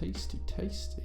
Tasty, tasty.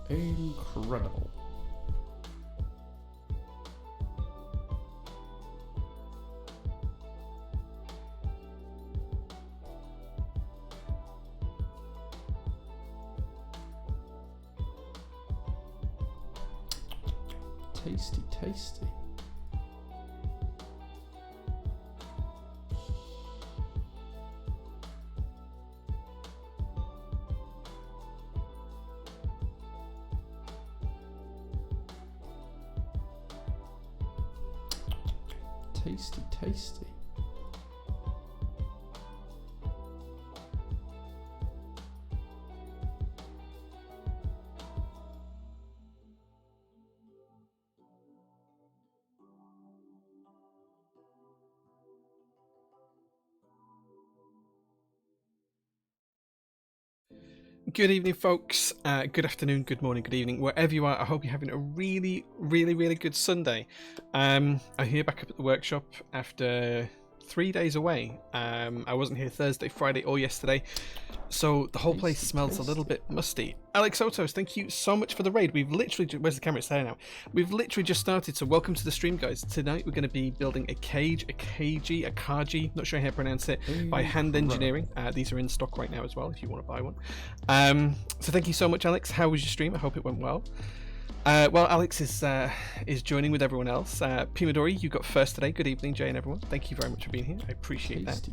Incredible. Tasty, tasty. Tasty, tasty. Good evening, folks. Good afternoon, good morning, good evening, wherever you are. I hope you're having a really good Sunday. I'm here back up at the workshop after 3 days away. I wasn't here Thursday, Friday, or yesterday, so the whole place smells a little bit musty. Alex Otos, thank you so much for the raid. We've literally, where's the camera? It's there now. We've literally just started, so welcome to the stream, guys. Tonight we're going to be building a Kage, a Kage, not sure how to pronounce it, by Hand Engineering. These are in stock right now as well, if you want to buy one. So thank you so much, Alex. How was your stream? I hope it went well. Well, Alex is joining with everyone else. Pimadori, you got first today. Good evening, Jay and everyone. Thank you very much for being here. I appreciate that.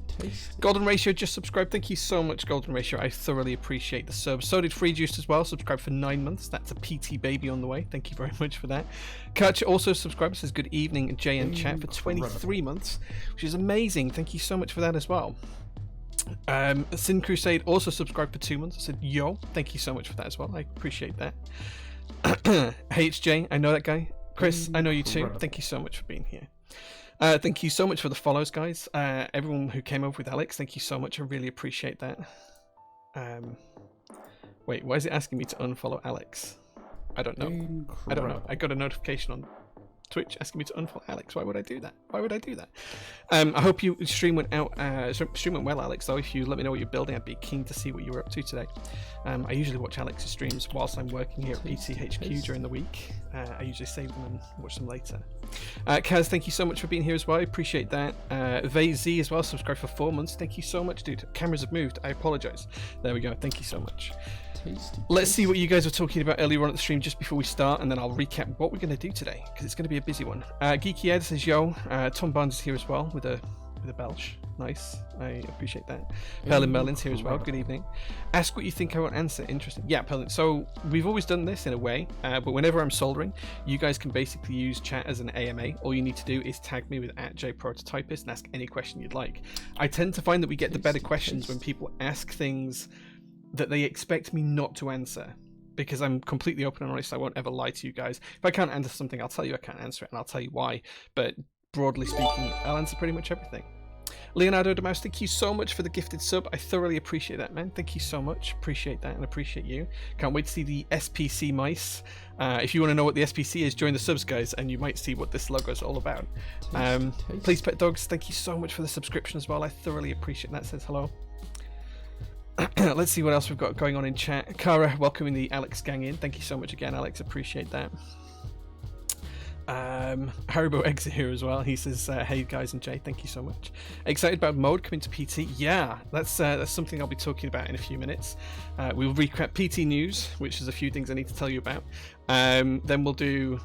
Golden Ratio just subscribed. Thank you so much, Golden Ratio. I thoroughly appreciate the sub. So did Free Juice as well. Subscribed for 9 months. That's a PT baby on the way. Thank you very much for that. Kach also subscribed. Says good evening, Jay and chat for 23 months, which is amazing. Thank you so much for that as well. Sin Crusade also subscribed for 2 months. I said yo. Thank you so much for that as well. I appreciate that. HJ, I know that guy. Chris, I know you too. Thank you so much for being here. Thank you so much for the follows, guys. Everyone who came over with Alex, thank you so much. I really appreciate that. Wait, why is it asking me to unfollow Alex? I don't know. I don't know. I got a notification on Twitch asking me to unfollow Alex. Why would I do that? Why would I do that? I hope your stream went well, Alex. Though, if you let me know what you're building, I'd be keen to see what you were up to today. I usually watch Alex's streams whilst I'm working here at PTHQ during the week. I usually save them and watch them later. Kaz, thank you so much for being here as well. I appreciate that. VayZ as well, subscribed for 4 months. Thank you so much, dude. Cameras have moved. I apologize. There we go. Thank you so much. Let's see what you guys were talking about earlier on at the stream just before we start, and then I'll recap what we're going to do today, because it's going to be a busy one. Geeky Ed says, yo. Tom Barnes is here as well with a belch. Nice. I appreciate that. Perlin Merlin's here as well. Good evening. Ask what you think I won't answer. Interesting. Yeah, Perlin. So we've always done this in a way, but whenever I'm soldering, you guys can basically use chat as an AMA. All you need to do is tag me with @JPrototypist and ask any question you'd like. I tend to find that we get the better questions when people ask things that they expect me not to answer, because I'm completely open and honest. I won't ever lie to you guys. If I can't answer something, I'll tell you I can't answer it, and I'll tell you why. But broadly speaking, I'll answer pretty much everything. Leonardo de Mouse, thank you so much for the gifted sub. I thoroughly appreciate that, man. Thank you so much. Appreciate that and appreciate you. Can't wait to see the SPC mice. If you want to know what the SPC is, join the subs, guys, and you might see what this logo is all about. Please Pet Dogs, thank you so much for the subscription as well. I thoroughly appreciate that. Says hello. Let's see what else we've got going on in chat. Kara, welcoming the Alex gang in. Thank you so much again, Alex. Appreciate that. Haribo Eggs are here as well. He says, hey guys and Jay, thank you so much. Excited about mode coming to PT? Yeah, that's something I'll be talking about in a few minutes. We'll recap PT news, which is a few things I need to tell you about. Then we'll do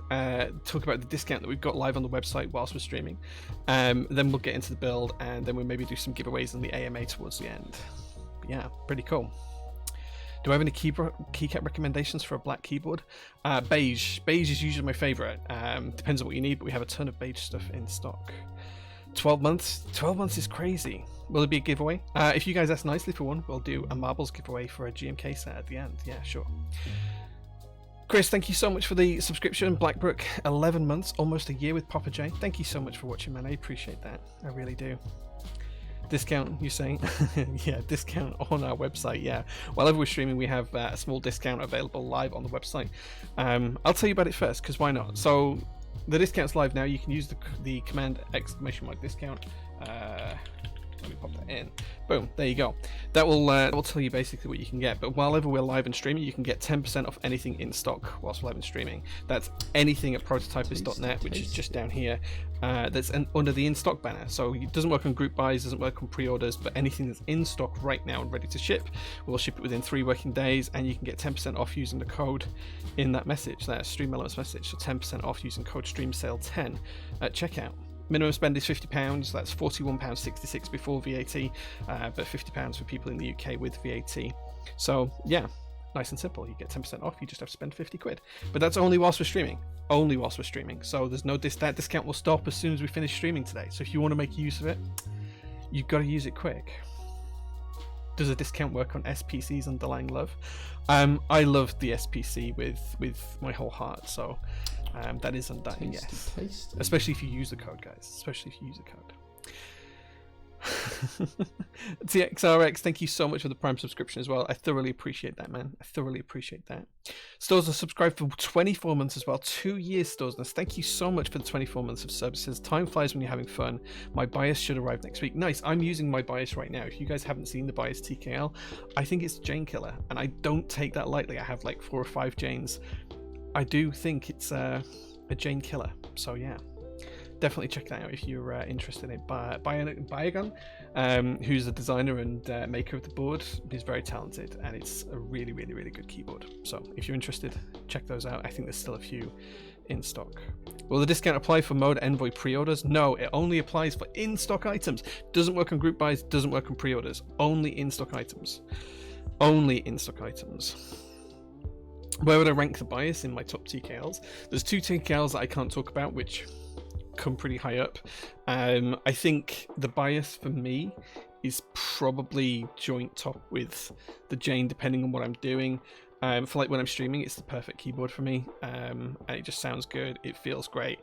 talk about the discount that we've got live on the website whilst we're streaming. Then we'll get into the build, and then we'll maybe do some giveaways in the AMA towards the end. But yeah, pretty cool. Do I have any keycap recommendations for a black keyboard? Beige. Beige is usually my favorite. Depends on what you need, but we have a ton of beige stuff in stock. 12 months? 12 months is crazy. Will there be a giveaway? If you guys ask nicely for one, we'll do a marbles giveaway for a GMK set at the end. Yeah, sure. Chris, thank you so much for the subscription. Blackbrook, 11 months, almost a year with Papa J. Thank you so much for watching, man. I appreciate that. I really do. Discount, you're saying? Yeah, discount on our website. Yeah, whenever we're streaming, we have a small discount available live on the website. I'll tell you about it first, because why not? So the discount's live now. You can use the command !discount. Let me pop that in. Boom, there you go. That will tell you basically what you can get. But whenever we're live and streaming, you can get 10% off anything in stock whilst live and streaming. That's anything at prototypist.net, which is just down here. That's under the in stock banner. So it doesn't work on group buys, doesn't work on pre-orders, but anything that's in stock right now and ready to ship, we'll ship it within 3 working days, and you can get 10% off using the code in that message, that Stream Elements message. So 10% off using code STREAMSALE10 at checkout. Minimum spend is £50. That's £41.66 before VAT, but £50 for people in the UK with VAT. So yeah, nice and simple. You get 10% off. You just have to spend 50 quid. But that's only whilst we're streaming. Only whilst we're streaming. So there's no that discount will stop as soon as we finish streaming today. So if you want to make use of it, you've got to use it quick. Does a discount work on SPC's underlying love? I love the SPC with my whole heart. So. That is undying, yes. Tasty. Especially if you use the code, guys. Especially if you use the code. TXRX, thank you so much for the Prime subscription as well. I thoroughly appreciate that, man. I thoroughly appreciate that. Stores are subscribed for 24 months as well. 2 years, Stores. Thank you so much for the 24 months of services. Time flies when you're having fun. My bias should arrive next week. Nice. I'm using my bias right now. If you guys haven't seen the bias TKL, I think it's Jane Killer, and I don't take that lightly. I have like 4 or 5 Janes. I do think it's a Jane Killer, so yeah, definitely check that out if you're interested in it. Byagon, who's the designer and maker of the board, is very talented, and it's a really, really, really good keyboard. So if you're interested, check those out. I think there's still a few in stock. Will the discount apply for Mode Envoy pre-orders? No, it only applies for in-stock items. Doesn't work on group buys, doesn't work on pre-orders. Only in-stock items. Only in-stock items. Where would I rank the bias in my top TKLs? There's 2 TKLs that I can't talk about, which come pretty high up. I think the bias for me is probably joint top with the Jane, depending on what I'm doing. For like when I'm streaming, it's the perfect keyboard for me. And it just sounds good. It feels great.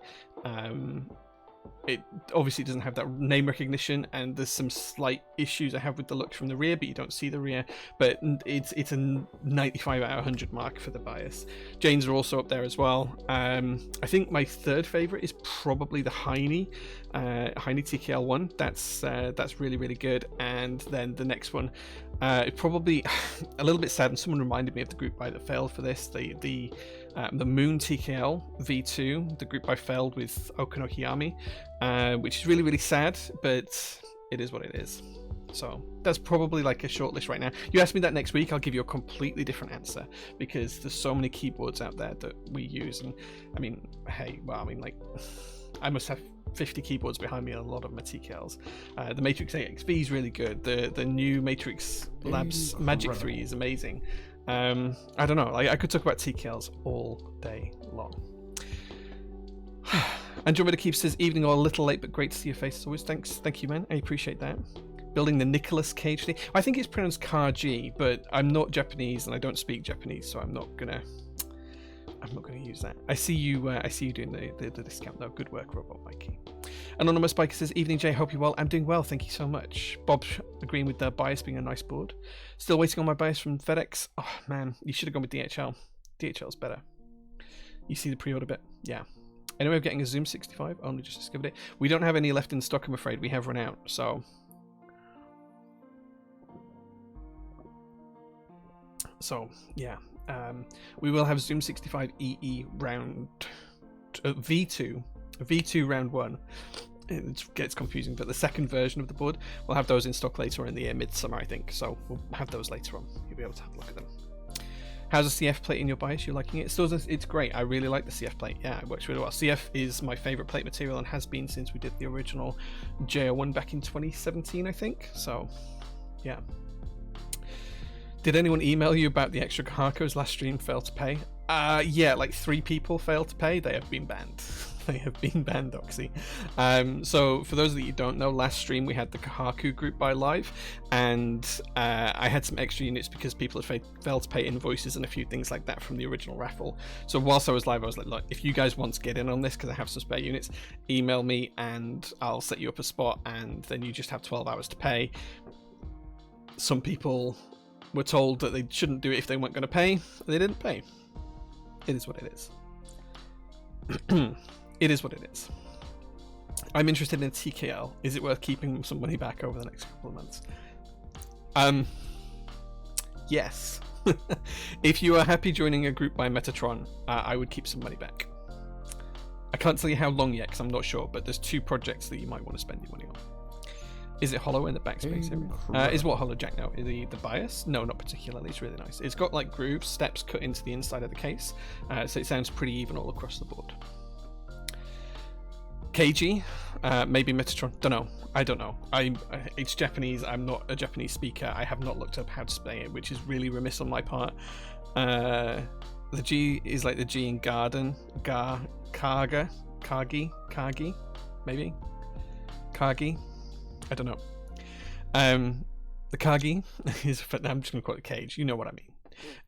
it obviously doesn't have that name recognition, and there's some slight issues I have with the look from the rear, but you don't see the rear. But it's a 95 out of 100 mark for the bias. Janes are also up there as well. I think my third favorite is probably the Heine TKL one. That's really, really good. And then the next one, probably a little bit sad, and someone reminded me of the group buy that failed for this. The Moon TKL V2, the group buy failed with Okanohiyami, which is really, really sad, but it is what it is. So that's probably like a shortlist right now. You ask me that next week, I'll give you a completely different answer, because there's so many keyboards out there that we use. And I mean, hey, well, I mean, like, I must have 50 keyboards behind me, and a lot of them are TKLs. The Matrix 8XV is really good. The new Matrix Labs Magic 3 is amazing. I don't know, I could talk about TKLs all day long. Andromeda Keep says, evening or a little late, but great to see your face as always. Thank you, man. I appreciate that. Building the Nicholas Cage thing. I think it's pronounced Kage, but I'm not Japanese and I don't speak Japanese, so I'm not gonna use that. I see you doing the discount though. Good work, Robot Mikey. Anonymous Biker says, evening Jay, hope you're well. I'm doing well, thank you so much. Bob agreeing with the bias being a nice board. Still waiting on my bias from FedEx. Oh man, you should have gone with DHL. DHL's better. You see the pre-order bit? Yeah. Anyway, I'm getting a Zoom 65. Only just discovered it. We don't have any left in stock, I'm afraid. We have run out, so yeah. We will have Zoom 65 EE round V2 round 1. It gets confusing, but the second version of the board, we'll have those in stock later in the year, midsummer, I think. So we'll have those later on. You'll be able to have a look at them. How's the CF plate in your bias? You liking it? It's great. I really like the CF plate. Yeah, it works really well. CF is my favorite plate material and has been since we did the original JO1 back in 2017, I think. So yeah. Did anyone email you about the extra Kahakos last stream failed to pay? Yeah, like 3 people failed to pay. They have been banned. They have been banned, Oxy. So for those that you don't know, last stream we had the Kahaku group buy live, and I had some extra units because people had failed to pay invoices and a few things like that from the original raffle. So whilst I was live, I was like, look, if you guys want to get in on this because I have some spare units, email me and I'll set you up a spot, and then you just have 12 hours to pay. Some people were told that they shouldn't do it if they weren't going to pay. They didn't pay. It is what it is. It is what it is. I'm interested in a TKL. Is it worth keeping some money back over the next couple of months? Yes. If you are happy joining a group by Metatron, I would keep some money back. I can't tell you how long yet because I'm not sure, but there's 2 projects that you might want to spend your money on. Is it hollow in the backspace area? Is what hollow, Jack? No, the bias? No, not particularly. It's really nice. It's got like grooves, steps cut into the inside of the case, so it sounds pretty even all across the board. Kage, maybe Metatron. Don't know. I don't know. It's Japanese. I'm not a Japanese speaker. I have not looked up how to say it, which is really remiss on my part. The G is like the G in garden. Kage, maybe. Kage. I don't know. The Kage is. I'm just going to call it Cage. You know what I mean.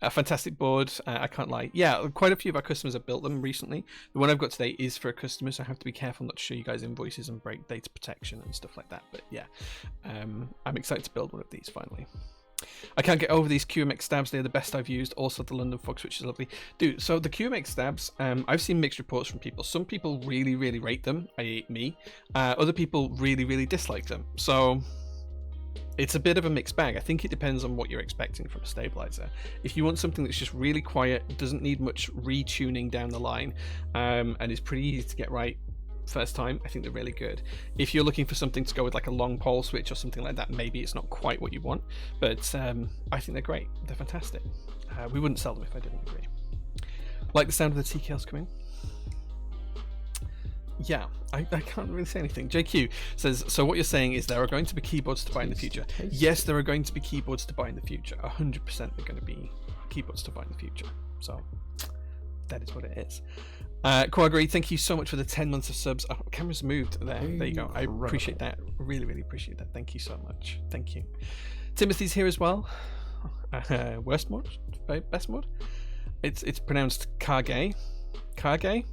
A fantastic board. I can't lie. Yeah, quite a few of our customers have built them recently. The one I've got today is for a customer, so I have to be careful not to show you guys invoices and break data protection and stuff like that. But yeah, I'm excited to build one of these finally. I can't get over these QMX stabs. They're the best I've used. Also the London Fox, which is lovely. Dude, so the QMX stabs, I've seen mixed reports from people. Some people really, really rate them, i.e. me. Other people really, really dislike them. So it's a bit of a mixed bag. I think it depends on what you're expecting from a stabilizer. If you want something that's just really quiet, doesn't need much retuning down the line, and is pretty easy to get right first time, I think they're really good. If you're looking for something to go with like a long pole switch or something like that, maybe it's not quite what you want, but I think they're great. They're fantastic. We wouldn't sell them if I didn't agree. Like the sound of the TKLs coming. Yeah, I can't really say anything. JQ says, so what you're saying is there are going to be keyboards to buy in the future. Yes, there are going to be keyboards to buy in the future. 100% they're going to be keyboards to buy in the future. So that is what it is. Quagri, thank you so much for the 10 months of subs. Oh, camera's moved there. There you go. I appreciate that. Really, really appreciate that. Thank you so much. Thank you. Timothy's here as well. Worst mod? Best mod? It's pronounced Kage. Kage?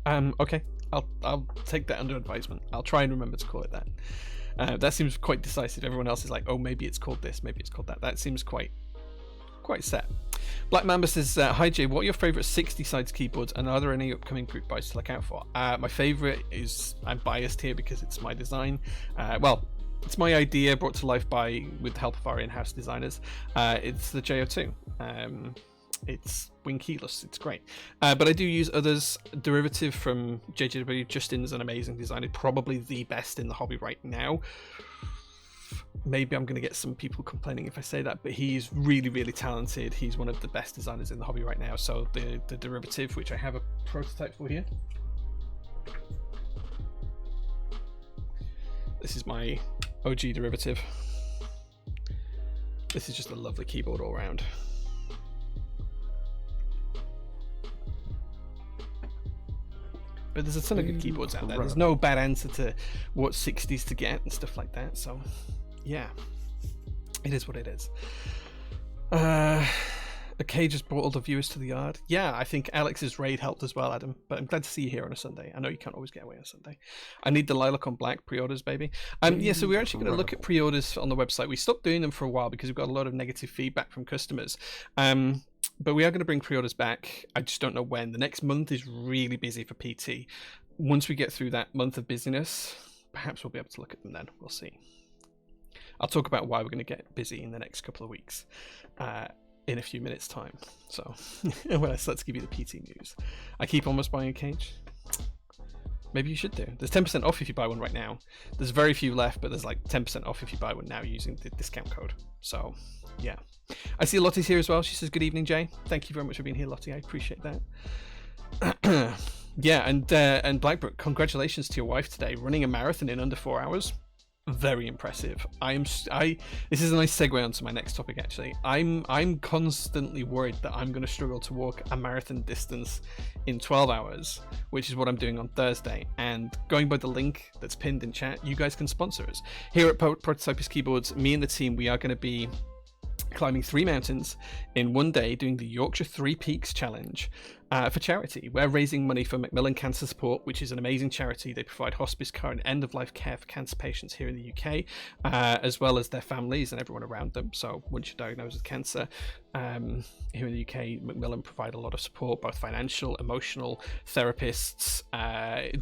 Okay. I'll take that under advisement. I'll try and remember to call it that. That seems quite decisive. Everyone else is like, oh, maybe it's called this, maybe it's called that. That seems quite set. Black Mamba says, hi Jay, what are your favorite 60 sides keyboards, and are there any upcoming group buys to look out for? My favorite is, I'm biased here because it's my design. Well, it's my idea brought to life with the help of our in-house designers. It's the JO2. It's wing keyless. It's great. But I do use others. Derivative from JJW. Justin's an amazing designer, probably the best in the hobby right now. Maybe I'm going to get some people complaining if I say that, but he's really, really talented. He's one of the best designers in the hobby right now. So the Derivative, which I have a prototype for here. This is my OG Derivative. This is just a lovely keyboard all around. But there's a ton of good keyboards out there. There's no bad answer to what 60s to get and stuff like that. So, yeah, it is what it is. The Kage just brought all the viewers to the yard. Yeah, I think Alex's raid helped as well, Adam. But I'm glad to see you here on a Sunday. I know you can't always get away on a Sunday. I need the Lilac on Black pre-orders, baby. Yeah, so we're actually going to look at pre-orders on the website. We stopped doing them for a while because we've got a lot of negative feedback from customers. But we are going to bring pre-orders back. I just don't know when. The next month is really busy for PT. Once we get through that month of busyness, perhaps we'll be able to look at them then. We'll see. I'll talk about why we're going to get busy in the next couple of weeks in a few minutes' time. So, let's give you the PT news. I keep almost buying a Kage. Maybe you should do. There's 10% off if you buy one right now. There's very few left, but there's like 10% off if you buy one now using the discount code. So, yeah. I see Lottie's here as well. She says, good evening, Jay. Thank you very much for being here, Lottie. I appreciate that. Yeah, and Blackbrook, congratulations to your wife today. Running a marathon in under 4 hours. Very impressive. This is a nice segue onto my next topic, actually. I'm constantly worried that I'm going to struggle to walk a marathon distance in 12 hours, which is what I'm doing on Thursday. And going by the link that's pinned in chat, you guys can sponsor us. Here at Prototypist Keyboards, me and the team, we are going to be climbing 3 mountains in one day, doing the Yorkshire 3 Peaks Challenge for charity. We're raising money for Macmillan Cancer Support, which is an amazing charity. They provide hospice care and end-of-life care for cancer patients here in the UK, as well as their families and everyone around them. So once you're diagnosed with cancer, here in the UK, Macmillan provide a lot of support, both financial, emotional, therapists,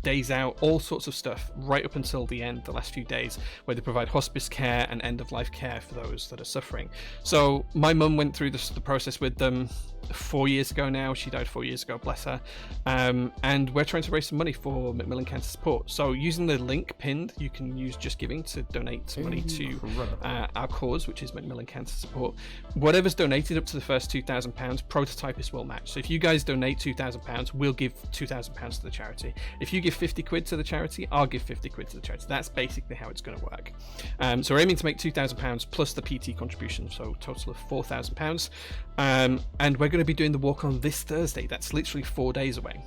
days out, all sorts of stuff, right up until the end, the last few days, where they provide hospice care and end-of-life care for those that are suffering. So my mum went through the process with them 4 years ago now. She died 4 years ago, bless her. And we're trying to raise some money for Macmillan Cancer Support. So using the link pinned, you can use Just Giving to donate some money to our cause, which is Macmillan Cancer Support. Whatever's donated up to the first £2,000, Prototypist will match. So if you guys donate £2,000, we'll give £2,000 to the charity. If you give 50 quid to the charity, I'll give 50 quid to the charity. That's basically how it's going to work. So we're aiming to make £2,000 plus the PT contribution, so a total of £4,000. And we're going to be doing the walk on this Thursday. That's literally 4 days away.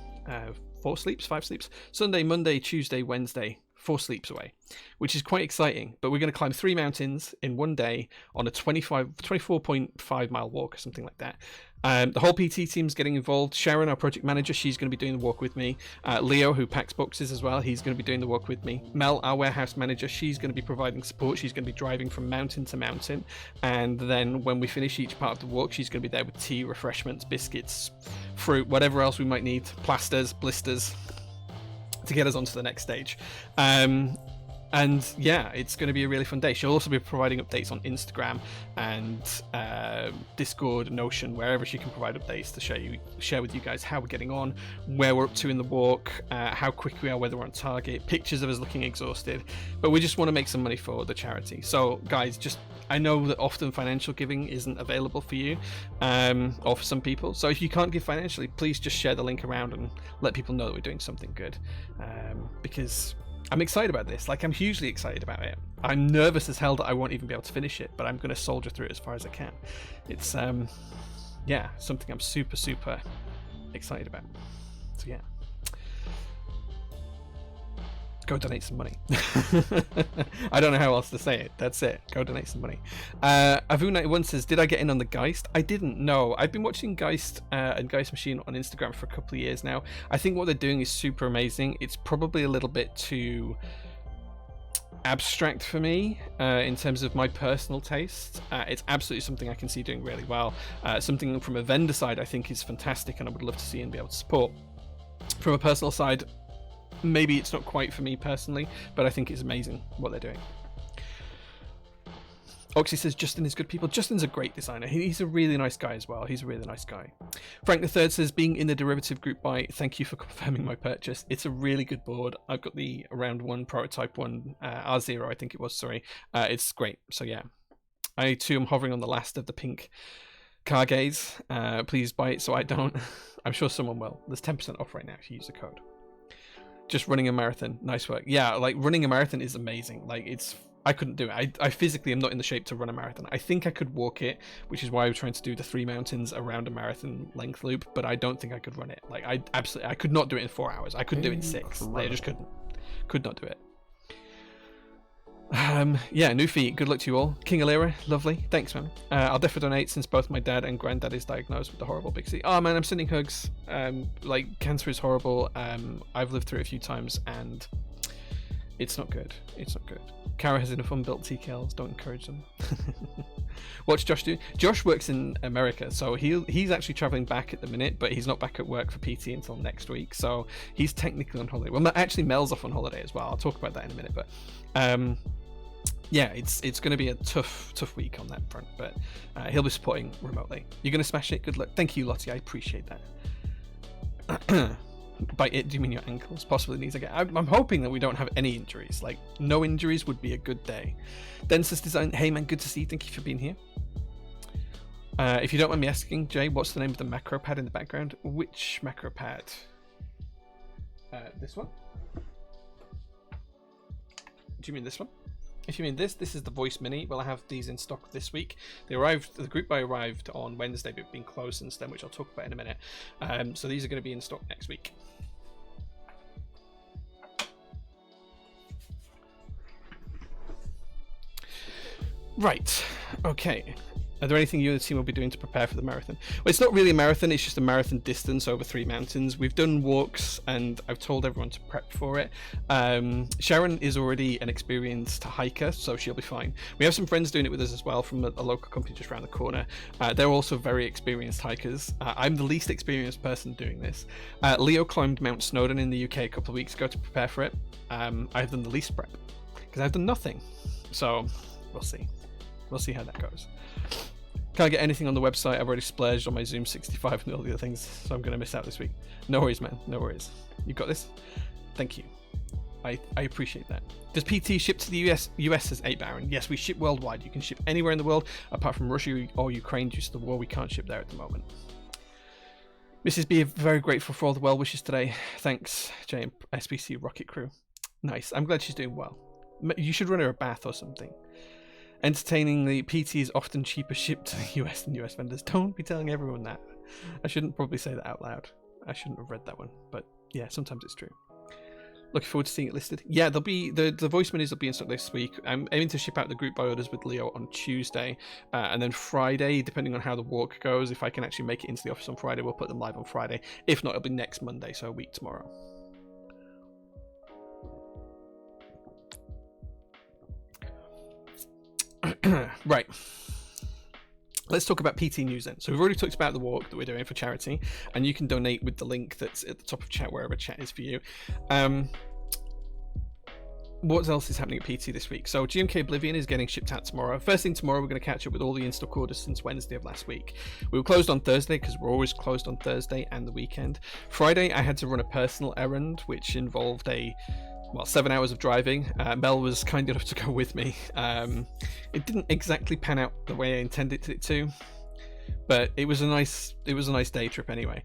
5 sleeps. Sunday, Monday, Tuesday, Wednesday. 4 sleeps away, which is quite exciting. But we're going to climb 3 mountains in one day on a 24.5 mile walk or something like that. The whole PT team's getting involved. Sharon, our project manager, she's going to be doing the walk with me. Leo, who packs boxes as well, he's going to be doing the walk with me. Mel, our warehouse manager, she's going to be providing support. She's going to be driving from mountain to mountain. And then when we finish each part of the walk, she's going to be there with tea, refreshments, biscuits, fruit, whatever else we might need, plasters, blisters, to get us onto the next stage. And yeah, it's going to be a really fun day. She'll also be providing updates on Instagram and Discord, Notion, wherever she can provide updates to share with you guys how we're getting on, where we're up to in the walk, how quick we are, whether we're on target, pictures of us looking exhausted. But we just want to make some money for the charity. So guys, I know that often financial giving isn't available for you, or for some people. So if you can't give financially, please just share the link around and let people know that we're doing something good. Because I'm excited about this. Like, I'm hugely excited about it. I'm nervous as hell that I won't even be able to finish it, but I'm going to soldier through it as far as I can. It's, yeah, something I'm super, super excited about. So, yeah. go donate some money. I don't know how else to say it. That's it. Go donate some money. Avu91 says, did I get in on the Geist? I didn't know. I've been watching Geist and Geist Machine on Instagram for a couple of years now. I think what they're doing is super amazing. It's probably a little bit too abstract for me in terms of my personal taste. It's absolutely something I can see doing really well. Something from a vendor side I think is fantastic and I would love to see and be able to support. From a personal side, maybe it's not quite for me personally, but I think it's amazing what they're doing. Oxy says Justin is good people. Justin's a great designer. He's a really nice guy as well. He's a really nice guy. Frank the Third says, being in the derivative group buy, thank you for confirming my purchase. It's a really good board. I've got the round one prototype one, R0 I think it was, sorry. It's great. So yeah, I too am hovering on the last of the pink Kages. Please buy it so I don't. I'm sure someone will. There's 10% off right now if you use the code. Just running a marathon. Nice work. Yeah, like running a marathon is amazing. Like I couldn't do it. I physically am not in the shape to run a marathon. I think I could walk it, which is why I was trying to do the 3 mountains around a marathon length loop, but I don't think I could run it. Like I could not do it in 4 hours. I couldn't do it in 6. Like, I just couldn't. Could not do it. Yeah, Nufi, good luck to you all. King Alira, lovely. Thanks, man. I'll definitely donate since both my dad and granddad is diagnosed with the horrible big C. Oh man, I'm sending hugs. Like, cancer is horrible. I've lived through it a few times and it's not good. It's not good. Kara has enough unbuilt TKLs, don't encourage them. What's Josh do? Josh works in America, so he's actually traveling back at the minute, but he's not back at work for PT until next week, so he's technically on holiday. Well, actually Mel's off on holiday as well. I'll talk about that in a minute, but yeah, it's going to be a tough week on that front, but he'll be supporting remotely. You're going to smash it. Good luck. Thank you, Lottie. I appreciate that. By it, do you mean your ankles? Possibly knees again. I'm hoping that we don't have any injuries. Like, no injuries would be a good day. Densest Design. Hey man, good to see you. Thank you for being here. If you don't mind me asking, Jay, what's the name of the macro pad in the background? Which macro pad? This one? Do you mean this one? If you mean this is the Voice Mini. Well, I have these in stock this week. They arrived, the group buy arrived on Wednesday, but been closed since then, which I'll talk about in a minute. So these are going to be in stock next week. Right, okay. Are there anything you and the team will be doing to prepare for the marathon? Well, it's not really a marathon, it's just a marathon distance over 3 mountains. We've done walks and I've told everyone to prep for it. Sharon is already an experienced hiker, so she'll be fine. We have some friends doing it with us as well from a local company just around the corner. They're also very experienced hikers. I'm the least experienced person doing this. Leo climbed Mount Snowdon in the UK a couple of weeks ago to prepare for it. I've done the least prep because I've done nothing. So we'll see. We'll see how that goes. Can't get anything on the website. I've already splurged on my Zoom 65 and all the other things, so I'm going to miss out this week. No worries, man. No worries. You got this? Thank you. I appreciate that. Does PT ship to the US as 8 Baron? Yes, we ship worldwide. You can ship anywhere in the world, apart from Russia or Ukraine due to the war. We can't ship there at the moment. Mrs. B, very grateful for all the well wishes today. Thanks, Jay, SBC Rocket Crew. Nice. I'm glad she's doing well. You should run her a bath or something. Entertainingly, PT is often cheaper shipped to the US than US vendors. Don't be telling everyone that. I shouldn't probably say that out loud. I shouldn't have read that one, but yeah, sometimes it's true. Looking forward to seeing it listed. Yeah, there'll be the voice minis will be in stock this week. I'm aiming to ship out the group buy orders with Leo on Tuesday, and then Friday, depending on how the walk goes. If I can actually make it into the office on Friday, we'll put them live on Friday. If not, it'll be next Monday, so a week tomorrow. Right, let's talk about PT news then. So we've already talked about the walk that we're doing for charity, and you can donate with the link that's at the top of chat, wherever chat is for you. What else is happening at PT this week? So GMK Oblivion is getting shipped out tomorrow. First thing tomorrow, we're going to catch up with all the in-stock orders since Wednesday of last week. We were closed on Thursday because we're always closed on Thursday and the weekend. Friday, I had to run a personal errand, which involved 7 hours of driving. Mel was kind enough to go with me. It didn't exactly pan out the way I intended it to, but it was a nice day trip anyway.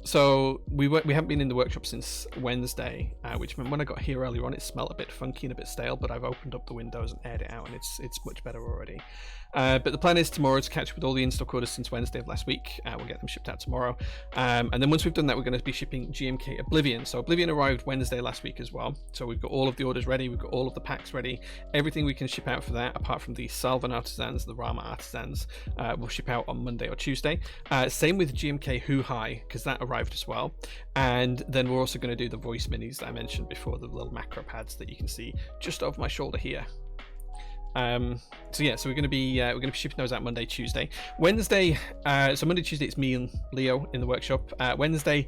So we haven't been in the workshop since Wednesday, which meant when I got here earlier on, it smelled a bit funky and a bit stale. But I've opened up the windows and aired it out, and it's much better already. But the plan is tomorrow to catch up with all the in-stock orders since Wednesday of last week. We'll get them shipped out tomorrow. And then once we've done that, we're going to be shipping GMK Oblivion. So Oblivion arrived Wednesday last week as well. So we've got all of the orders ready. We've got all of the packs ready. Everything we can ship out for that, apart from the Salvan Artisans, the Rama Artisans, will ship out on Monday or Tuesday. Same with GMK Hu Hai, because that arrived as well. And then we're also going to do the voice minis that I mentioned before, the little macro pads that you can see just over my shoulder here. So we're going to be shipping those out Monday, Tuesday, Wednesday. So Monday, Tuesday it's me and Leo in the workshop. Wednesday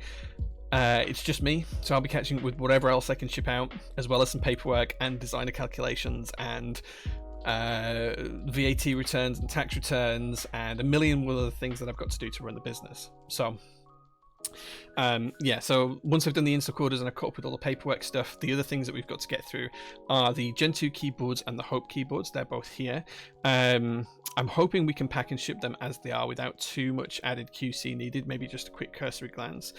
it's just me, so I'll be catching up with whatever else I can ship out, as well as some paperwork and designer calculations and VAT returns and tax returns and a million other things that I've got to do to run the business. So so once I've done the in-stock orders and I've caught up with all the paperwork stuff, the other things that we've got to get through are the Gen 2 keyboards and the Hope keyboards. They're both here. I'm hoping we can pack and ship them as they are without too much added QC needed, maybe just a quick cursory glance.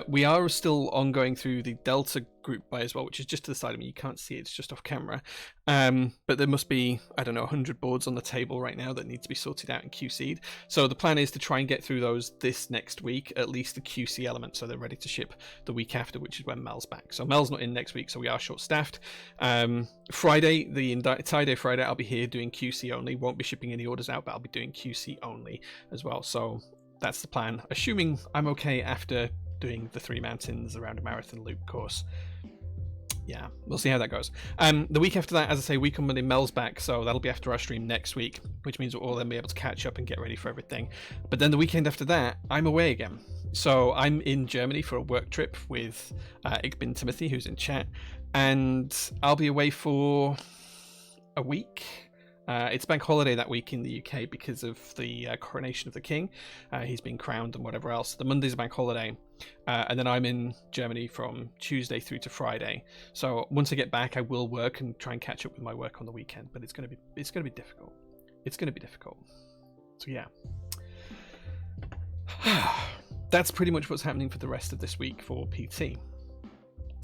We are still ongoing through the Delta group buy as well, which is just to the side of me. You can't see it, it's just off camera. But there must be, I don't know, 100 boards on the table right now that need to be sorted out and QC'd. So the plan is to try and get through those this next week, at least the QC element, so they're ready to ship the week after, which is when Mel's back. So Mel's not in next week, so we are short-staffed. Friday, the entire day Friday, I'll be here doing QC only. Won't be shipping any orders out, but I'll be doing QC only as well. So that's the plan, assuming I'm okay after doing the 3 mountains around a marathon loop course. Yeah, we'll see how that goes. The week after that, as I say, week on Monday, Mel's back, so that'll be after our stream next week, which means we'll all then be able to catch up and get ready for everything. But then the weekend after that, I'm away again. So I'm in Germany for a work trip with Igbin Timothy, who's in chat, and I'll be away for a week. It's bank holiday that week in the UK because of the coronation of the king. He's been crowned and whatever else. The Monday's a bank holiday, and then I'm in Germany from Tuesday through to Friday. So once I get back, I will work and try and catch up with my work on the weekend. But it's gonna be difficult. It's gonna be difficult. So yeah, that's pretty much what's happening for the rest of this week for PT.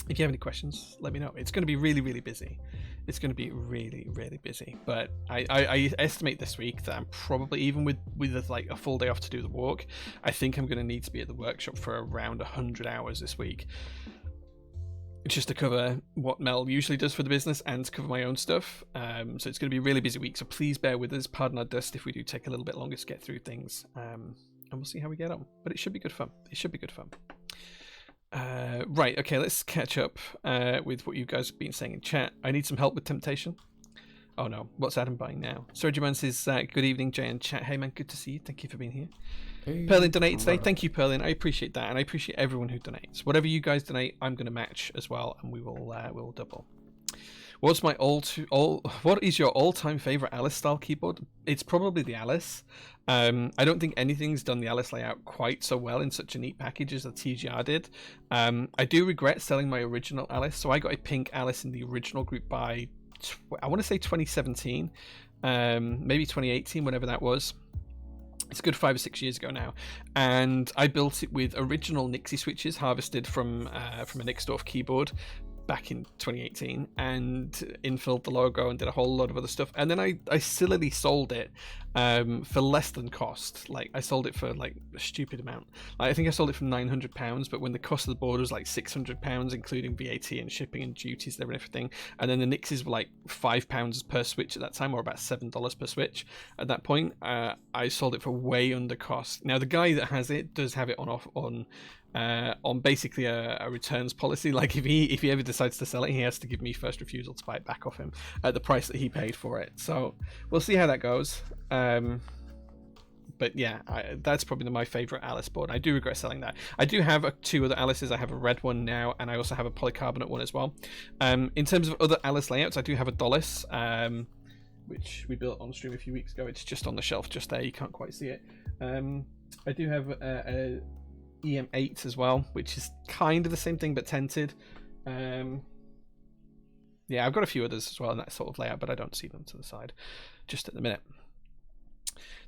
If you have any questions, let me know. It's going to be really, really busy. It's going to be really, really busy. But I estimate this week that I'm probably, even with like a full day off to do the walk, I think I'm going to need to be at the workshop for around 100 hours this week, just to cover what Mel usually does for the business and to cover my own stuff. So it's going to be a really busy week. So please bear with us. Pardon our dust if we do take a little bit longer to get through things. And we'll see how we get on. But it should be good fun. It should be good fun. Right, okay, let's catch up with what you guys have been saying in chat. I need some help with Temptation. Oh no, what's Adam buying now? Surgeman says, good evening, Jay and chat. Hey man, good to see you. Thank you for being here. Hey, Perlin donated today. Thank you, Perlin. I appreciate that, and I appreciate everyone who donates. Whatever you guys donate, I'm going to match as well, and we'll double. What is your all-time favorite Alice style keyboard? It's probably the Alice. I don't think anything's done the Alice layout quite so well in such a neat package as the TGR did. I do regret selling my original Alice. So I got a pink Alice in the original group by, I want to say 2017, maybe 2018, whenever that was. It's a good 5 or 6 years ago now, and I built it with original Nixie switches harvested from a Nixdorf keyboard back in 2018, and infilled the logo and did a whole lot of other stuff, and then I sillily sold it for less than cost. Like, I sold it for like a stupid amount. I think I sold it for £900, but when the cost of the board was like £600, including VAT and shipping and duties and everything, and then the Nixies were like £5 per switch at that time, or about $7 per switch at that point. I sold it for way under cost. Now the guy that has it does have it on basically a returns policy. Like if he ever decides to sell it, he has to give me first refusal to buy it back off him at the price that he paid for it. So we'll see how that goes. But yeah, that's probably my favorite Alice board. I do regret selling that. I do have 2 other Alices. I have a red one now, and I also have a polycarbonate one as well. In terms of other Alice layouts, I do have a Dollis, which we built on stream a few weeks ago. It's just on the shelf just there. You can't quite see it. I do have a EM8 as well, which is kind of the same thing but tinted. Yeah, I've got a few others as well in that sort of layout, but I don't see them to the side just at the minute.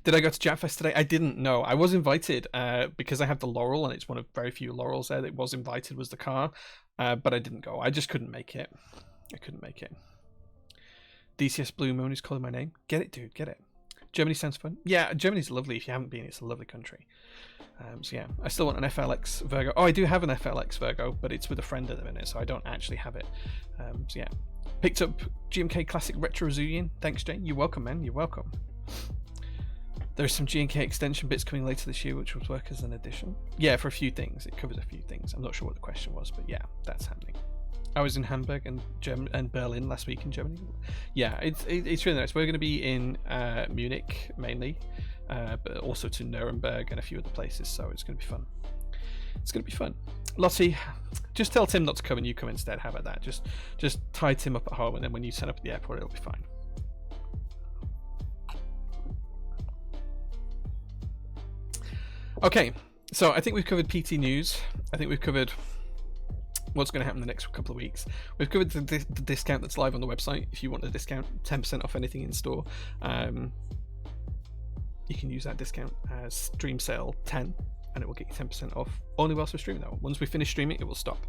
Did I go to Japfest today? I didn't know. I was invited because I have the Laurel, and it's one of very few Laurels there that was invited, was the car, but I didn't go. I just couldn't make it. I couldn't make it. DCS Blue Moon is calling my name. Get it, dude, get it. Germany sounds fun. Yeah, Germany's lovely. If you haven't been, it's a lovely country. So yeah, I still want an FLX Virgo. Oh, I do have an FLX Virgo, but it's with a friend at the minute, so I don't actually have it. So yeah, picked up GMK Classic Retro Azulian. Thanks, Jay. You're welcome, man. You're welcome. There's some GMK extension bits coming later this year, which will work as an addition. Yeah, for a few things. It covers a few things. I'm not sure what the question was, but yeah, that's happening. I was in Hamburg and Berlin last week in Germany. Yeah, it's really nice. We're going to be in Munich mainly, but also to Nuremberg and a few other places. So it's going to be fun. It's going to be fun. Lottie, just tell Tim not to come and you come instead. How about that? Just tie Tim up at home, and then when you turn up at the airport, it'll be fine. Okay, so I think we've covered PT news. I think we've covered what's going to happen the next couple of weeks. We've covered the discount that's live on the website. If you want a discount, 10% off anything in store, you can use that discount as stream sale 10, and it will get you 10% off only whilst we're streaming though. Once we finish streaming, it will stop.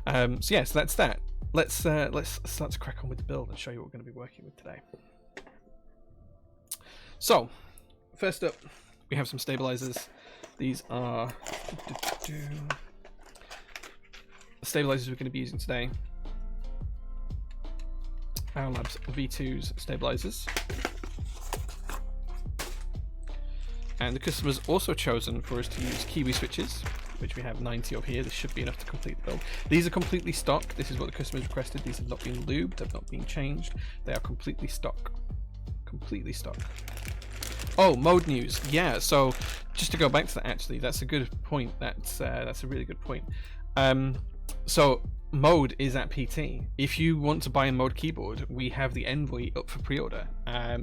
So yeah, so that's that. Let's start to crack on with the build and show you what we're going to be working with today. So first up, we have some stabilizers. These are the stabilizers we're going to be using today. Our Labs V2's stabilizers. And the customer's also chosen for us to use Kiwi switches, which we have 90 of here. This should be enough to complete the build. These are completely stock. This is what the customer's requested. These have not been lubed, have not been changed. They are completely stock. Completely stock. Oh, mode news. Yeah, so just to go back to that, actually, that's a good point. That's a really good point. So mode is at PT. If you want to buy a mode keyboard, we have the Envoy up for pre-order.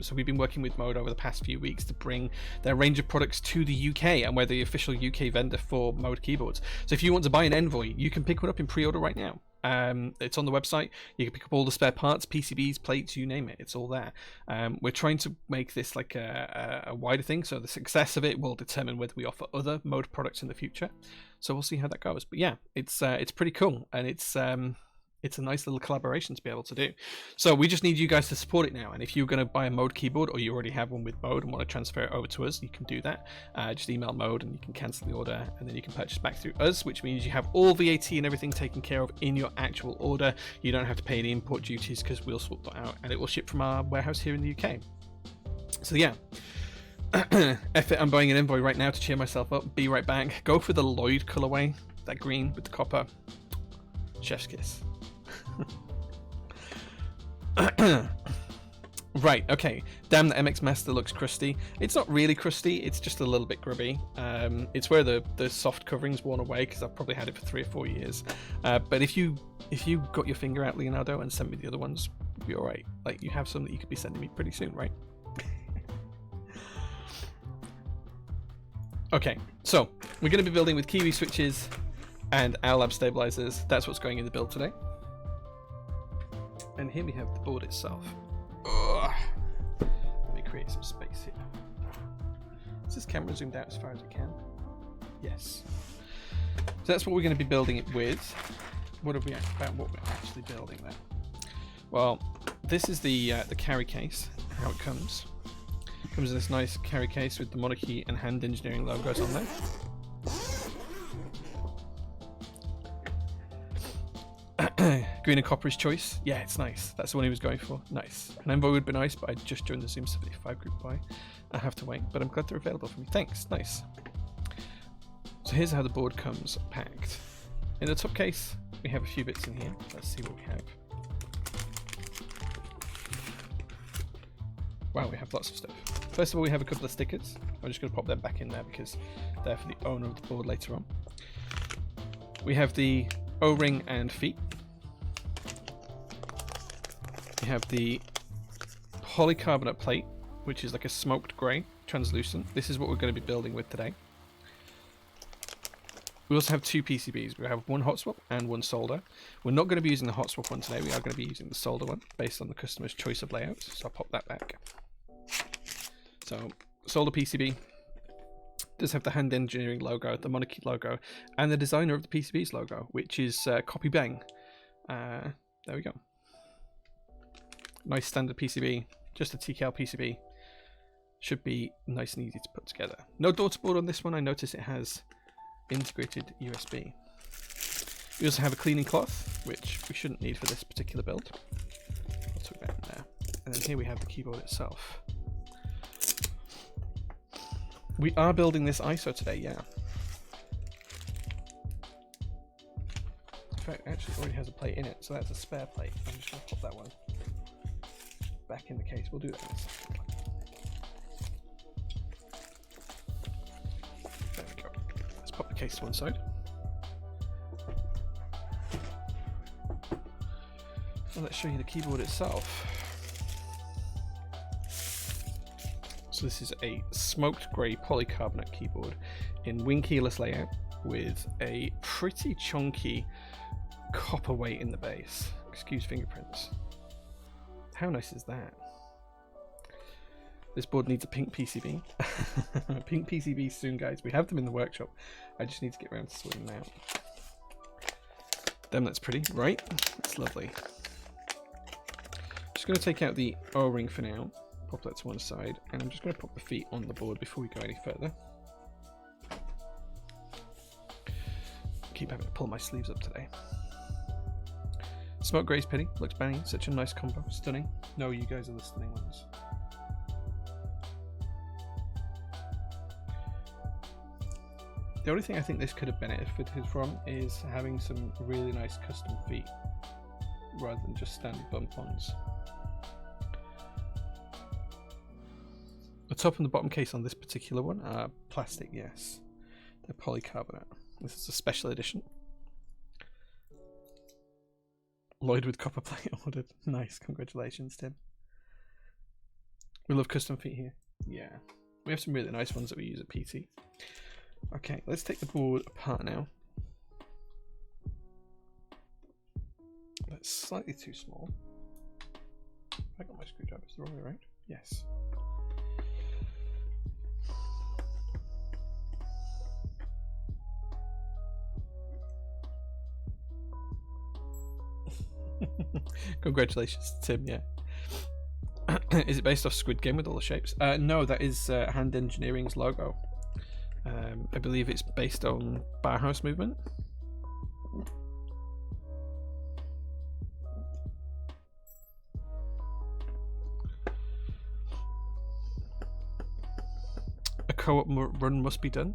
So we've been working with mode over the past few weeks to bring their range of products to the UK, and we're the official UK vendor for mode keyboards. So if you want to buy an Envoy, you can pick one up in pre-order right now. It's on the website. You can pick up all the spare parts, PCBs, plates, you name it. It's all there. We're trying to make this like a wider thing, so the success of it will determine whether we offer other mode products in the future. So we'll see how that goes. But yeah, it's pretty cool, and it's a nice little collaboration to be able to do. So we just need you guys to support it now. And if you're going to buy a mode keyboard, or you already have one with mode and want to transfer it over to us, you can do that. Just email mode and you can cancel the order, and then you can purchase back through us, which means you have all VAT and everything taken care of in your actual order. You don't have to pay any import duties because we'll sort that out, and it will ship from our warehouse here in the UK. So yeah. F it, I'm buying an Envoy right now to cheer myself up. Be right back. Go for the Lloyd colorway, that green with the copper. Chef's kiss. Right, okay. Damn, the MX Master looks crusty. It's not really crusty, it's just a little bit grubby. It's where the soft covering's worn away, because I've probably had it for 3 or 4 years. But if you got your finger out, Leonardo, and sent me the other ones, it'd be alright. Like, you have some that you could be sending me pretty soon, right? Okay, so we're going to be building with Kiwi switches and our lab stabilizers. That's what's going in the build today. And here we have the board itself. Ugh. Let me create some space here. Is this camera zoomed out as far as it can? Yes. So that's what we're going to be building it with. What are we about? What we're actually building there? Well, this is the carry case. How it comes. Comes in this nice carry case with the Monarchy and Hand Engineering logos on there. Green and copper is choice. Yeah, it's nice. That's the one he was going for. Nice. An Envoy would be nice, but I just joined the Zoom 75 group buy. I have to wait, but I'm glad they're available for me. Thanks. Nice. So here's how the board comes packed. In the top case, we have a few bits in here. Let's see what we have. Wow, we have lots of stuff. First of all, we have a couple of stickers. I'm just going to pop them back in there because they're for the owner of the board later on. We have the O-ring and feet. We have the polycarbonate plate, which is like a smoked grey, translucent. This is what we're going to be building with today. We also have 2 PCBs. We have one hot swap and one solder. We're not going to be using the hot swap one today. We are going to be using the solder one based on the customer's choice of layouts. So I'll pop that back. So solder PCB does have the Hand Engineering logo, the Monarchy logo, and the designer of the PCB's logo, which is Copy Bang. There we go. Nice standard PCB, just a TKL PCB. should be nice and easy to put together. No daughter board on this one. I notice it has integrated USB. We also have a cleaning cloth, which we shouldn't need for this particular build. I'll tuck that in there. And then here we have the keyboard itself. We are building this ISO today, yeah. In fact, actually it already has a plate in it, so that's a spare plate. I'm just going to pop that one back in the case. We'll do that in a second. There we go. Let's pop the case to one side. And let's show you the keyboard itself. So this is a smoked grey polycarbonate keyboard in wing keyless layout with a pretty chunky copper weight in the base. Excuse fingerprints. How nice is that? This board needs a pink PCB. Pink PCB soon, guys. We have them in the workshop. I just need to get around to sorting them out. Damn, that's pretty, right? It's lovely. Just going to take out the O-ring for now. Pop that to one side, and I'm just going to pop the feet on the board before we go any further. Keep having to pull my sleeves up today. Smoke grey's pretty, looks banging, such a nice combo, stunning. No, you guys are the stunning ones. The only thing I think this could have benefited from is having some really nice custom feet rather than just standard bump ons. The top and the bottom case on this particular one are plastic, yes. They're polycarbonate. This is a special edition. Lloyd with copper plate ordered. Nice, congratulations, Tim. We love custom feet here. Yeah. We have some really nice ones that we use at PT. Okay, let's take the board apart now. That's slightly too small. Have I got my screwdrivers the wrong way around? Yes. Congratulations, Tim. Yeah. Is it based off Squid Game with all the shapes? No, that is Hand Engineering's logo. I believe it's based on Bauhaus movement. A co-op run must be done.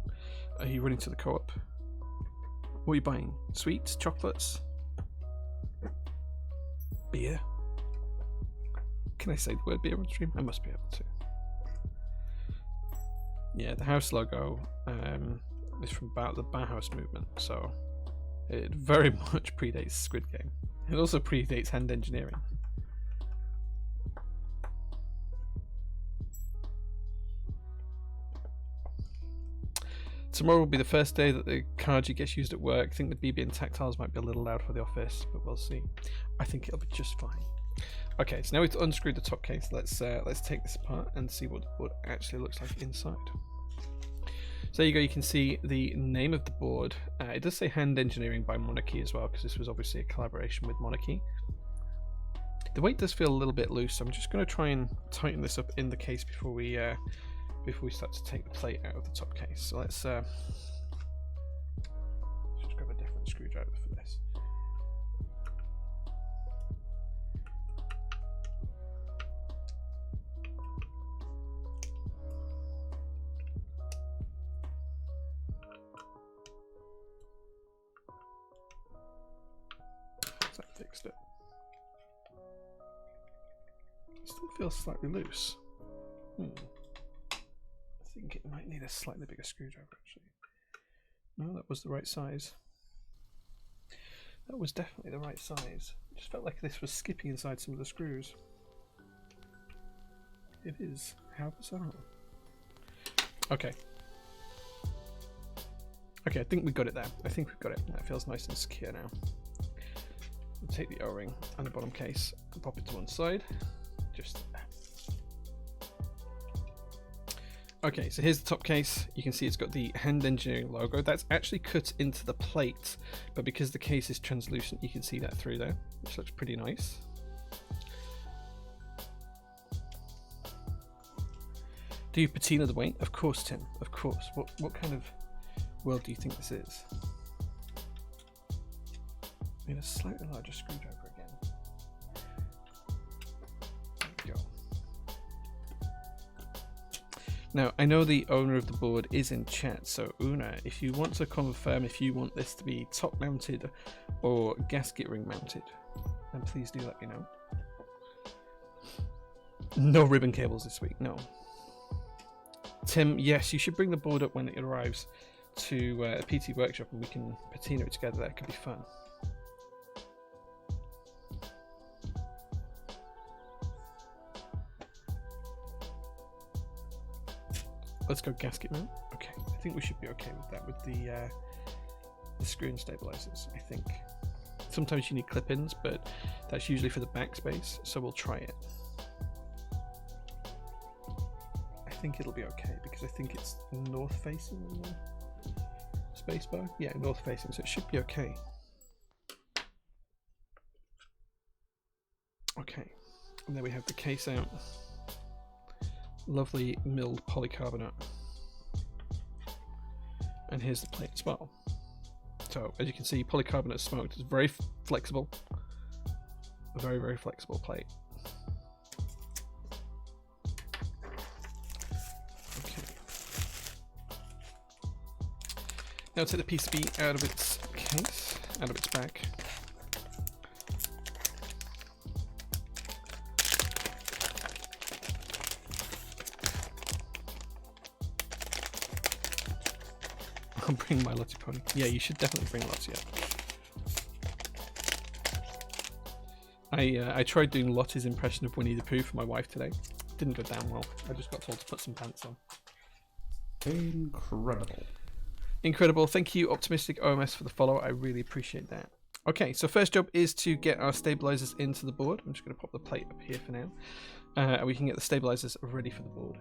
Are you running to the co-op? What are you buying? Sweets? Chocolates? Beer? Can I say the word beer on stream? I must be able to. Yeah, the house logo is from about the Bauhaus movement, so it very much predates Squid Game. It also predates Hand Engineering. Tomorrow will be the first day that the Kage gets used at work. I think the BB and tactiles might be a little loud for the office, but we'll see. I think it'll be just fine. Okay, so now we've unscrewed the top case. Let's take this apart and see what the board actually looks like inside. So there you go. You can see the name of the board. It does say Hand Engineering by Monarchy as well, because this was obviously a collaboration with Monarchy. The weight does feel a little bit loose, so I'm just going to try and tighten this up in the case before we start to take the plate out of the top case. So let's just grab a different screwdriver for this. So that fixed it. Still feels slightly loose. I think it might need a slightly bigger screwdriver actually. No, that was the right size. That was definitely the right size. It just felt like this was skipping inside some of the screws. It is. How bizarre. Okay. Okay, I think we got it there. I think we've got it. That feels nice and secure now. We'll take the O-ring and the bottom case and pop it to one side. Just there. Okay, so here's the top case. You can see it's got the Hand Engineering logo. That's actually cut into the plate, but because the case is translucent, you can see that through there, which looks pretty nice. Do you patina the weight? Of course, Tim. Of course. What kind of world do you think this is? I need a slightly larger screwdriver again. There we go. Now, I know the owner of the board is in chat, so Una, if you want to confirm if you want this to be top mounted or gasket ring mounted, then please do let me know. No ribbon cables this week, no. Tim, yes, you should bring the board up when it arrives to a PT workshop and we can patina it together. That could be fun. Let's go gasket mount. Okay, I think we should be okay with that, with the screw and stabilizers. I think sometimes you need clip-ins, but that's usually for the backspace, so we'll try it. I think it'll be okay because I think it's north facing on the spacebar. Yeah, north facing, so it should be okay. Okay, and then we have the case out. Lovely milled polycarbonate, and here's the plate as well. So as you can see, polycarbonate smoked is very flexible, a very flexible plate. Okay, now take the PCB out of its case, out of its bag. I'll bring my Lottie pony. Yeah, you should definitely bring Lottie up. I tried doing Lottie's impression of Winnie the Pooh for my wife today. Didn't go down well. I just got told to put some pants on. Incredible. Incredible. Thank you, Optimistic OMS, for the follow. I really appreciate that. Okay, so first job is to get our stabilizers into the board. I'm just going to pop the plate up here for now. And we can get the stabilizers ready for the board.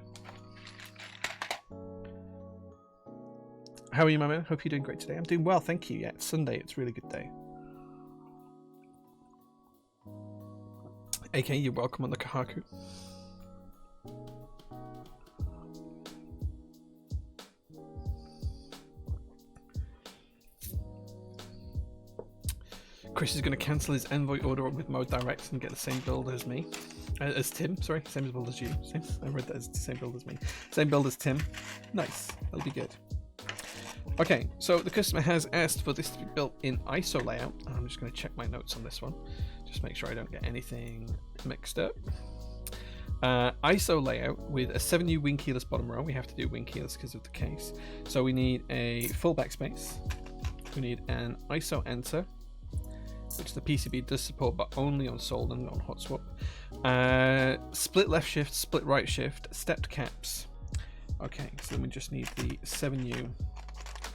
How are you, my man? Hope you're doing great today. I'm doing well, thank you. Yeah, it's Sunday. It's a really good day. AK, you're welcome on the Kahaku. Chris is going to cancel his Envoy order with Mode Direct and get the same build as me. As Tim, sorry. Same build as you. I read that as the same build as me. Same build as Tim. Nice. That'll be good. Okay, so the customer has asked for this to be built in ISO layout. I'm just going to check my notes on this one. Just make sure I don't get anything mixed up. ISO layout with a 7U wing keyless bottom row. We have to do wing keyless because of the case. So we need a full backspace. We need an ISO enter, which the PCB does support, but only on sold and on hot swap. Split left shift, split right shift, stepped caps. Okay, so then we just need the 7U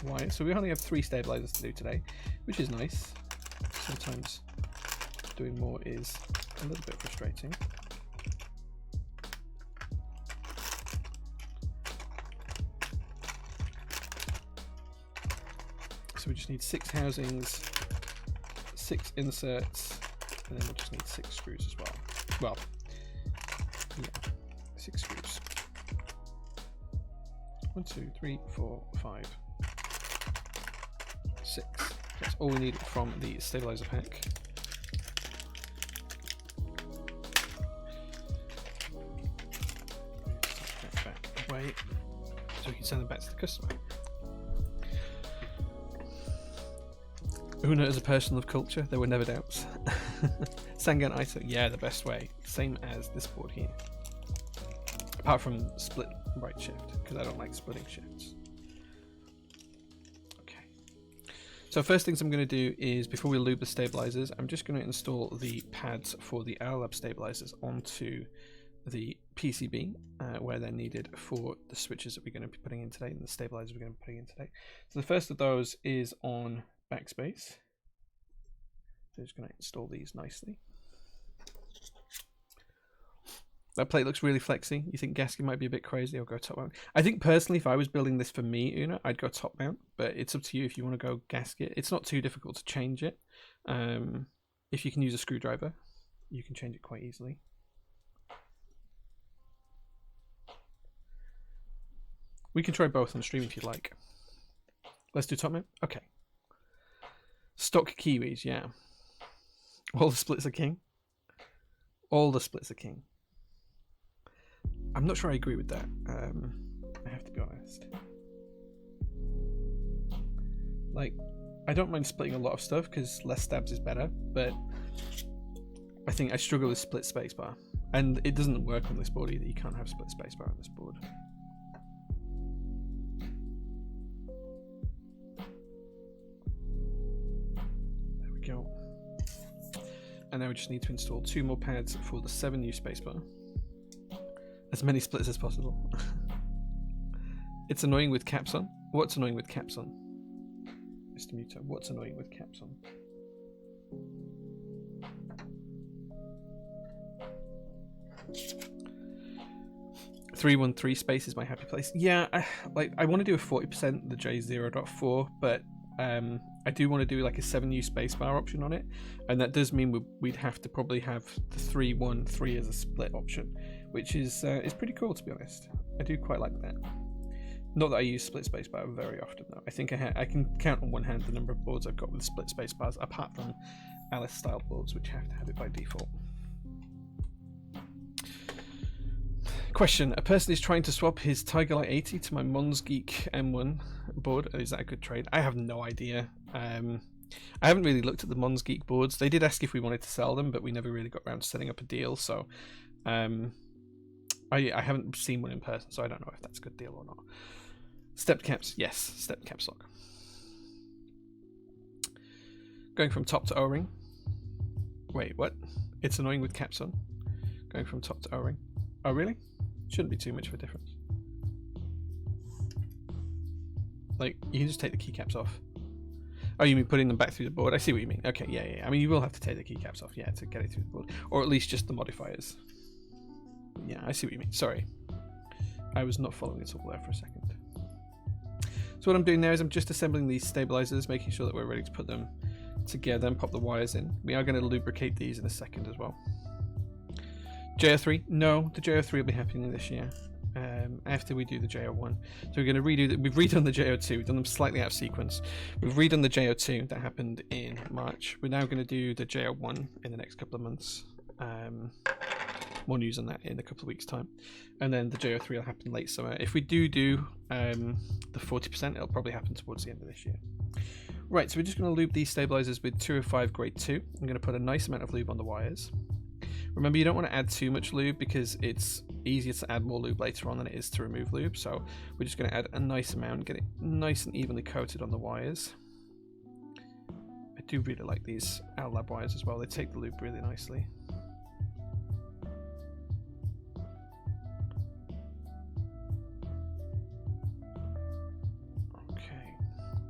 wire. So we only have 3 stabilizers to do today, which is nice. Sometimes doing more is a little bit frustrating. So we just need 6 housings, 6 inserts, and then we'll just need 6 screws as well. Well, yeah, 6 screws. 1, 2, 3, 4, 5, 6. That's all we need from the stabilizer pack. Back away, so we can send them back to the customer. Una is a person of culture, there were never doubts. Sangan ISO, yeah, the best way. Same as this board here. Apart from split right shift, because I don't like splitting shifts. Okay. So first things I'm going to do is, before we lube the stabilizers, I'm just going to install the pads for the Lab stabilizers onto the PCB where they're needed for the switches that we're going to be putting in today and the stabilizers we're going to be putting in today. So the first of those is on backspace. So just going to install these nicely. That plate looks really flexy. You think gasket might be a bit crazy? I'll go top mount. I think personally, if I was building this for me, Una, I'd go top mount, but it's up to you if you want to go gasket. It's not too difficult to change it. If you can use a screwdriver, you can change it quite easily. We can try both on stream if you'd like. Let's do top map. Okay. Stock Kiwis, yeah. All the splits are king. All the splits are king. I'm not sure I agree with that. I have to be honest. Like, I don't mind splitting a lot of stuff because less stabs is better, but I think I struggle with split spacebar. And it doesn't work on this board either. You can't have split spacebar on this board. There we go. And now we just need to install 2 more pads for the 7U spacebar. As many splits as possible. It's annoying with caps on. What's annoying with caps on? Mr. Muto, what's annoying with caps on? (313) space is my happy place. Yeah, I want to do a 40% the J0.4, but I do want to do like a 7U spacebar option on it, and that does mean we'd have to probably have the 313 as a split option, which is pretty cool, to be honest. I do quite like that. Not that I use split spacebar very often though. I think I can count on one hand the number of boards I've got with split spaceBars, apart from Alice style boards, which have to have it by default. Question: a person is trying to swap his Tigerlight 80 to my Mons Geek M1 board. Is that a good trade? I have no idea. I haven't really looked at the Mons Geek boards. They did ask if we wanted to sell them, but we never really got around to setting up a deal. So I haven't seen one in person, so I don't know if that's a good deal or not. Stepped caps, yes, stepped caps lock. Going from top to O-ring. Wait, what? It's annoying with caps on. Going from top to O-ring. Oh, really? Shouldn't be too much of a difference. Like, you can just take the keycaps off. Oh, you mean putting them back through the board? I see what you mean. Okay, yeah. I mean, you will have to take the keycaps off, yeah, to get it through the board. Or at least just the modifiers. Yeah, I see what you mean. Sorry. I was not following it all there for a second. So what I'm doing now is I'm just assembling these stabilizers, making sure that we're ready to put them together and pop the wires in. We are going to lubricate these in a second as well. JO3? No, the JO3 will be happening this year. After we do the JO1. So we're going to redo we've redone the JO2, we've done them slightly out of sequence. We've redone the JO2 that happened in March. We're now going to do the JO1 in the next couple of months. More news on that in a couple of weeks' time. And then the JO3 will happen late summer. If we do the 40%, it'll probably happen towards the end of this year. Right, so we're just going to lube these stabilizers with 205 grade 2. I'm going to put a nice amount of lube on the wires. Remember, you don't want to add too much lube because it's easier to add more lube later on than it is to remove lube. So we're just going to add a nice amount, get it nice and evenly coated on the wires. I do really like these Lab wires as well. They take the lube really nicely. Okay,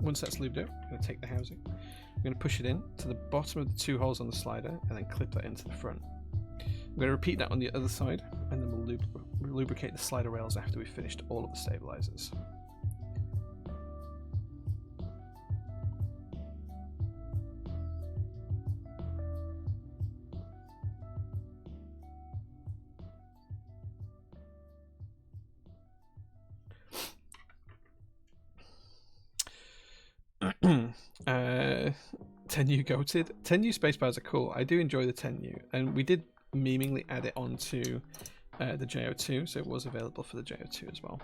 once that's lubed out, I'm going to take the housing. I'm going to push it in to the bottom of the 2 holes on the slider and then clip that into the front. I'm going to repeat that on the other side, and then we'll lubricate the slider rails after we've finished all of the stabilizers. uh, 10U goated. 10U spaceBars are cool. I do enjoy the 10U, and we did memingly add it onto the JO2, so it was available for the JO2 as well.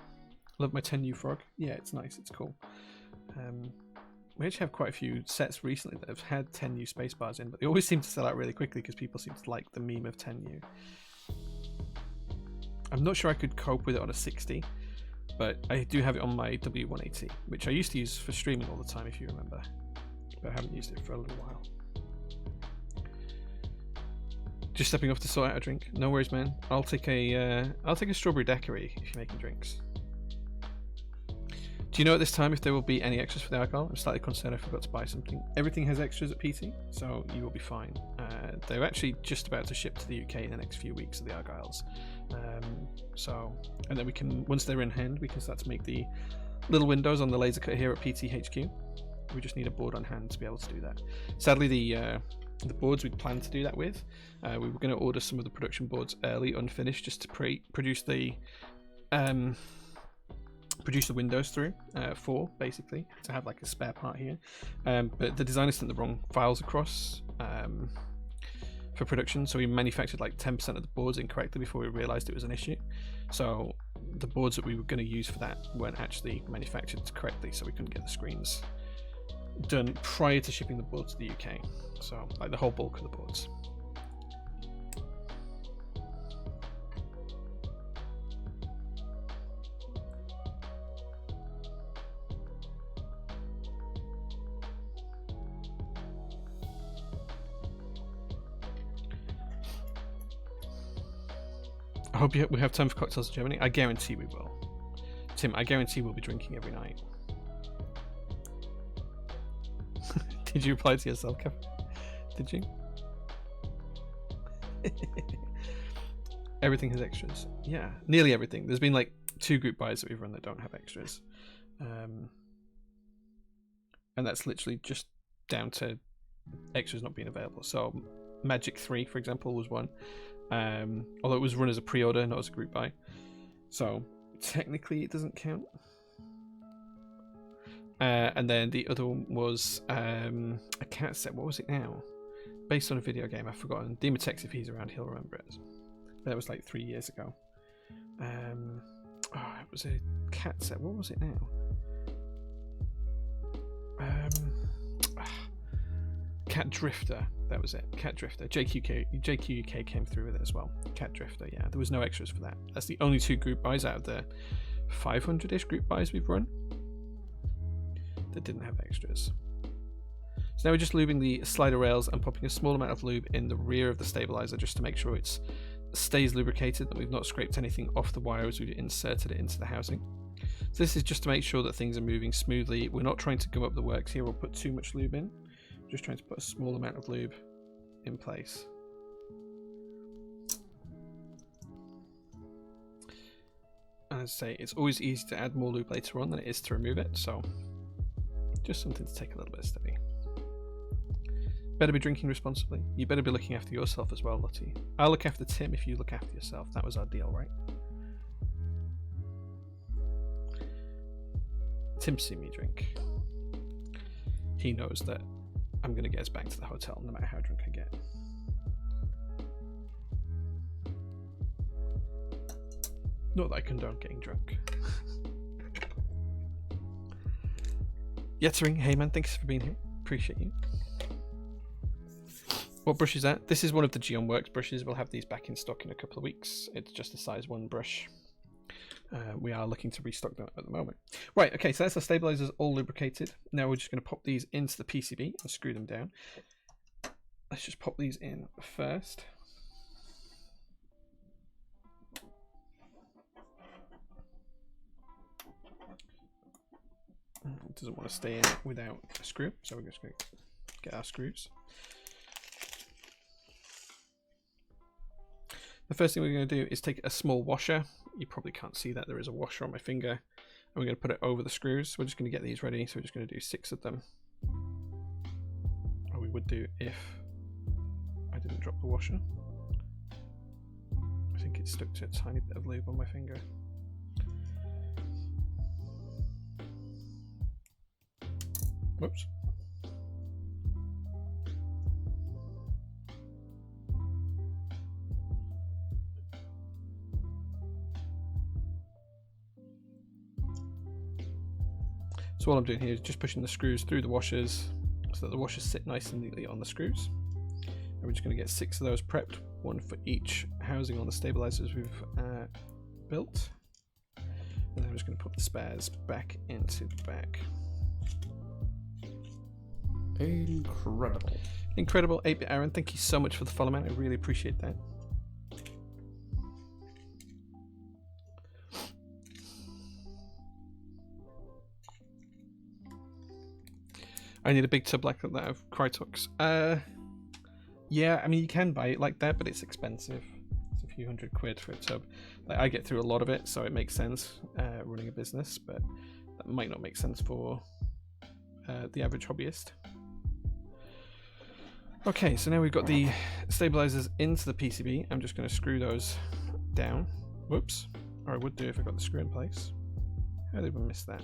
Love my 10U frog. Yeah, it's nice, it's cool. We actually have quite a few sets recently that have had 10U spaceBars in, but they always seem to sell out really quickly because people seem to like the meme of 10U. I'm not sure I could cope with it on a 60, but I do have it on my W180, which I used to use for streaming all the time, if you remember, but I haven't used it for a little while. Just stepping off to sort out a drink. No worries, man. I'll take a strawberry daiquiri if you're making drinks. Do you know at this time if there will be any extras for the alcohol? I'm slightly concerned I forgot to buy something. Everything has extras at PT, so you will be fine. They're actually just about to ship to the UK in the next few weeks of the Argyles. And then we can, once they're in hand, we can start to make the little windows on the laser cut here at PT HQ. We just need a board on hand to be able to do that. Sadly, the boards we'd planned to do that with, we were going to order some of the production boards early, unfinished, just to produce the produce the windows through for, basically, to have like a spare part here. But the designer sent the wrong files across for production, so we manufactured like 10% of the boards incorrectly before we realized it was an issue. So the boards that we were going to use for that weren't actually manufactured correctly, so we couldn't get the screens done prior to shipping the boards to the UK. So like the whole bulk of the boards. I hope we have time for cocktails in Germany. I guarantee we will. Tim, I guarantee we'll be drinking every night. Did you reply to yourself, Kevin? Did you? Everything has extras. Yeah, nearly everything. There's been like 2 group buys that we've run that don't have extras. And that's literally just down to extras not being available. So Magic 3, for example, was one. Although it was run as a pre-order, not as a group buy. So technically it doesn't count. And then the other one was a cat set. What was it now? Based on a video game, I've forgotten. Demotex, if he's around, he'll remember it. That was like 3 years ago. It was a cat set. What was it now? Cat Drifter. That was it. Cat Drifter. JQ UK came through with it as well. Cat Drifter, yeah. There was no extras for that. That's the only 2 group buys out of the 500-ish group buys we've run that didn't have extras. So now we're just lubing the slider rails and popping a small amount of lube in the rear of the stabilizer just to make sure it stays lubricated, that we've not scraped anything off the wire as we've inserted it into the housing. So this is just to make sure that things are moving smoothly. We're not trying to gum up the works here or put too much lube in. We're just trying to put a small amount of lube in place. And as I say, it's always easy to add more lube later on than it is to remove it, so just something to take a little bit of steady. Better be drinking responsibly. You better be looking after yourself as well, Lottie. I'll look after Tim if you look after yourself. That was our deal, right? Tim's seen me drink. He knows that I'm going to get us back to the hotel no matter how drunk I get. Not that I condone getting drunk. Yettering, hey man, thanks for being here. Appreciate you. What brush is that? This is one of the Geon Works brushes. We'll have these back in stock in a couple of weeks. It's just a size 1 brush. We are looking to restock them at the moment. Right, okay, so that's our stabilizers all lubricated. Now we're just going to pop these into the PCB and screw them down. Let's just pop these in first. It doesn't want to stay in without a screw, so we're just going to get our screws. The first thing we're going to do is take a small washer. You probably can't see that there is a washer on my finger. And we're going to put it over the screws. We're just going to get these ready. So we're just going to do 6 of them. Or we would do if I didn't drop the washer. I think it stuck to a tiny bit of lube on my finger. Whoops. So all I'm doing here is just pushing the screws through the washers so that the washers sit nice and neatly on the screws. And we're just going to get 6 of those prepped, 1 for each housing on the stabilizers we've built. And then I'm just going to put the spares back into the bag. Incredible. Incredible. 8-bit Aaron, thank you so much for the follow, man. I really appreciate that. I need a big tub like that of Krytox. Yeah, I mean, you can buy it like that, but it's expensive. It's a few £100 for a tub. Like, I get through a lot of it, so it makes sense running a business, but that might not make sense for the average hobbyist. Okay, so now we've got the stabilizers into the PCB. I'm just going to screw those down. Whoops. Or I would do if I got the screw in place. How did we miss that?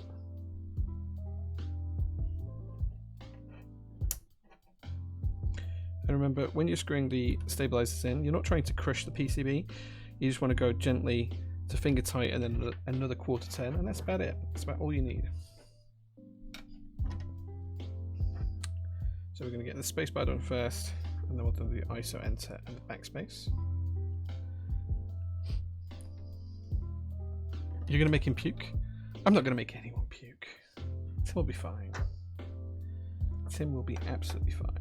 And remember, when you're screwing the stabilizers in, you're not trying to crush the PCB. You just want to go gently to finger tight and then another quarter turn, and that's about it. That's about all you need. So we're going to get the spacebar done first, and then we'll do the ISO enter and the backspace. You're going to make him puke? I'm not going to make anyone puke. Tim will be fine. Tim will be absolutely fine.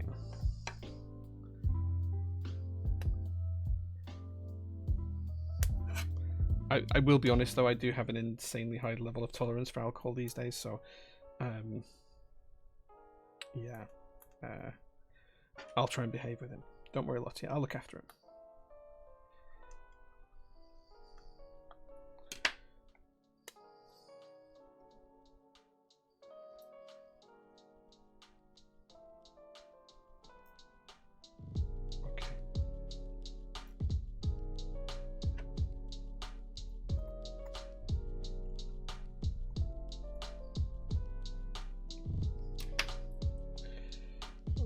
I will be honest though, I do have an insanely high level of tolerance for alcohol these days, so yeah, I'll try and behave with him. Don't worry, Lottie, I'll look after him.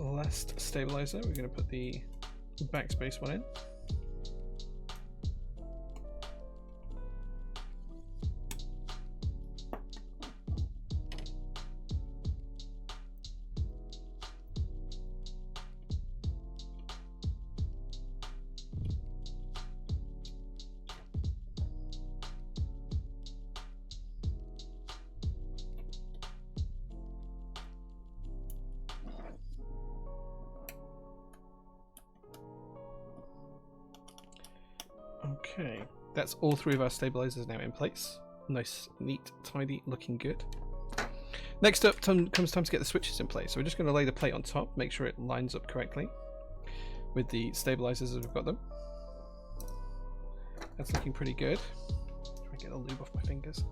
Last stabilizer, we're going to put the backspace one in. Okay, that's all three of our stabilizers now in place. Nice, neat, tidy, looking good. Next up comes time to get the switches in place. So we're just going to lay the plate on top, make sure it lines up correctly with the stabilizers as we've got them. That's looking pretty good. Try and get the lube off my fingers.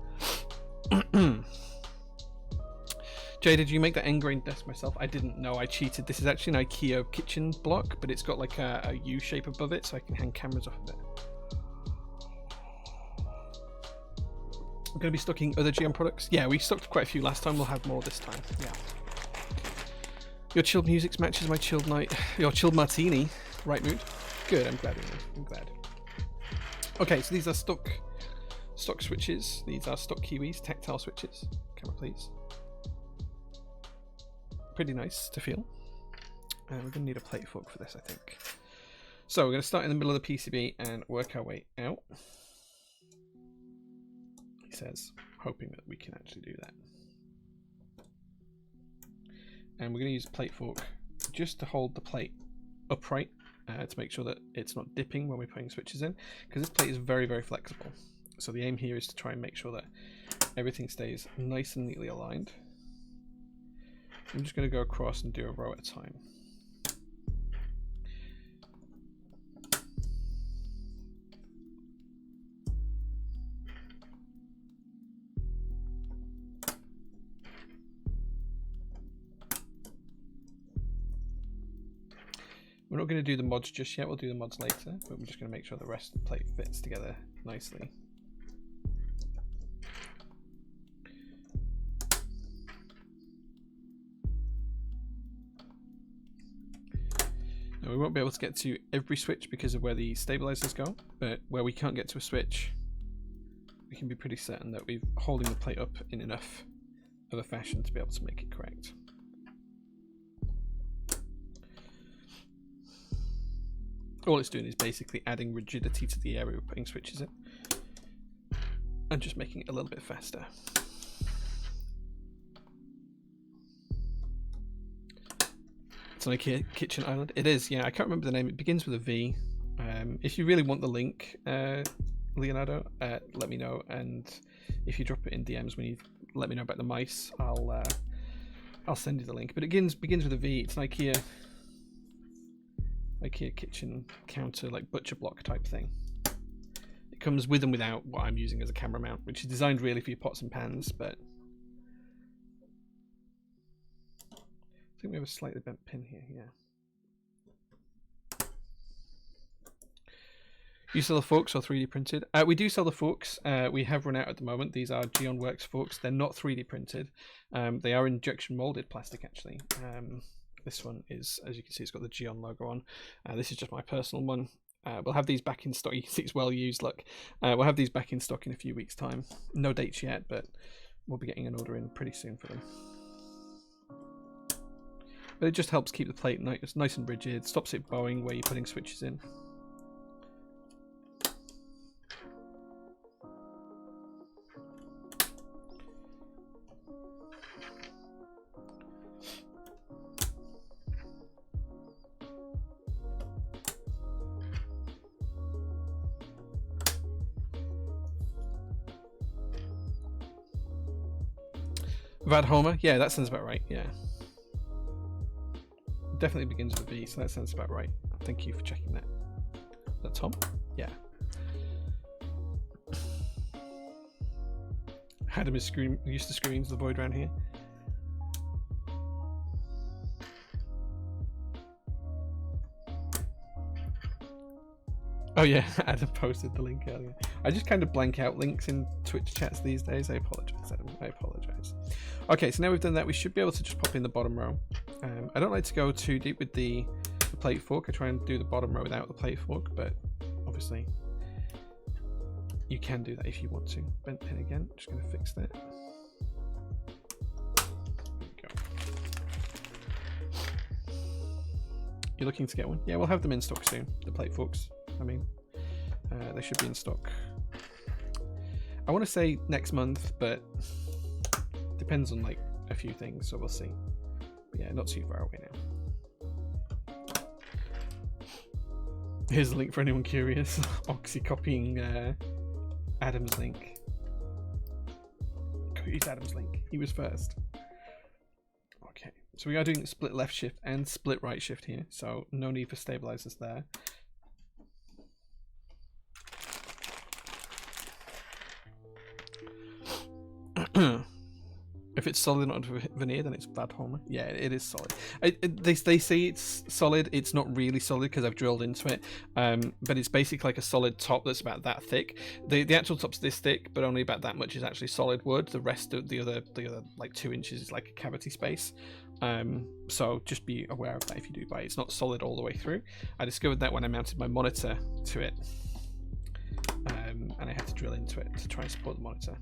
Jay, did you make that end-grain desk myself? I didn't know. I cheated. This is actually an IKEA kitchen block, but it's got like a U shape above it, so I can hang cameras off of it. We're going to be stocking other GM products. Yeah, we stocked quite a few last time. We'll have more this time. Yeah. Your chilled music matches my chilled night. Your chilled martini. Right mood. Good. I'm glad. I'm glad. Okay, so these are stock switches. These are stock Kiwis, tactile switches. Camera, please. Pretty nice to feel. We're going to need a plate fork for this, I think. So we're going to start in the middle of the PCB and work our way out. He says, hoping that we can actually do that. And we're going to use a plate fork just to hold the plate upright to make sure that it's not dipping when we're putting switches in, because this plate is very, very flexible. So the aim here is to try and make sure that everything stays nice and neatly aligned. I'm just going to go across and do a row at a time. We're not going to do the mods just yet, we'll do the mods later, but we're just going to make sure the rest of the plate fits together nicely. Now, we won't be able to get to every switch because of where the stabilizers go, but where we can't get to a switch, we can be pretty certain that we're holding the plate up in enough of a fashion to be able to make it correct. All it's doing is basically adding rigidity to the area we're putting switches in and just making it a little bit faster. It's an IKEA kitchen island. It is, yeah. I can't remember the name. It begins with a V. If you really want the link, Leonardo, let me know. And if you drop it in DMs when you let me know about the mice, I'll send you the link. But it begins with a V. It's an IKEA kitchen counter, like butcher block type thing. It comes with and without what I'm using as a camera mount, which is designed really for your pots and pans, but I think we have a slightly bent pin here, yeah. You sell the forks or 3D printed? We do sell the forks. We have run out at the moment. These are Geon Works forks. They're not 3D printed. They are injection molded plastic, actually. This one is, as you can see, it's got the Geon logo on. This is just my personal one. We'll have these back in stock. You can see it's well used. Look, we'll have these back in stock in a few weeks' time. No dates yet, but we'll be getting an order in pretty soon for them. But it just helps keep the plate nice and rigid. Stops it bowing where you're putting switches in. Vadhomer? Yeah, that sounds about right, yeah. Definitely begins with a V, so that sounds about right. Thank you for checking that. Is that Tom? Yeah. Adam is used to screaming to the void around here. Oh yeah, Adam posted the link earlier. I just kind of blank out links in Twitch chats these days. I apologise, Adam. I apologise. Okay, so now we've done that, we should be able to just pop in the bottom row. I don't like to go too deep with the plate fork. I try and do the bottom row without the plate fork, but obviously you can do that if you want to. Bent pin again. Just going to fix that. There we go. You're looking to get one? Yeah, we'll have them in stock soon. The plate forks. I mean, they should be in stock. I want to say next month, but depends on like a few things, so we'll see. But yeah, not too far away now. Here's the link for anyone curious. Oxy copying Adam's link. Use Adam's link. He was first. Okay, so we are doing split left shift and split right shift here, so no need for stabilizers there. If it's solid not veneer, then it's Vadhomer. Yeah, it is solid. They say it's solid. It's not really solid because I've drilled into it, but it's basically like a solid top that's about that thick. The actual top's this thick, but only about that much is actually solid wood. The rest of the other like 2 inches is like a cavity space. So just be aware of that if you do buy it. It's not solid all the way through. I discovered that when I mounted my monitor to it, and I had to drill into it to try and support the monitor.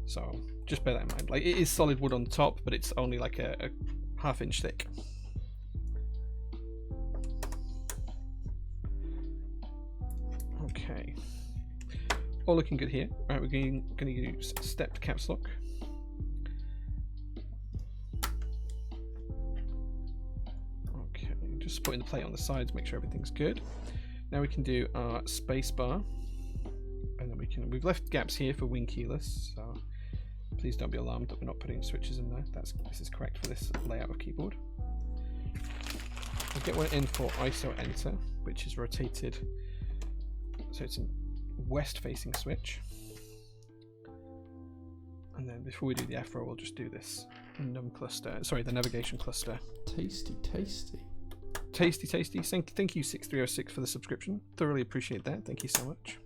So just bear that in mind. Like, it is solid wood on the top, but it's only like a half-inch thick. Okay, all looking good here. All right, we're going to use stepped caps lock. Okay, just putting the plate on the sides, make sure everything's good. Now we can do our space bar, and then we've left gaps here for wing keyless, so please don't be alarmed that we're not putting switches in there. This is correct for this layout of keyboard. We'll get one in for ISO enter, which is rotated, so it's a west facing switch. And then before we do the afro, we'll just do this num cluster, sorry, the navigation cluster. Tasty, tasty. Tasty, tasty. Thank you 6306 for the subscription. Thoroughly appreciate that. Thank you so much.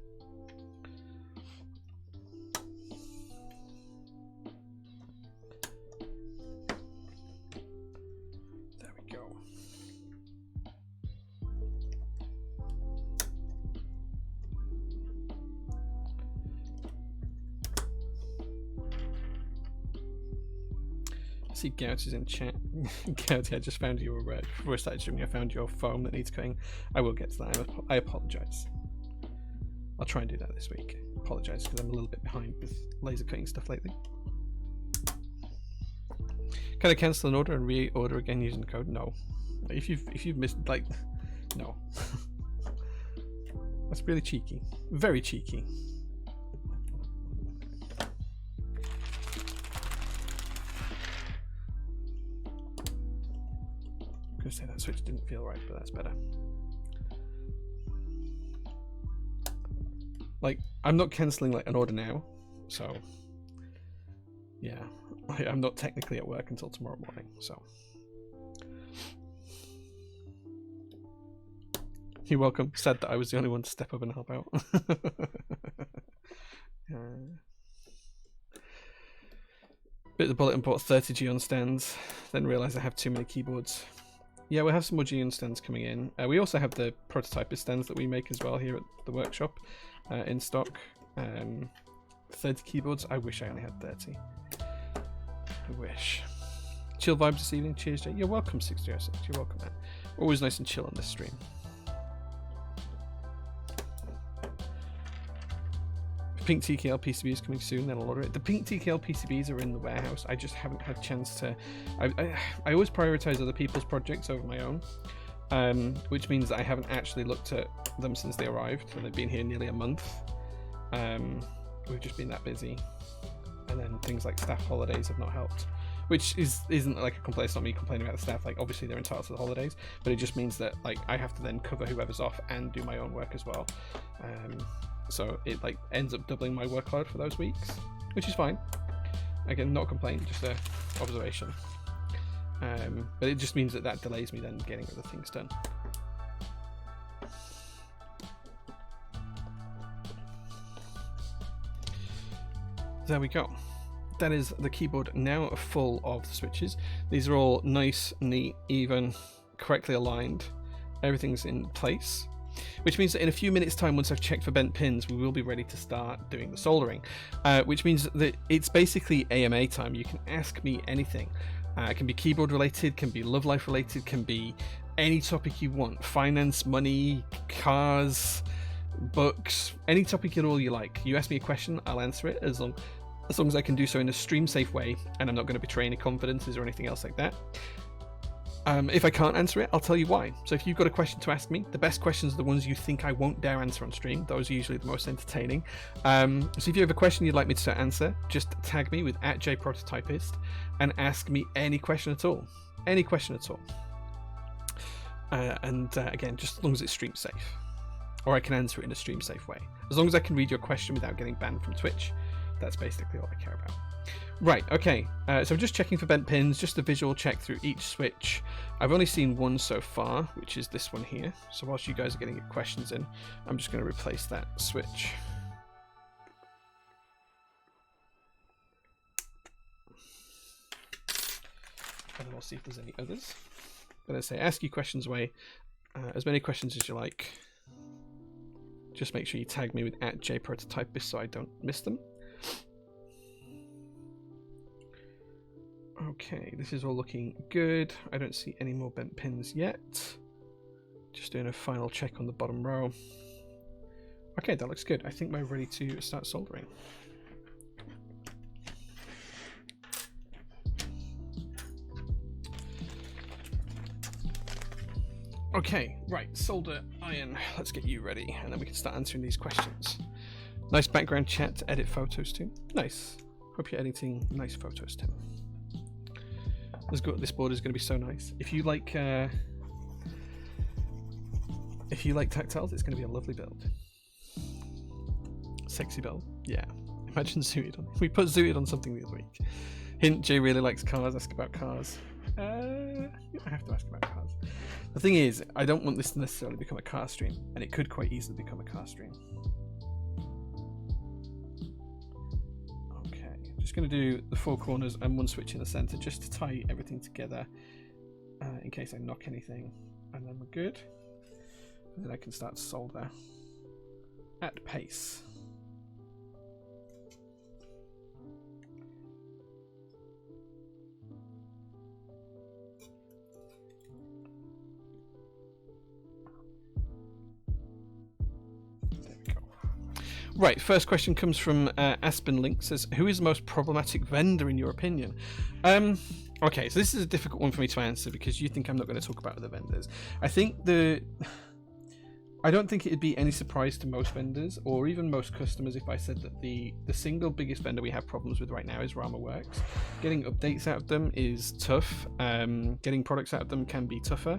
See, Gout is in chat. Gout, I just found your before I started streaming, I found your foam that needs cutting. I will get to that. I apologise. I'll try and do that this week. Apologise because I'm a little bit behind with laser cutting stuff lately. Can I cancel an order and reorder again using the code? No. If you've missed, like, no. That's really cheeky. Very cheeky. I was gonna say that switch didn't feel right, but that's better. Like, I'm not cancelling like an order now, so yeah, I'm not technically at work until tomorrow morning, so You're welcome. Sad that I was the only one to step up and help out. Bit the bullet and bought 30 Geon stands, then realised I have too many keyboards. Yeah, we'll have some more Geon stands coming in. We also have the prototypist stands that we make as well here at the workshop in stock. 30 keyboards. I wish I only had 30. I wish. Chill vibes this evening. Cheers, Jay. You're welcome, 606. You're welcome, man. Always nice and chill on this stream. Pink TKL PCB is coming soon, then I'll order it. The pink TKL PCBs are in the warehouse. I just haven't had a chance to... I always prioritize other people's projects over my own, which means that I haven't actually looked at them since they arrived, and they've been here nearly a month. We've just been that busy. And then things like staff holidays have not helped, which isn't like a complaint. It's not me complaining about the staff. Like, obviously they're entitled to the holidays, but it just means that like I have to then cover whoever's off and do my own work as well. So it like ends up doubling my workload for those weeks, which is fine. Again, not a complaint, just a observation. But it just means that that delays me then getting other things done. There we go. That is the keyboard now full of the switches. These are all nice, neat, even, correctly aligned. Everything's in place. Which means that in a few minutes time, once I've checked for bent pins, we will be ready to start doing the soldering. Which means that it's basically AMA time. You can ask me anything. It can be keyboard related, can be love life related, can be any topic you want. Finance, money, cars, books, any topic at all you like. You ask me a question, I'll answer it as long as I can do so in a stream safe way, and I'm not going to betray any confidences or anything else like that. If I can't answer it, I'll tell you why. So if you've got a question to ask me, the best questions are the ones you think I won't dare answer on stream. Those are usually the most entertaining. So if you have a question you'd like me to answer, just tag me with @JPrototypist and ask me any question at all. Any question at all. Again, just as long as it's stream safe. Or I can answer it in a stream safe way. As long as I can read your question without getting banned from Twitch. That's basically all I care about. Right, okay, so I'm just checking for bent pins, just a visual check through each switch. I've only seen one so far, which is this one here. So whilst you guys are getting your questions in, I'm just going to replace that switch. And we'll see if there's any others. But as I say, ask your questions away, as many questions as you like. Just make sure you tag me with @JPrototypist so I don't miss them. Okay, this is all looking good. I don't see any more bent pins yet. Just doing a final check on the bottom row. Okay, that looks good. I think we're ready to start soldering. Okay, right, solder, iron. Let's get you ready, and then we can start answering these questions. Nice background chat to edit photos to. Nice. Hope you're editing nice photos, Tim. This board is going to be so nice. If you like tactiles, it's going to be a lovely build. Sexy build, yeah. Imagine Zooted on. We put Zooted on something the other week. Hint: Jay really likes cars. Ask about cars. I have to ask about cars. The thing is, I don't want this to necessarily become a car stream, and it could quite easily become a car stream. Just going to do the four corners and one switch in the center just to tie everything together in case I knock anything, and then we're good. And then I can start to solder at pace. Right, first question comes from Aspen Link. Says, who is the most problematic vendor in your opinion? Okay, so this is a difficult one for me to answer because you think I'm not going to talk about other vendors. I don't think it'd be any surprise to most vendors or even most customers if I said that the single biggest vendor we have problems with right now is RamaWorks. Getting updates out of them is tough. Getting products out of them can be tougher,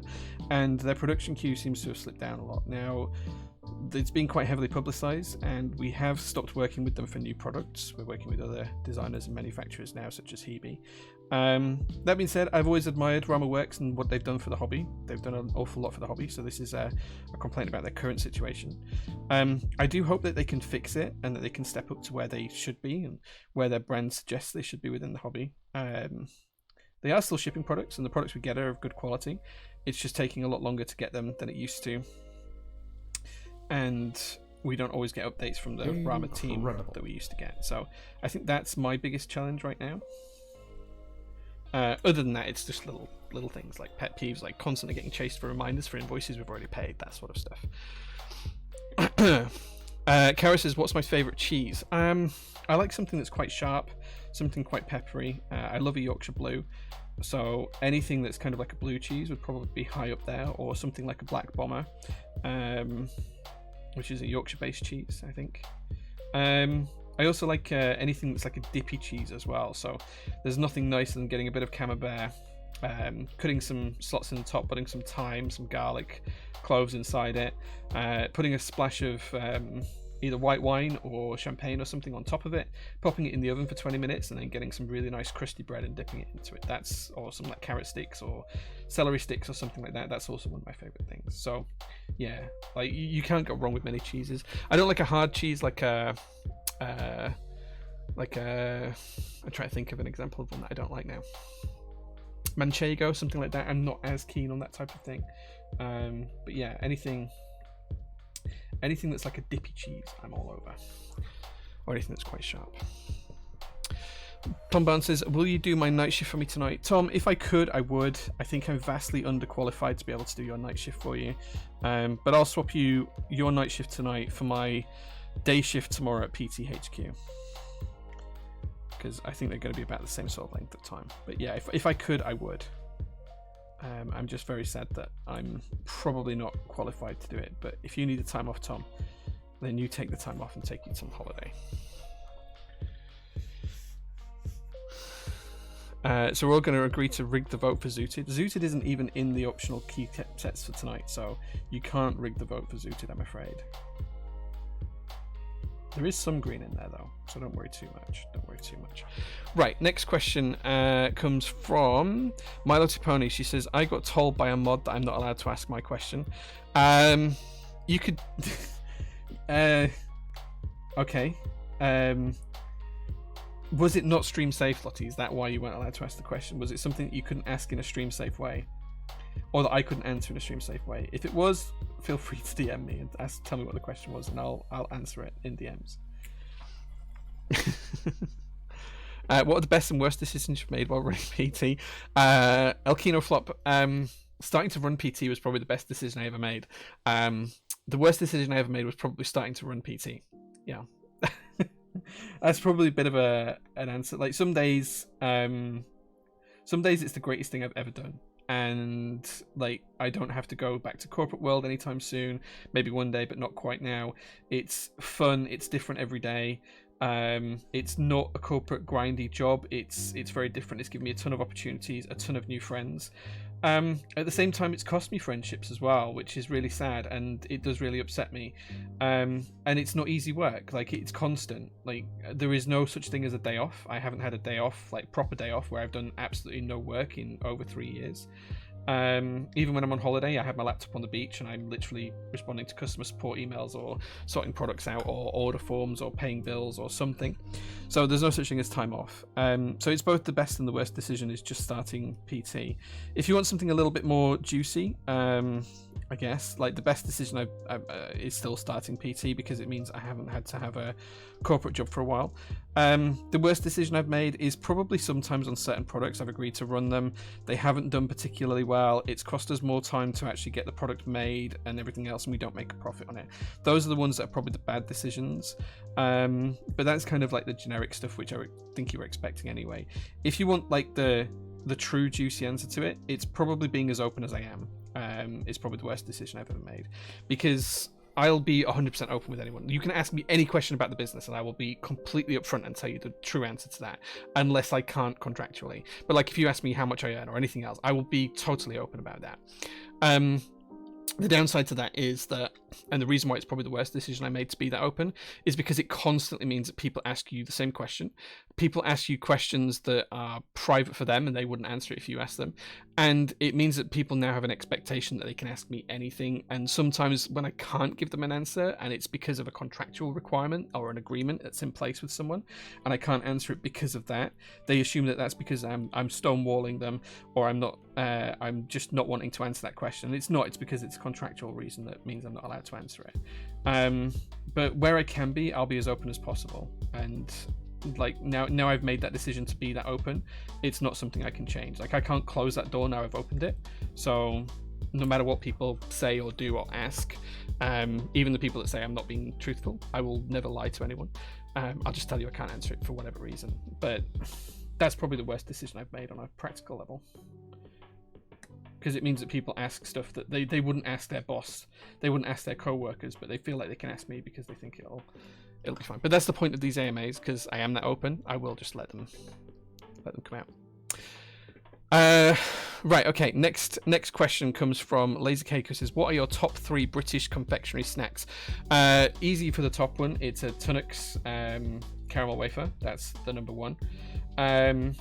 and their production queue seems to have slipped down a lot. Now, it's been quite heavily publicized, and we have stopped working with them for new products. We're working with other designers and manufacturers now, such as Hebe. That being said, I've always admired Rama Works and what they've done for the hobby. They've done an awful lot for the hobby, so this is a complaint about their current situation. I do hope that they can fix it and that they can step up to where they should be and where their brand suggests they should be within the hobby. They are still shipping products, and the products we get are of good quality. It's just taking a lot longer to get them than it used to. And we don't always get updates from the Rama team that we used to get. So I think that's my biggest challenge right now. Other than that, it's just little things like pet peeves, like constantly getting chased for reminders for invoices we've already paid, that sort of stuff. Kara says, what's my favourite cheese? I like something that's quite sharp, something quite peppery. I love a Yorkshire Blue. So anything that's kind of like a blue cheese would probably be high up there, or something like a Black Bomber. Which is a Yorkshire-based cheese, I think. I also like anything that's like a dippy cheese as well. So there's nothing nicer than getting a bit of camembert, cutting some slots in the top, putting some thyme, some garlic, cloves inside it, putting a splash of either white wine or champagne or something on top of it, popping it in the oven for 20 minutes, and then getting some really nice crusty bread and dipping it into it. That's awesome. Like carrot sticks or celery sticks or something like that. That's also one of my favorite things. So yeah, like you can't go wrong with many cheeses. I don't like a hard cheese like a I'm trying to think of an example of one that I don't like now. Manchego, something like that. I'm not as keen on that type of thing. But yeah, anything that's like a dippy cheese, I'm all over. Or anything that's quite sharp. Tom Barnes says, will you do my night shift for me tonight? Tom, if I could, I would. I think I'm vastly underqualified to be able to do your night shift for you. But I'll swap you your night shift tonight for my day shift tomorrow at PTHQ. Because I think they're going to be about the same sort of length of time. But yeah, if I could, I would. I'm just very sad that I'm probably not qualified to do it. But if you need the time off, Tom, then you take the time off and take you some holiday. So we're all going to agree to rig the vote for Zooted. Zooted isn't even in the optional key sets for tonight, so you can't rig the vote for Zooted, I'm afraid. There is some green in there though, so don't worry too much. Right, next question comes from Milo Tiponi. She says, I got told by a mod that I'm not allowed to ask my question. You could... okay. Was it not stream safe, Lottie? Is that why you weren't allowed to ask the question? Was it something that you couldn't ask in a stream safe way? Or that I couldn't answer in a stream safe way? If it was, feel free to DM me and tell me what the question was, and I'll answer it in DMs. What are the best and worst decisions you've made while running PT? Elkino Flop, starting to run PT was probably the best decision I ever made. The worst decision I ever made was probably starting to run PT. Yeah. That's probably a bit of an answer. Like some days it's the greatest thing I've ever done. And like I don't have to go back to corporate world anytime soon. Maybe one day, but not quite now. It's fun. It's different every day. It's not a corporate grindy job. It's very different. It's given me a ton of opportunities, a ton of new friends. At the same time, it's cost me friendships as well, which is really sad, and it does really upset me. And it's not easy work. Like it's constant. Like there is no such thing as a day off. I haven't had a day off, like proper day off, where I've done absolutely no work in over 3 years. Even when I'm on holiday, I have my laptop on the beach and I'm literally responding to customer support emails or sorting products out or order forms or paying bills or something. So there's no such thing as time off. So it's both the best and the worst decision is just starting PT. If you want something a little bit more juicy, I guess, like the best decision is still starting PT because it means I haven't had to have a corporate job for a while. The worst decision I've made is probably sometimes on certain products I've agreed to run them. They haven't done particularly well. It's cost us more time to actually get the product made and everything else, and we don't make a profit on it. Those are the ones that are probably the bad decisions. But that's kind of like the generic stuff which I think you were expecting anyway. If you want like the true juicy answer to it, it's probably being as open as I am. It's probably the worst decision I've ever made, because I'll be 100% open with anyone. You can ask me any question about the business and I will be completely upfront and tell you the true answer to that, unless I can't contractually. But like if you ask me how much I earn or anything else, I will be totally open about that. The downside to that is that and the reason why it's probably the worst decision I made to be that open is because it constantly means that people ask you the same question. People ask you questions that are private for them and they wouldn't answer it if you asked them. And it means that people now have an expectation that they can ask me anything. And sometimes when I can't give them an answer and it's because of a contractual requirement or an agreement that's in place with someone and I can't answer it because of that, they assume that that's because I'm stonewalling them or I'm just not wanting to answer that question. It's not, it's because it's a contractual reason that means I'm not allowed to answer it. But where I can be, I'll be as open as possible. And like now I've made that decision to be that open. It's not something I can change. Like I can't close that door now I've opened it. So no matter what people say or do or ask, even the people that say I'm not being truthful, I will never lie to anyone. I'll just tell you I can't answer it for whatever reason. But that's probably the worst decision I've made on a practical level. Because it means that people ask stuff that they wouldn't ask their boss, they wouldn't ask their co-workers, but they feel like they can ask me because they think it'll be fine. But that's the point of these AMAs, because I am that open. I will just let them come out. Right, okay. Next question comes from Laser Cake, who says, "What are your top 3 British confectionery snacks?" Easy for the top one. It's a Tunnocks caramel wafer. That's the number 1.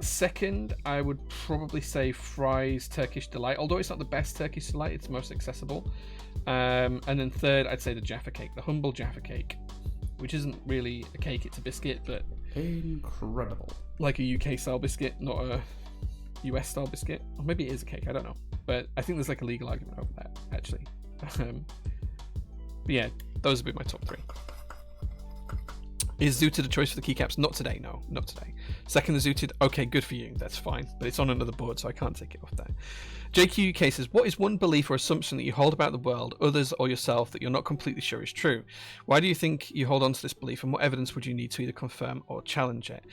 Second, I would probably say Fry's Turkish Delight, although it's not the best Turkish Delight, it's most accessible. And then third, I'd say the Jaffa Cake, the humble Jaffa Cake, which isn't really a cake, it's a biscuit, but incredible. Like a UK style biscuit, not a US style biscuit. Or maybe it is a cake, I don't know. But I think there's like a legal argument over that, actually. But yeah, those would be my top 3. Is Zooted a choice for the keycaps? Not today, no, not today. Second, the Zooted, okay, good for you, that's fine. But it's on another board, so I can't take it off there. JQUK says, what is one belief or assumption that you hold about the world, others, or yourself that you're not completely sure is true? Why do you think you hold on to this belief, and what evidence would you need to either confirm or challenge it?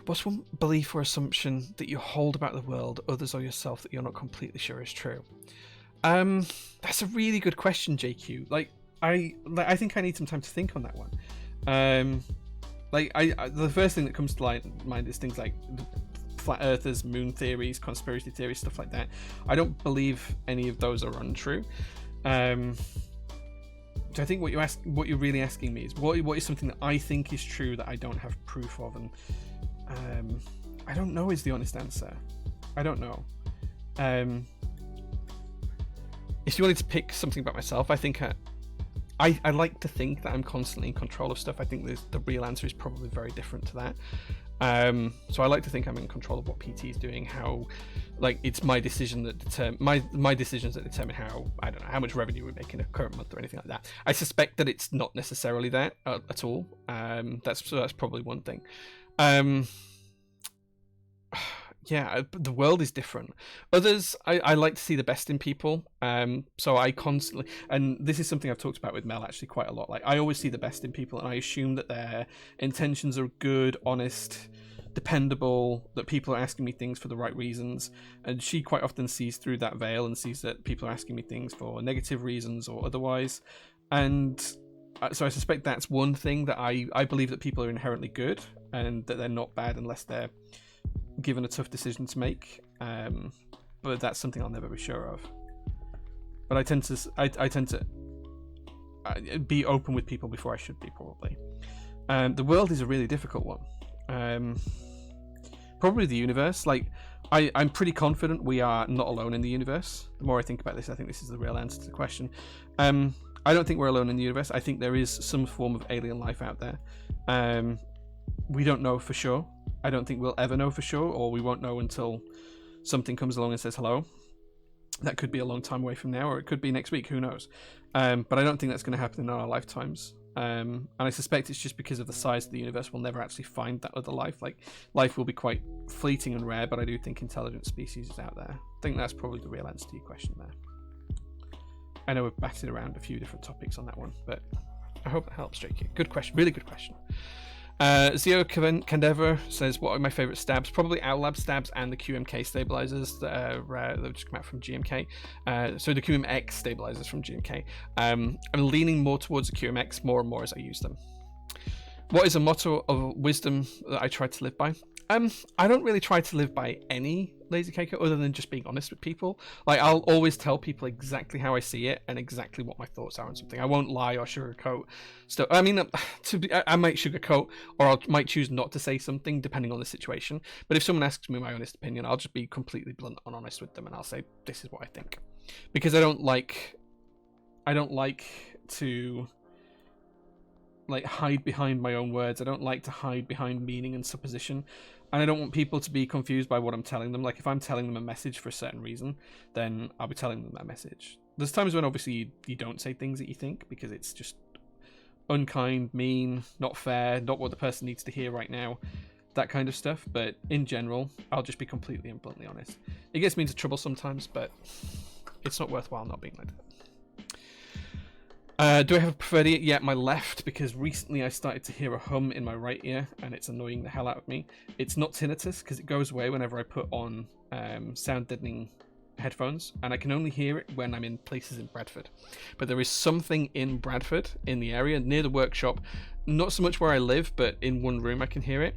What's one belief or assumption that you hold about the world, others, or yourself that you're not completely sure is true? That's a really good question, JQ. I think I need some time to think on that one. The first thing that comes to mind is things like flat earthers, moon theories, conspiracy theories, stuff like that. I don't believe any of those are untrue. So I think what you're really asking me is what is something that I think is true that I don't have proof of, and I don't know is the honest answer. I don't know. If you wanted to pick something about myself, I think I like to think that I'm constantly in control of stuff. I think the real answer is probably very different to that. So I like to think I'm in control of what PT is doing, how, like, it's my decision that my decisions that determine how, I don't know, how much revenue we make in a current month or anything like that. I suspect that it's not necessarily that at all. That's probably one thing. Yeah, the world is different. Others, I like to see the best in people. So I constantly, and this is something I've talked about with Mel actually quite a lot. Like, I always see the best in people, and I assume that their intentions are good, honest, dependable, that people are asking me things for the right reasons. And she quite often sees through that veil and sees that people are asking me things for negative reasons or otherwise. And so I suspect that's one thing, that I believe that people are inherently good and that they're not bad unless they're given a tough decision to make, but that's something I'll never be sure of. But I tend to be open with people before I should be, probably. The world is a really difficult one. Probably the universe. Like, I'm pretty confident we are not alone in the universe. The more I think about this, I think this is the real answer to the question. I don't think we're alone in the universe. I think there is some form of alien life out there. We don't know for sure. I don't think we'll ever know for sure, or we won't know until something comes along and says hello. That could be a long time away from now, or it could be next week, who knows. But I don't think that's going to happen in our lifetimes. And I suspect it's just because of the size of the universe, we'll never actually find that other life. Like, life will be quite fleeting and rare, but I do think intelligent species is out there. I think that's probably the real answer to your question there. I know we've batted around a few different topics on that one, but I hope that helps, JQ. Good question, really good question. Zio Candever says, what are my favorite stabs? Probably Owlab stabs and the QMK stabilizers that have just come out from GMK. So the QMX stabilizers from GMK. I'm leaning more towards the QMX more and more as I use them. What is a motto of wisdom that I try to live by? I don't really try to live by any lazy Keiko other than just being honest with people. Like, I'll always tell people exactly how I see it and exactly what my thoughts are on something. I won't lie or sugarcoat stuff. I mean, I might sugarcoat, or I might choose not to say something depending on the situation. But if someone asks me my honest opinion, I'll just be completely blunt and honest with them, and I'll say, this is what I think. Because I don't like to like hide behind my own words. I don't like to hide behind meaning and supposition. And I don't want people to be confused by what I'm telling them. Like, if I'm telling them a message for a certain reason, then I'll be telling them that message. There's times when obviously you don't say things that you think because it's just unkind, mean, not fair, not what the person needs to hear right now, that kind of stuff. But in general, I'll just be completely and bluntly honest. It gets me into trouble sometimes, but it's not worthwhile not being like that. Do I have a preferred ear? Yeah, my left, because recently I started to hear a hum in my right ear, and it's annoying the hell out of me. It's not tinnitus, because it goes away whenever I put on sound deadening headphones, and I can only hear it when I'm in places in Bradford. But there is something in Bradford, in the area, near the workshop, not so much where I live, but in one room I can hear it.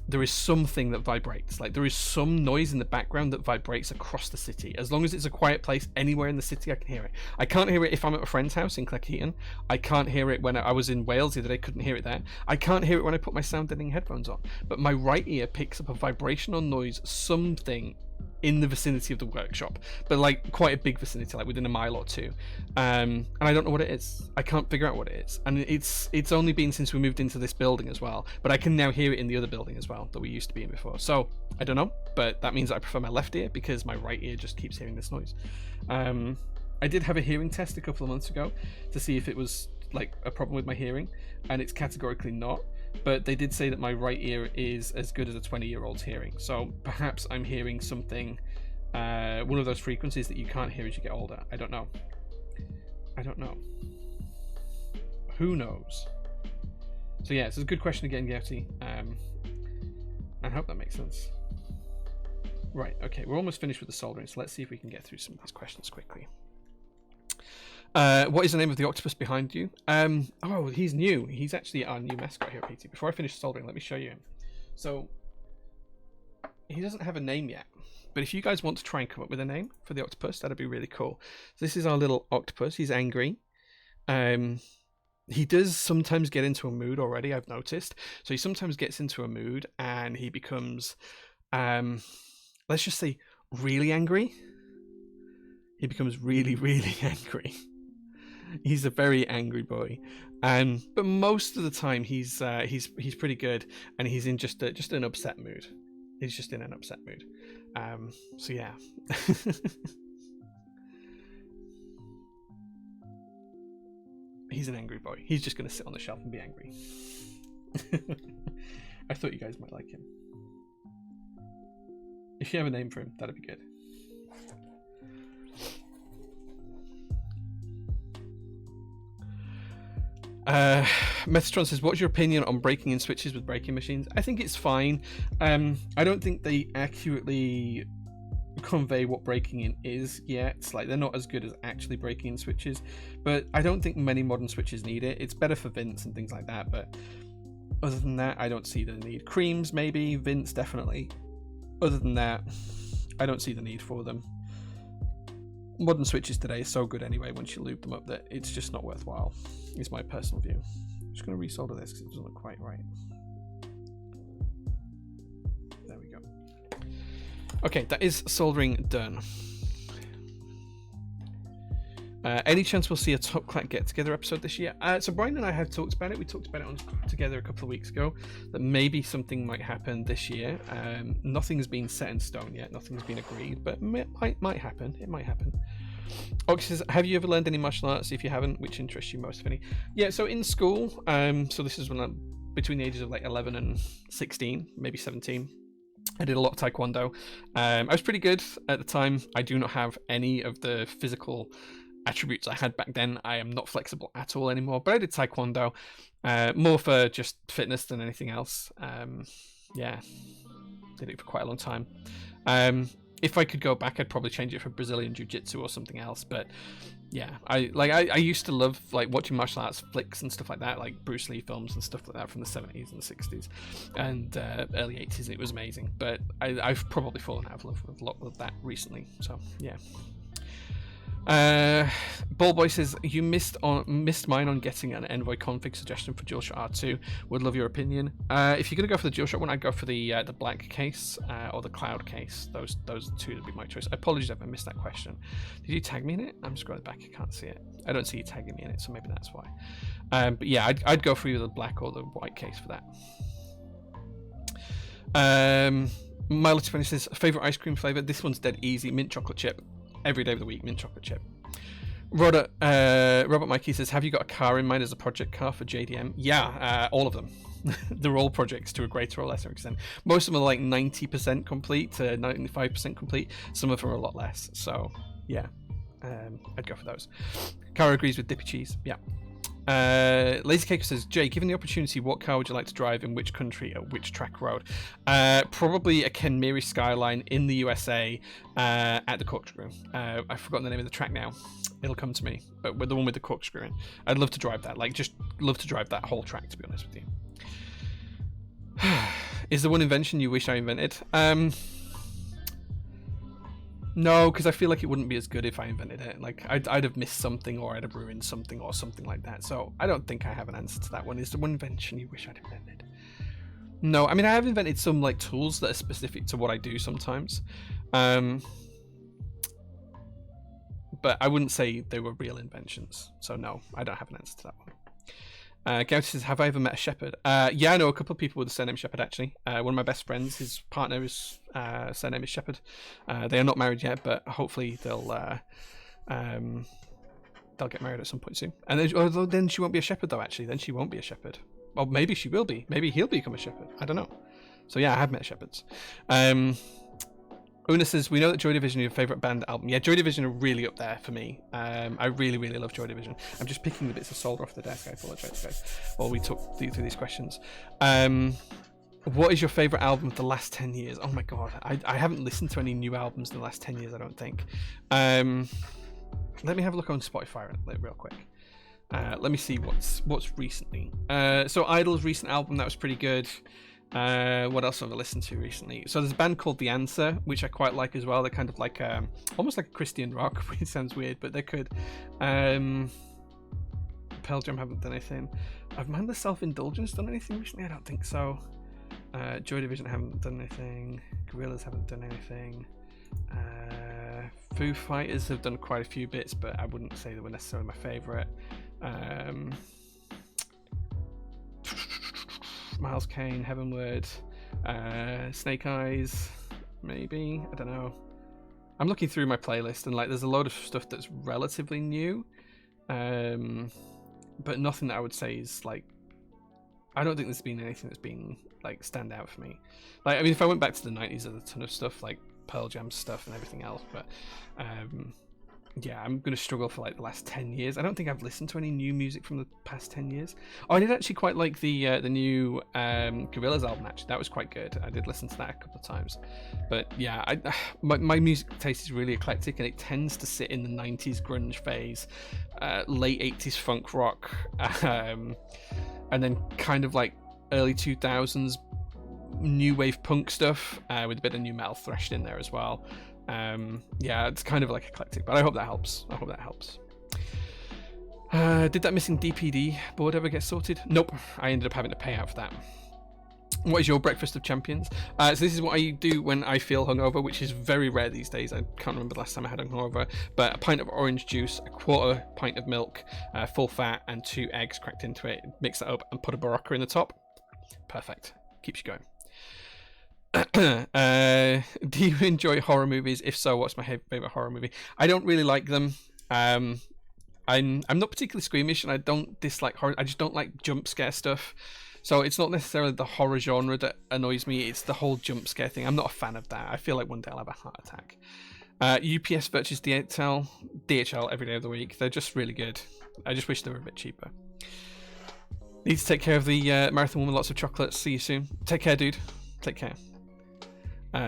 There is something that vibrates. Like, there is some noise in the background that vibrates across the city. As long as it's a quiet place anywhere in the city, I can hear it. I can't hear it if I'm at a friend's house in Cleckheaton. I can't hear it when I was in Wales the other day. Couldn't hear it there. I can't hear it when I put my sound deadening headphones on. But my right ear picks up a vibrational noise, something in the vicinity of the workshop, but like quite a big vicinity, like within a mile or two, and I don't know what it is. I can't figure out what it is, and it's only been since we moved into this building as well, but I can now hear it in the other building as well that we used to be in before. So I don't know, but that means I prefer my left ear because my right ear just keeps hearing this noise. I did have a hearing test a couple of months ago to see if it was like a problem with my hearing, and it's categorically not. But they did say that my right ear is as good as a 20-year-old's hearing. So perhaps I'm hearing something, one of those frequencies that you can't hear as you get older. I don't know. Who knows? So yeah, it's a good question again, Gertie. I hope that makes sense. Right, okay, we're almost finished with the soldering, so let's see if we can get through some of these questions quickly. What is the name of the octopus behind you? Oh, he's new. He's actually our new mascot here, PT. Before I finish soldering, let me show you him. So, he doesn't have a name yet, but if you guys want to try and come up with a name for the octopus, that'd be really cool. So this is our little octopus. He's angry. He does sometimes get into a mood already, I've noticed. So he sometimes gets into a mood and he becomes, let's just say, really angry. He becomes really, really angry. He's a very angry boy, but most of the time he's pretty good, and he's in just an upset mood. He's just in an upset mood. So yeah. He's an angry boy. He's just gonna sit on the shelf and be angry. I thought you guys might like him. If you have a name for him, that'd be good. Metatron says, what's your opinion on breaking in switches with breaking machines? I think it's fine. I don't think they accurately convey what breaking in is yet. Like, they're not as good as actually breaking in switches, but I don't think many modern switches need it. It's better for Vince and things like that, but other than that, I don't see the need. Creams, maybe. Vince, definitely. Other than that, I don't see the need for them. Modern switches today are so good anyway once you lube them up that it's just not worthwhile, is my personal view. I'm just going to resolder this because it doesn't look quite right. There we go. Okay, that is soldering done. Any chance we'll see a Top Clack Get Together episode this year? So Brian and I have talked about it. We talked about it together a couple of weeks ago, that maybe something might happen this year. Nothing's been set in stone yet. Nothing's been agreed, but it might happen. It might happen. Ox says, have you ever learned any martial arts? If you haven't, which interests you most, if any? Yeah, so in school, so this is when I'm between the ages of like 11 and 16, maybe 17. I did a lot of Taekwondo. I was pretty good at the time. I do not have any of the physical attributes I had back then. I am not flexible at all anymore, but I did Taekwondo, more for just fitness than anything else. Yeah, did it for quite a long time. If I could go back, I'd probably change it for Brazilian Jiu-Jitsu or something else, but Yeah, I used to love like watching martial arts flicks and stuff like that, like Bruce Lee films and stuff like that from the 70s and 60s and early 80s. It was amazing, but I've probably fallen out of love with a lot of that recently. So yeah. Ballboy says you missed mine on getting an Envoy config suggestion for DualShock R2. Would love your opinion. If you're gonna go for the DualShock one, I'd go for the black case or the cloud case. Those two would be my choice. Apologies if I missed that question. Did you tag me in it? I'm scrolling back. I can't see it. I don't see you tagging me in it, so maybe that's why. But yeah, I'd go for either the black or the white case for that. Milo Twenty says favorite ice cream flavor. This one's dead easy. Mint chocolate chip. Every day of the week, mint chocolate chip. Robert Mikey says, have you got a car in mind as a project car for JDM? Yeah, all of them. They're all projects to a greater or lesser extent. Most of them are like 90% complete to 95% complete. Some of them are a lot less. So, yeah, I'd go for those. Cara agrees with dippy cheese. Yeah. Lazy Cake says, Jay, given the opportunity, what car would you like to drive in which country at which track road? Probably a Kenmiri Skyline in the USA at the corkscrew. I've forgotten the name of the track now. It'll come to me, but with the one with the corkscrew in. I'd love to drive that. Like, just love to drive that whole track, to be honest with you. Is there one invention you wish I invented? No, because I feel like it wouldn't be as good if I invented it. Like, I'd have missed something, or I'd have ruined something, or something like that. So I don't think I have an answer to that one. Is there one invention you wish I'd invented? No, I mean, I have invented some like tools that are specific to what I do sometimes, but I wouldn't say they were real inventions. So no, I don't have an answer to that one. Gauty says, have I ever met a shepherd? Yeah, I know a couple of people with the surname Shepherd, actually. One of my best friends, his partner, is surname is Shepherd. They are not married yet, but hopefully they'll get married at some point soon. And then, although then she won't be a shepherd, though, actually. Then she won't be a shepherd. Or maybe she will be. Maybe he'll become a shepherd. I don't know. So yeah, I have met shepherds. Una says, we know that Joy Division is your favourite band album. Yeah, Joy Division are really up there for me. I really, really love Joy Division. I'm just picking the bits of solder off the desk. I apologise, guys, while we talk through these questions. What is your favourite album of the last 10 years? Oh my god, I haven't listened to any new albums in the last 10 years, I don't think. Let me have a look on Spotify real quick. Let me see what's recently. So Idol's recent album, that was pretty good. What else have I listened to recently? So there's a band called The Answer, which I quite like as well. They're kind of like almost like a Christian rock, which sounds weird, but they're good. Pearl Jam haven't done anything. Have Mindless Self-Indulgence done anything recently? I don't think so. Joy Division haven't done anything. Gorillaz haven't done anything. Foo Fighters have done quite a few bits, but I wouldn't say they were necessarily my favourite. Miles Kane, Heavenward, Snake Eyes, maybe, I don't know. I'm looking through my playlist and like there's a load of stuff that's relatively new, but nothing that I would say is like, I don't think there's been anything that's been like stand out for me. Like, I mean, if I went back to the 90s, there's a ton of stuff like Pearl Jam stuff and everything else, but yeah, I'm going to struggle for like the last 10 years. I don't think I've listened to any new music from the past 10 years. Oh, I did actually quite like the new Gorillaz album, actually. That was quite good. I did listen to that a couple of times. But yeah, my music taste is really eclectic, and it tends to sit in the 90s grunge phase, late 80s funk rock, and then kind of like early 2000s new wave punk stuff with a bit of new metal threshed in there as well. Yeah, it's kind of like eclectic, but I hope that helps. Did that missing DPD board ever get sorted? Nope, I ended up having to pay out for that. What is your breakfast of champions? So this is what I do when I feel hungover, which is very rare these days. I can't remember the last time I had a hungover, but a pint of orange juice, a quarter pint of milk, full fat, and 2 eggs cracked into it. Mix that up and put a Barocca in the top. Perfect. Keeps you going. Do you enjoy horror movies? If so, what's my favorite horror movie? I don't really like them. I'm not particularly squeamish, and I don't dislike horror. I just don't like jump scare stuff. So it's not necessarily the horror genre that annoys me. It's the whole jump scare thing. I'm not a fan of that. I feel like one day I'll have a heart attack. UPS versus DHL every day of the week. They're just really good. I just wish they were a bit cheaper. Need to take care of the marathon woman. Lots of chocolates. See you soon. Take care, dude. Take care.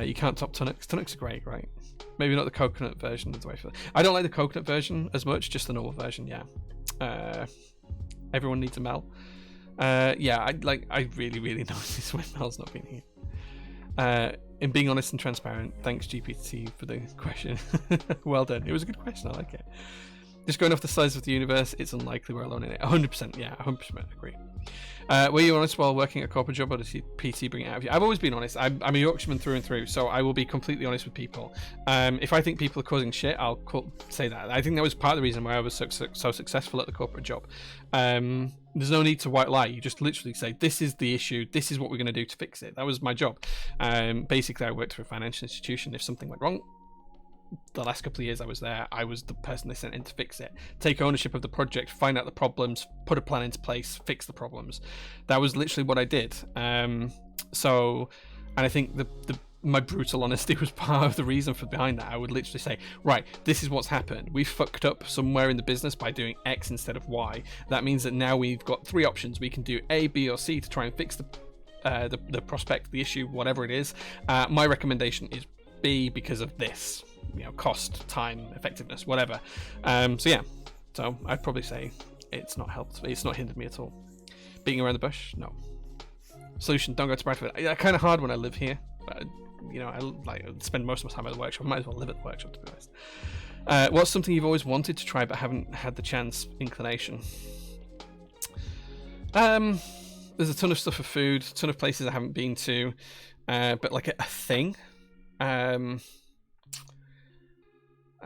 You can't top Tunnocks. Tunnocks are great, right? Maybe not the coconut version of the wafer. I don't like the coconut version as much, just the normal version. Yeah. Everyone needs a Mel. Yeah, I really noticed this when Mel's not been here. In being honest and transparent, thanks GPT for the question. Well done. It was a good question. I like it. Just going off the size of the universe, it's unlikely we're alone in it. 100%, yeah, 100% agree. Were you honest while working a corporate job, or does PT bring it out of you? I've always been honest. I'm a Yorkshireman through and through, so I will be completely honest with people. If I think people are causing shit, I'll say that. I think that was part of the reason why I was so successful at the corporate job. There's no need to white lie. You just literally say, this is the issue, this is what we're going to do to fix it. That was my job. Basically, I worked for a financial institution. If something went wrong, the last couple of years I was there, I was the person they sent in to fix it, take ownership of the project, find out the problems, put a plan into place, fix the problems. That was literally what I did. And I think my brutal honesty was part of the reason behind that. I would literally say, right, this is what's happened. We fucked up somewhere in the business by doing X instead of Y. That means that now we've got 3 options. We can do A, B, or C to try and fix the prospect, the issue, whatever it is. My recommendation is B because of this. Cost, time, effectiveness, whatever. So I'd probably say it's not helped. It's not hindered me at all. Beating around the bush, no. Solution: don't go to Bradford. It's kind of hard when I live here. But, I spend most of my time at the workshop. I might as well live at the workshop, to be honest. What's something you've always wanted to try but haven't had the chance, inclination? There's a ton of stuff for food, a ton of places I haven't been to, but like a thing.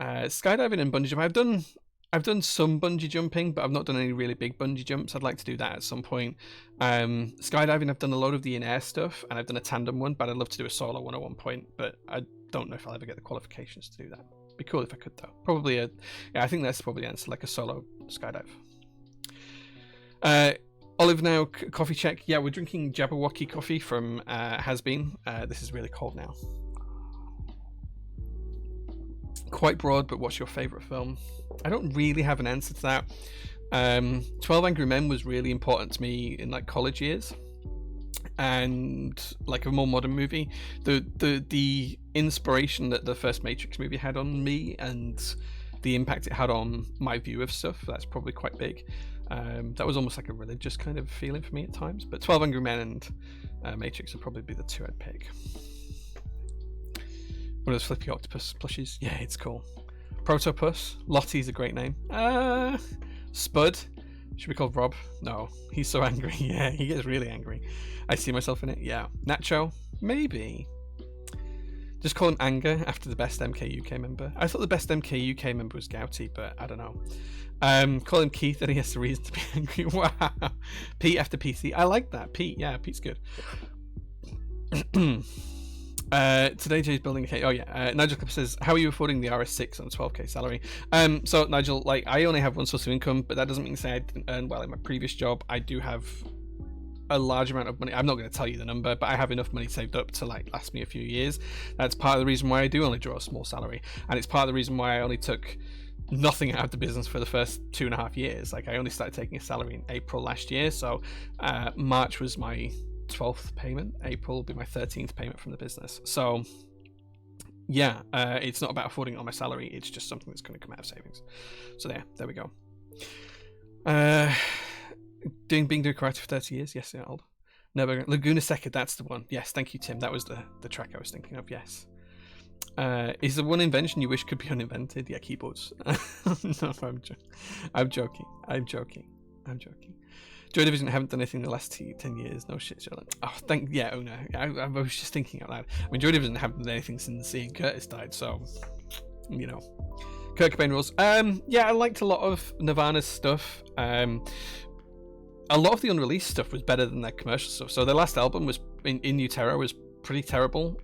Skydiving and bungee jumping. I've done some bungee jumping, but I've not done any really big bungee jumps. I'd like to do that at some point. Skydiving, I've done a lot of the in-air stuff, and I've done a tandem one, but I'd love to do a solo one at one point, but I don't know if I'll ever get the qualifications to do that. It'd be cool if I could, though. Probably I think that's probably the answer, like a solo skydive. Olive now, coffee check. Yeah, we're drinking Jabberwocky coffee from Has Been. This is really cold now. Quite broad, but what's your favourite film? I don't really have an answer to that. 12 Angry Men was really important to me in like college years, and like a more modern movie. The inspiration that the first Matrix movie had on me and the impact it had on my view of stuff, that's probably quite big. That was almost like a religious kind of feeling for me at times. But 12 Angry Men and Matrix would probably be the 2 I'd pick. One of those flippy octopus plushies. Yeah, it's cool. Protopus. Lottie's a great name. Spud. Should be called Rob. No, he's so angry. Yeah, he gets really angry. I see myself in it. Yeah. Nacho. Maybe. Just call him Anger after the best MK UK member. I thought the best MK UK member was Gouty, but I don't know. Call him Keith and he has the reason to be angry. Wow. Pete after PC. I like that. Pete. Yeah, Pete's good. Today Jay's building a cake. Oh yeah, Nigel Clipper says, how are you affording the RS6 on a 12k salary? So Nigel, like, I only have one source of income, but that doesn't mean to say I didn't earn well in my previous job. I do have a large amount of money. I'm not going to tell you the number, but I have enough money saved up to like last me a few years. That's part of the reason why I do only draw a small salary, and it's part of the reason why I only took nothing out of the business for the first 2.5 years. Like, I only started taking a salary in April last year, so March was my 12th payment. April will be my 13th payment from the business. So yeah, it's not about affording it on my salary, it's just something that's going to come out of savings. So there we go. Being doing karate for 30 years. Yes, yeah, old. No, Laguna Seca, that's the one. Yes, thank you, Tim. That was the track I was thinking of. Yes. Is there one invention you wish could be uninvented? Yeah, keyboards. No, I'm joking. Joy Division haven't done anything in the last 10 years. No shit, Charlotte. Oh, oh no. I was just thinking out loud. I mean, Joy Division haven't done anything since Ian Curtis died, so, you know. Kurt Cobain rules. Yeah, I liked a lot of Nirvana's stuff. A lot of the unreleased stuff was better than their commercial stuff. So their last album was in New Terror was pretty terrible.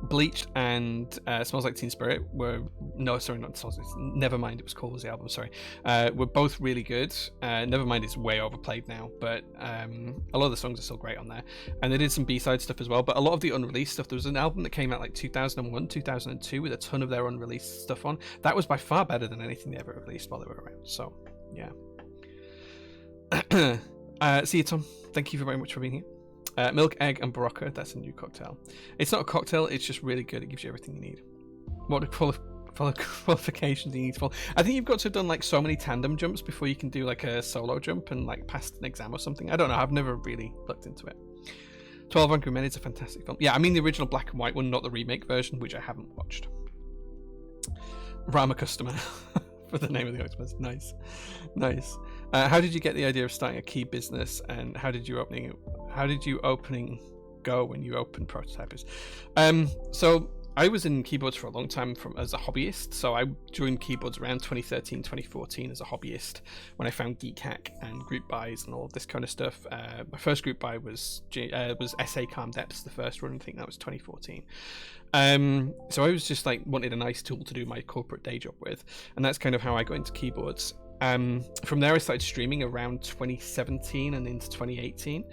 Bleached and Smells Like Teen Spirit were not Smells Like, Nevermind it was called, was the album, sorry, were both really good. Nevermind is way overplayed now, but a lot of the songs are still great on there, and they did some B-side stuff as well. But a lot of the unreleased stuff, there was an album that came out like 2001 2002 with a ton of their unreleased stuff on. That was by far better than anything they ever released while they were around. So yeah. See you, Tom. Thank you very much for being here. Milk, egg, and Barocca. That's a new cocktail. It's not a cocktail, it's just really good. It gives you everything you need. what qualifications you need for. I think you've got to have done like so many tandem jumps before you can do like a solo jump and like pass an exam or something. I don't know. I've never really looked into it. 12 Angry Men is a fantastic film. Yeah, I mean the original black and white one, not the remake version, which I haven't watched. Rama Customer for the name of the octopus. Nice. How did you get the idea of starting a key business, and how did you opening go when you opened Prototypist? So I was in keyboards for a long time as a hobbyist. So I joined keyboards around 2013, 2014 as a hobbyist when I found Geek Hack and group buys and all of this kind of stuff. My first group buy was SA Calm Depths, the first one. I think that was 2014. So I was just like wanted a nice tool to do my corporate day job with, and that's kind of how I got into keyboards. From there I started streaming around 2017 and into 2018.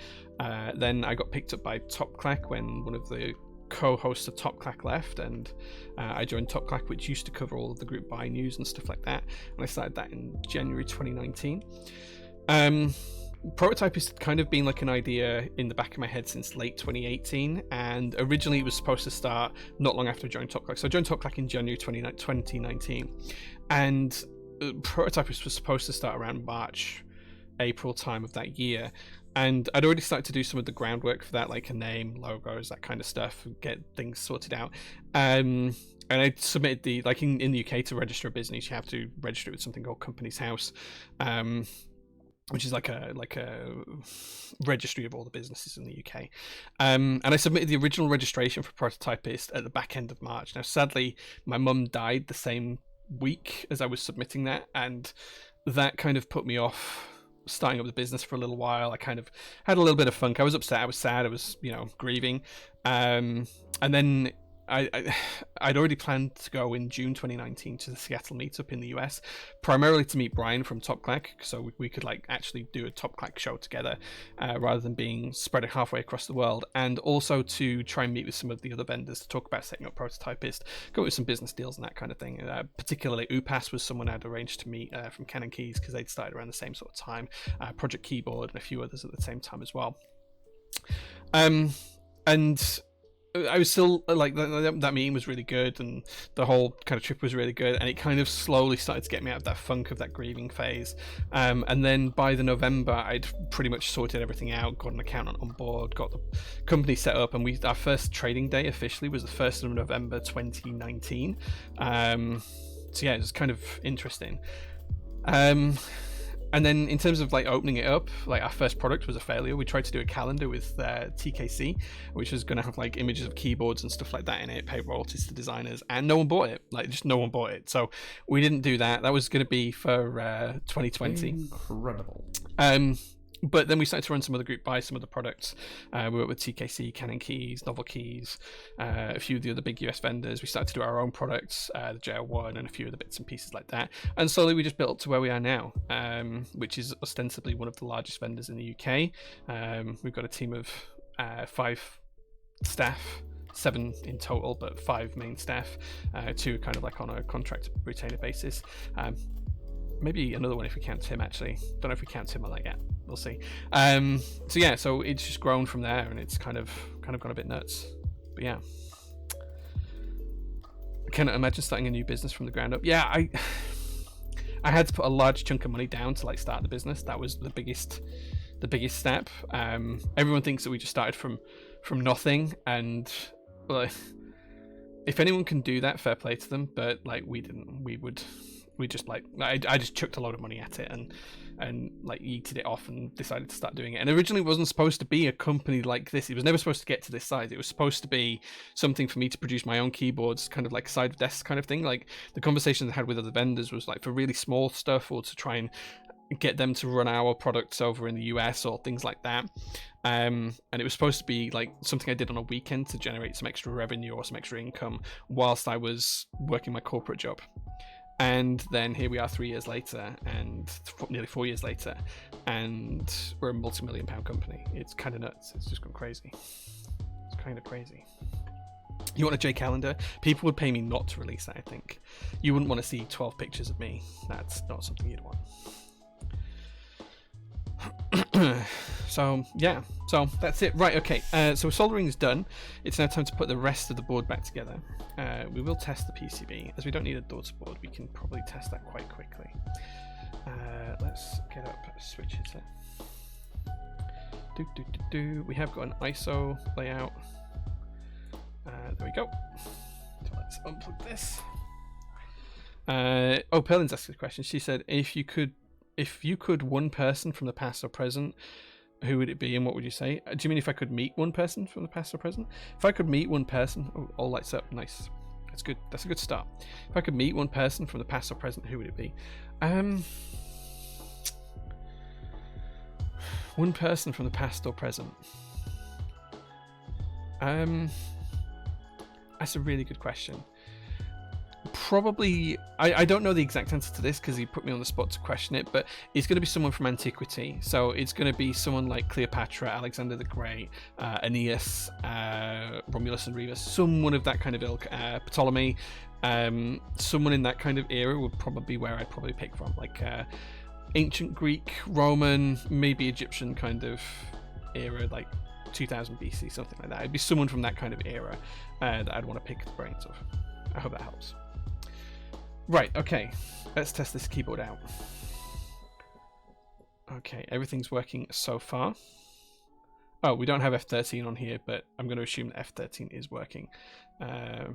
Then I got picked up by Top Clack when one of the co-hosts of Top Clack left, and I joined Top Clack, which used to cover all of the group buy news and stuff like that, and I started that in January 2019. Prototypist had kind of been like an idea in the back of my head since late 2018, and originally it was supposed to start not long after I joined Top Clack. So I joined Top Clack in January 2019, and Prototypist was supposed to start around March, April time of that year. And I'd already started to do some of the groundwork for that, like a name, logos, that kind of stuff, get things sorted out. And I submitted in the UK to register a business, you have to register it with something called Companies House, which is like a registry of all the businesses in the UK. And I submitted the original registration for Prototypist at the back end of March. Now, sadly, my mum died the same week as I was submitting that, and that kind of put me off starting up the business for a little while. I kind of had a little bit of funk. I was upset, I was sad, I was grieving, and then I'd already planned to go in June 2019 to the Seattle meetup in the US, primarily to meet Brian from Top Clack, so we could like actually do a Top Clack show together rather than being spread halfway across the world, and also to try and meet with some of the other vendors to talk about setting up Prototypist, go with some business deals and that kind of thing. Particularly Upas was someone I'd arranged to meet from Canon Keys, because they'd started around the same sort of time, Project Keyboard and a few others at the same time as well. And I was still like that meeting was really good, and the whole kind of trip was really good, and it kind of slowly started to get me out of that funk of that grieving phase. And then by the November, I'd pretty much sorted everything out, got an accountant on board, got the company set up, and our first trading day officially was the 1st of November 2019. So yeah, it was kind of interesting. And then in terms of like opening it up, like our first product was a failure. We tried to do a calendar with TKC, which was going to have like images of keyboards and stuff like that in it, pay royalties to designers, and no one bought it. Like just no one bought it. So we didn't do that. That was going to be for 2020. Incredible. But then we started to run some other group buys, some of the products. We worked with TKC, Canon Keys, Novel Keys, a few of the other big US vendors. We started to do our own products, the JL1 and a few of the bits and pieces like that. And slowly we just built up to where we are now, which is ostensibly one of the largest vendors in the UK. We've got a team of 5 staff, 7 in total, but 5 main staff, 2 kind of like on a contract retainer basis. Maybe another one if we count Tim, actually. Don't know if we count Tim on that yet. We'll see. So yeah, so it's just grown from there, and it's kind of gone a bit nuts. But yeah, I cannot imagine starting a new business from the ground up. Yeah, I had to put a large chunk of money down to like start the business. That was the biggest step. Everyone thinks that we just started from nothing, and well, if anyone can do that, fair play to them. But like we didn't. We just like I just chucked a load of money at it and like yeeted it off and decided to start doing it. And originally it wasn't supposed to be a company like this. It was never supposed to get to this size. It was supposed to be something for me to produce my own keyboards, kind of like side of desk kind of thing. Like the conversations I had with other vendors was like for really small stuff, or to try and get them to run our products over in the US or things like that. And it was supposed to be like something I did on a weekend to generate some extra revenue or some extra income whilst I was working my corporate job. And then here we are 3 years later, and nearly 4 years later, and we're a multi-million-pound company. It's kind of nuts. It's just gone crazy. It's kind of crazy. You want a J calendar? People would pay me not to release that, I think. You wouldn't want to see 12 pictures of me. That's not something you'd want. So, yeah. So that's it. Right, okay. So soldering is done. It's now time to put the rest of the board back together. We will test the PCB. As we don't need a daughter board, we can probably test that quite quickly. Let's get up a switch hitter. We have got an ISO layout. There we go. So let's unplug this. Oh, Perlin's asked a question. She said, if you could one person from the past or present, who would it be and what would you say? Do you mean if I could meet one person from the past or present? If I could meet one person, oh, all lights up, nice. That's good. That's a good start. If I could meet one person from the past or present, who would it be? One person from the past or present. That's a really good question. Probably, I don't know the exact answer to this because he put me on the spot to question it, but it's going to be someone from antiquity. So it's going to be someone like Cleopatra, Alexander the Great, Aeneas, Romulus and Remus, someone of that kind of ilk, Ptolemy, someone in that kind of era would probably be where I'd probably pick from, like ancient Greek, Roman, maybe Egyptian kind of era, like 2000 BC, something like that. It'd be someone from that kind of era that I'd want to pick the brains of. I hope that helps. Right, okay, let's test this keyboard out. Okay, everything's working so far. Oh, we don't have F13 on here, but I'm going to assume that F13 is working. There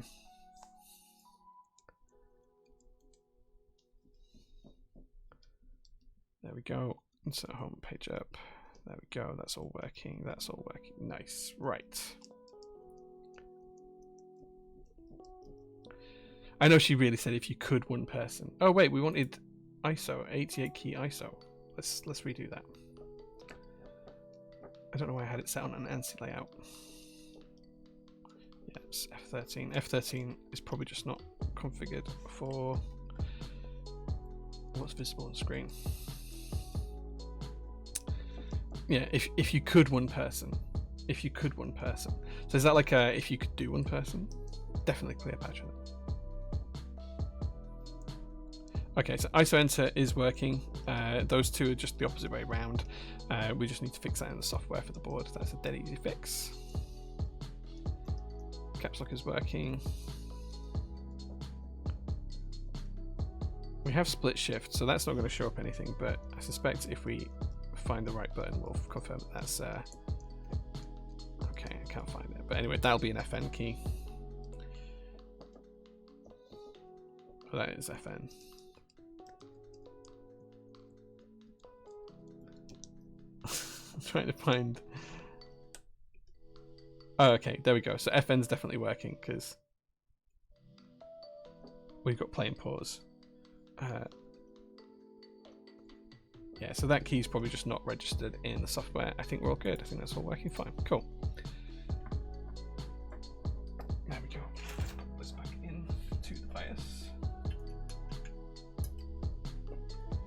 we go. Insert home page up. There we go. That's all working. That's all working. Nice. Right. I know she really said if you could one person. Oh wait, we wanted ISO, 88 key ISO. Let's redo that. I don't know why I had it set on an ANSI layout. Yeah, it's F13. F13 is probably just not configured for what's visible on screen. Yeah, if you could one person. If you could one person. So is that like a if you could do one person? Definitely Cleopatra. Okay, so ISO enter is working. Those two are just the opposite way around. We just need to fix that in the software for the board. That's a dead easy fix. Caps lock is working. We have split shift, so that's not going to show up anything, but I suspect if we find the right button, we'll confirm that that's... Okay, I can't find it. But anyway, that'll be an FN key. Oh, that is FN. I'm trying to find... Oh, okay, there we go. So FN's definitely working because we've got play and pause. Yeah, so that key is probably just not registered in the software. I think we're all good. I think that's all working fine. Cool. There we go. Let's back in to the bias.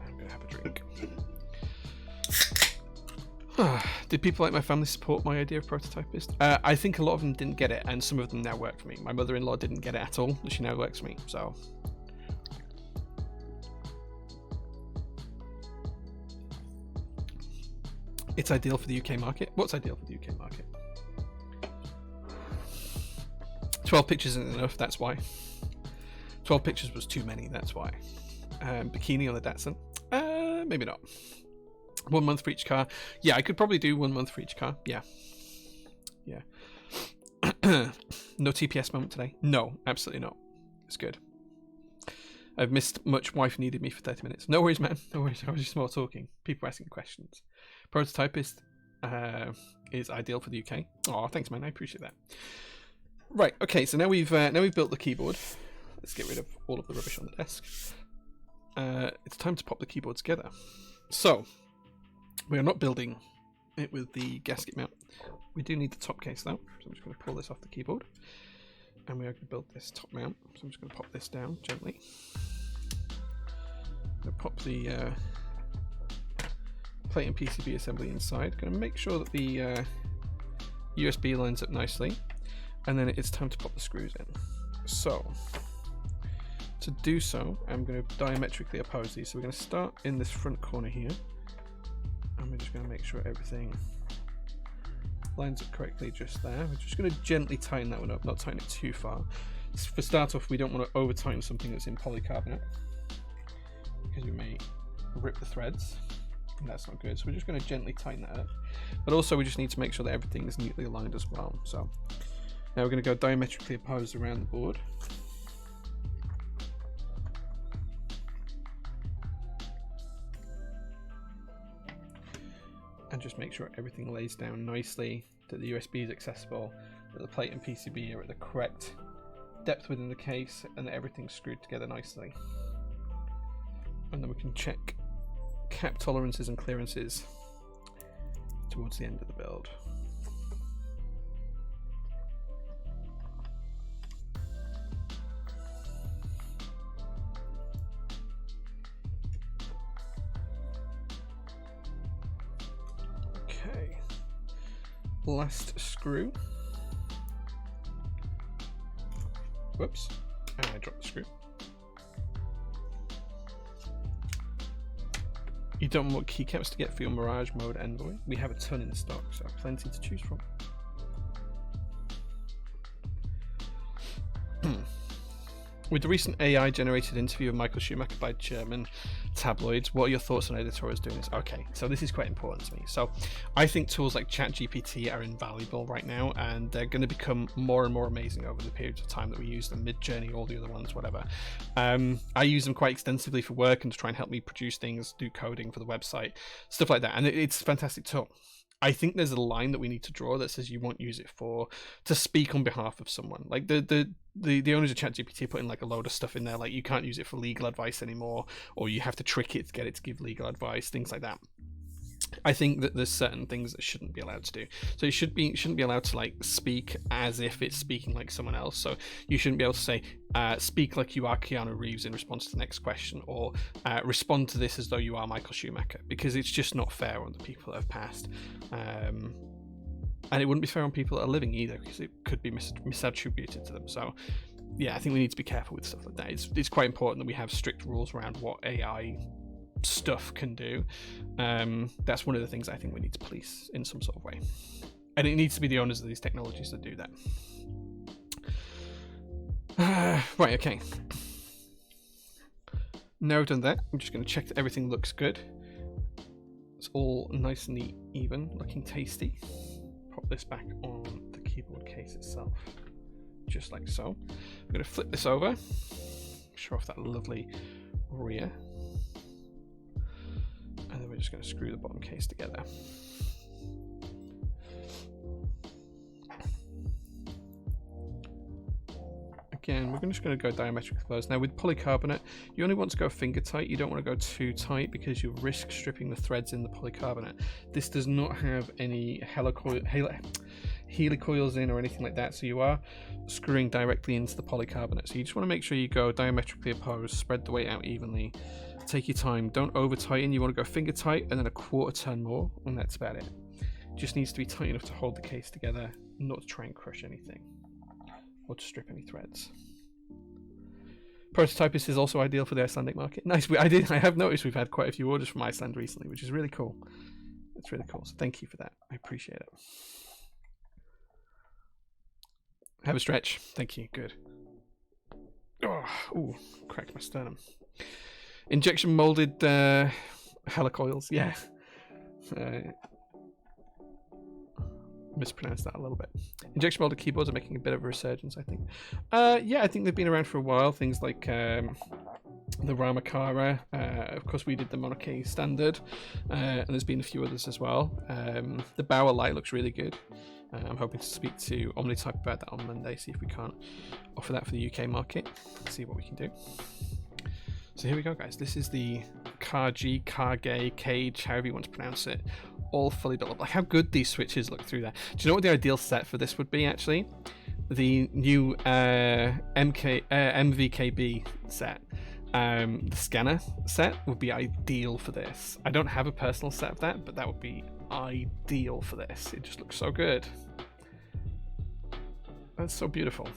I'm going to have a drink. Did people like my family support my idea of prototypist? I think a lot of them didn't get it, and some of them now work for me. My mother-in-law didn't get it at all, and she now works for me, so... It's ideal for the UK market. What's ideal for the UK market? 12 pictures isn't enough, that's why. 12 pictures was too many, that's why. Bikini on the Datsun? Maybe not. 1 month for each car. Yeah, I could probably do 1 month for each car. Yeah. Yeah. No TPS moment today? No, absolutely not. It's good. I've missed much. Wife needed me for 30 minutes. No worries, man. No worries. I was just more talking. People asking questions. Prototypist is ideal for the UK. Oh, thanks, man. I appreciate that. Right. Okay. So now we've built the keyboard. Let's get rid of all of the rubbish on the desk. It's time to pop the keyboard together. So we are not building it with the gasket mount. We do need the top case though. So I'm just going to pull this off the keyboard. And we are going to build this top mount. So I'm just going to pop this down gently. I'm going to pop the plate and PCB assembly inside. Going to make sure that the USB lines up nicely. And then it's time to pop the screws in. So, to do so, I'm going to diametrically oppose these. So we're going to start in this front corner here. And we're just going to make sure everything lines up correctly just there. We're just going to gently tighten that one up, not tighten it too far. For start off, we don't want to over tighten something that's in polycarbonate because we may rip the threads, and that's not good. So we're just going to gently tighten that up. But also we just need to make sure that everything is neatly aligned as well. So now we're going to go diametrically opposed around the board. And just make sure everything lays down nicely, that the USB is accessible, that the plate and PCB are at the correct depth within the case, and that everything's screwed together nicely. And then we can check cap tolerances and clearances towards the end of the build. Okay, last screw. Whoops, and I dropped the screw. You don't want keycaps to get for your Mirage Mode Envoy. We have a ton in stock, so plenty to choose from. With the recent AI-generated interview of Michael Schumacher by German tabloids, what are your thoughts on editorials doing this? Okay, so this is quite important to me. So I think tools like ChatGPT are invaluable right now, and they're going to become more and more amazing over the periods of time that we use them. Midjourney, all the other ones, whatever. I use them quite extensively for work and to try and help me produce things, do coding for the website, stuff like that, and it's a fantastic tool. I think there's a line that we need to draw that says you won't use it to speak on behalf of someone. Like the owners of ChatGPT put in like a load of stuff in there, like you can't use it for legal advice anymore, or you have to trick it to get it to give legal advice, things like that. I think that there's certain things that shouldn't be allowed to do. So you shouldn't be allowed to like speak as if it's speaking like someone else. So you shouldn't be able to say speak like you are Keanu Reeves in response to the next question, or respond to this as though you are Michael Schumacher, because it's just not fair on the people that have passed. And it wouldn't be fair on people that are living either, because it could be misattributed to them. So yeah, I think we need to be careful with stuff like that. It's quite important that we have strict rules around what AI stuff can do. That's one of the things I think we need to police in some sort of way, and it needs to be the owners of these technologies that do that. Right, okay, now I've done that, I'm just going to check that everything looks good. It's all nice and neat, even, looking tasty. Pop this back on the keyboard case itself, just like so. I'm going to flip this over, show off that lovely rear, and then we're just going to screw the bottom case together. Again, we're just going to go diametrically close. Now with polycarbonate, you only want to go finger tight. You don't want to go too tight because you risk stripping the threads in the polycarbonate. This does not have any helicoils in or anything like that, so you are screwing directly into the polycarbonate. So you just want to make sure you go diametrically opposed, spread the weight out evenly. Take your time, don't over tighten. You want to go finger tight and then a quarter turn more, and that's about it. Just needs to be tight enough to hold the case together, not to try and crush anything or to strip any threads. Prototypist is also ideal for the Icelandic market. Nice. I have noticed we've had quite a few orders from Iceland recently, which is really cool. It's really cool. So thank you for that. I appreciate it. Have a stretch. Thank you. Good. Oh, ooh, cracked my sternum. Injection molded helicoils. Yeah. Mispronounced that a little bit. Injection molded keyboards are making a bit of a resurgence, I think. Yeah, I think they've been around for a while. Things like the Ramakara. Of course, we did the Monarchy standard, and there's been a few others as well. The Bauer Light looks really good. I'm hoping to speak to Omnitype about that on Monday, see if we can't offer that for the UK market, see what we can do. So here we go, guys. This is the Kage, Kage, however you want to pronounce it, all fully built up. Like, how good these switches look through there. Do you know what the ideal set for this would be, actually? The new MVKB set. The scanner set would be ideal for this. I don't have a personal set of that, but that would be ideal for this. It just looks so good. That's so beautiful.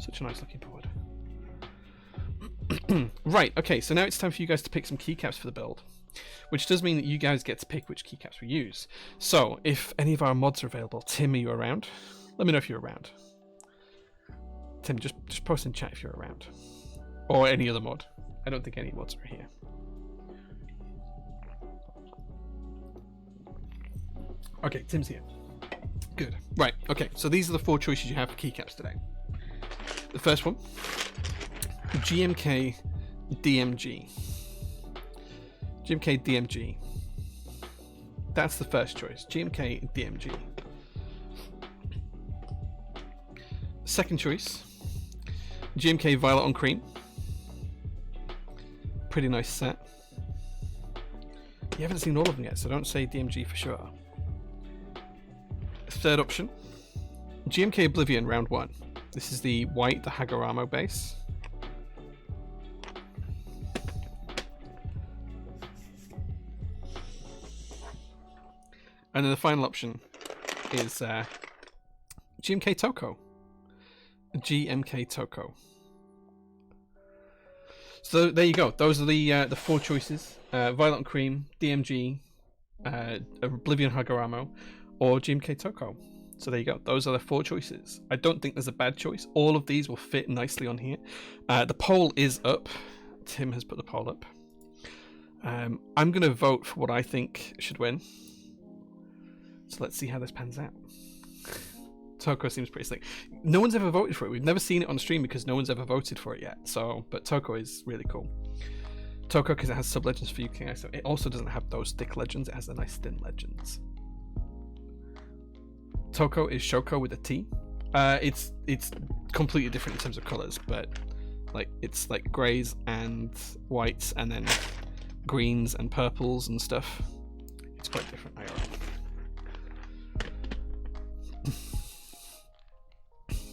Such a nice looking board. Right, okay, so now it's time for you guys to pick some keycaps for the build. which does mean that you guys get to pick which keycaps we use. So if any of our mods are available, Tim, are you around? Let me know if you're around. Tim, just post in chat if you're around. Or any other mod. I don't think any mods are here. Okay, Tim's here. Good. Right, okay, so these are the 4 choices you have for keycaps today. The first one, GMK DMG. GMK DMG. That's the first choice, GMK DMG. Second choice, GMK Violet on Cream. Pretty nice set. You haven't seen all of them yet, so don't say DMG for sure. Third option, GMK Oblivion round 1. This is the white, the Hagoramo base. And then the final option is GMK Toko. GMK Toko. So there you go. Those are the 4 choices: Violet and Cream, DMG, Oblivion Hagoramo, or GMK Toko. So there you go. Those are the 4 choices. I don't think there's a bad choice. All of these will fit nicely on here. The poll is up. Tim has put the poll up. I'm going to vote for what I think should win. So let's see how this pans out. Toko seems pretty slick. No one's ever voted for it. We've never seen it on stream because no one's ever voted for it yet. So, but Toko is really cool. Toko, because it has sub legends for UK, so it also doesn't have those thick legends. It has the nice thin legends. Toko is Shoko with a T. It's completely different in terms of colors, but like it's like greys and whites, and then greens and purples and stuff. It's quite different.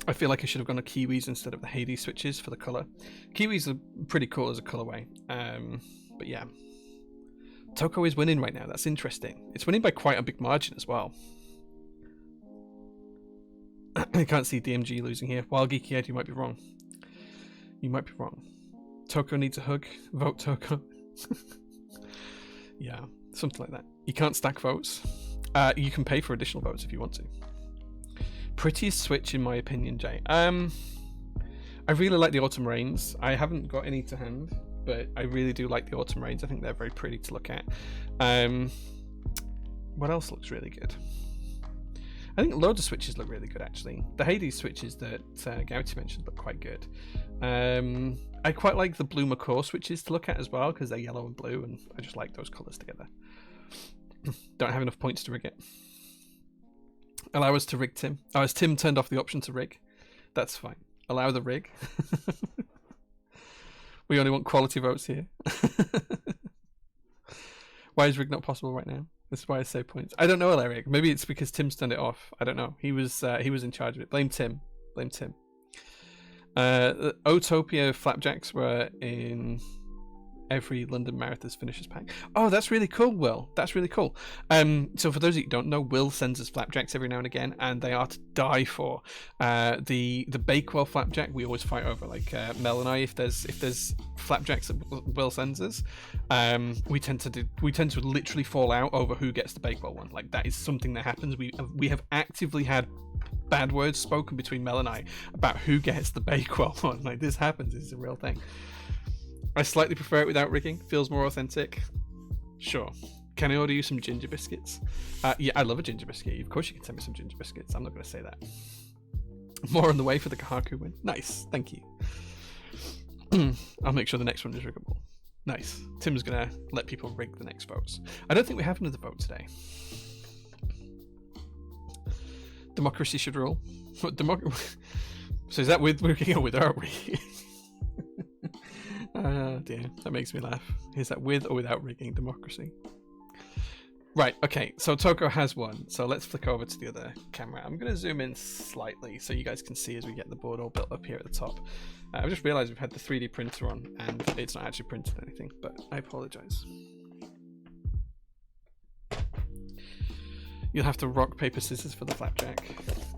I feel like I should have gone to Kiwis instead of the Hades switches for the color. Kiwis are pretty cool as a colorway, but yeah. Toko is winning right now. That's interesting. It's winning by quite a big margin as well. I can't see DMG losing here. Wild Geeky Head, you might be wrong. You might be wrong. Toko needs a hug. Vote Toko. Yeah, something like that. You can't stack votes. You can pay for additional votes if you want to. Prettiest switch in my opinion, Jay. I really like the Autumn Rains. I haven't got any to hand, but I really do like the Autumn Rains. I think they're very pretty to look at. What else looks really good? I think loads of switches look really good actually. The Hades switches that Gauti mentioned look quite good. I quite like the blue macaw switches to look at as well because they're yellow and blue, and I just like those colours together. Don't have enough points to rig it. Allow us to rig Tim. Oh, has Tim turned off the option to rig? That's fine. Allow the rig. We only want quality votes here. Why is rig not possible right now? This is why I save points. I don't know, Alaric. Maybe it's because Tim's turned it off. I don't know. He was in charge of it. Blame Tim. Blame Tim. Utopia flapjacks were in every London Marathon's finishers pack. Oh, that's really cool, Will. That's really cool. So for those of you who don't know, Will sends us flapjacks every now and again, and they are to die for. The Bakewell flapjack we always fight over, like Mel and I. If there's flapjacks that Will sends us, we tend to literally fall out over who gets the Bakewell one. Like that is something that happens. We have actively had bad words spoken between Mel and I about who gets the Bakewell one. Like this happens. This is a real thing. I slightly prefer it without rigging. Feels more authentic. Sure. Can I order you some ginger biscuits? Yeah, I love a ginger biscuit. Of course you can send me some ginger biscuits. I'm not going to say that. More on the way for the Kahaku win. Nice. Thank you. I'll make sure the next one is riggable. Nice. Tim's going to let people rig the next votes. I don't think we have another vote today. Democracy should rule. What So is that with rigging or without rigging? Dear, that makes me laugh. Is that with or without rigging democracy? Right, okay, so Toko has one. So let's flick over to the other camera. I'm going to zoom in slightly so you guys can see as we get the board all built up here at the top. I've just realised we've had the 3D printer on and it's not actually printed anything, but I apologise. You'll have to rock, paper, scissors for the flapjack.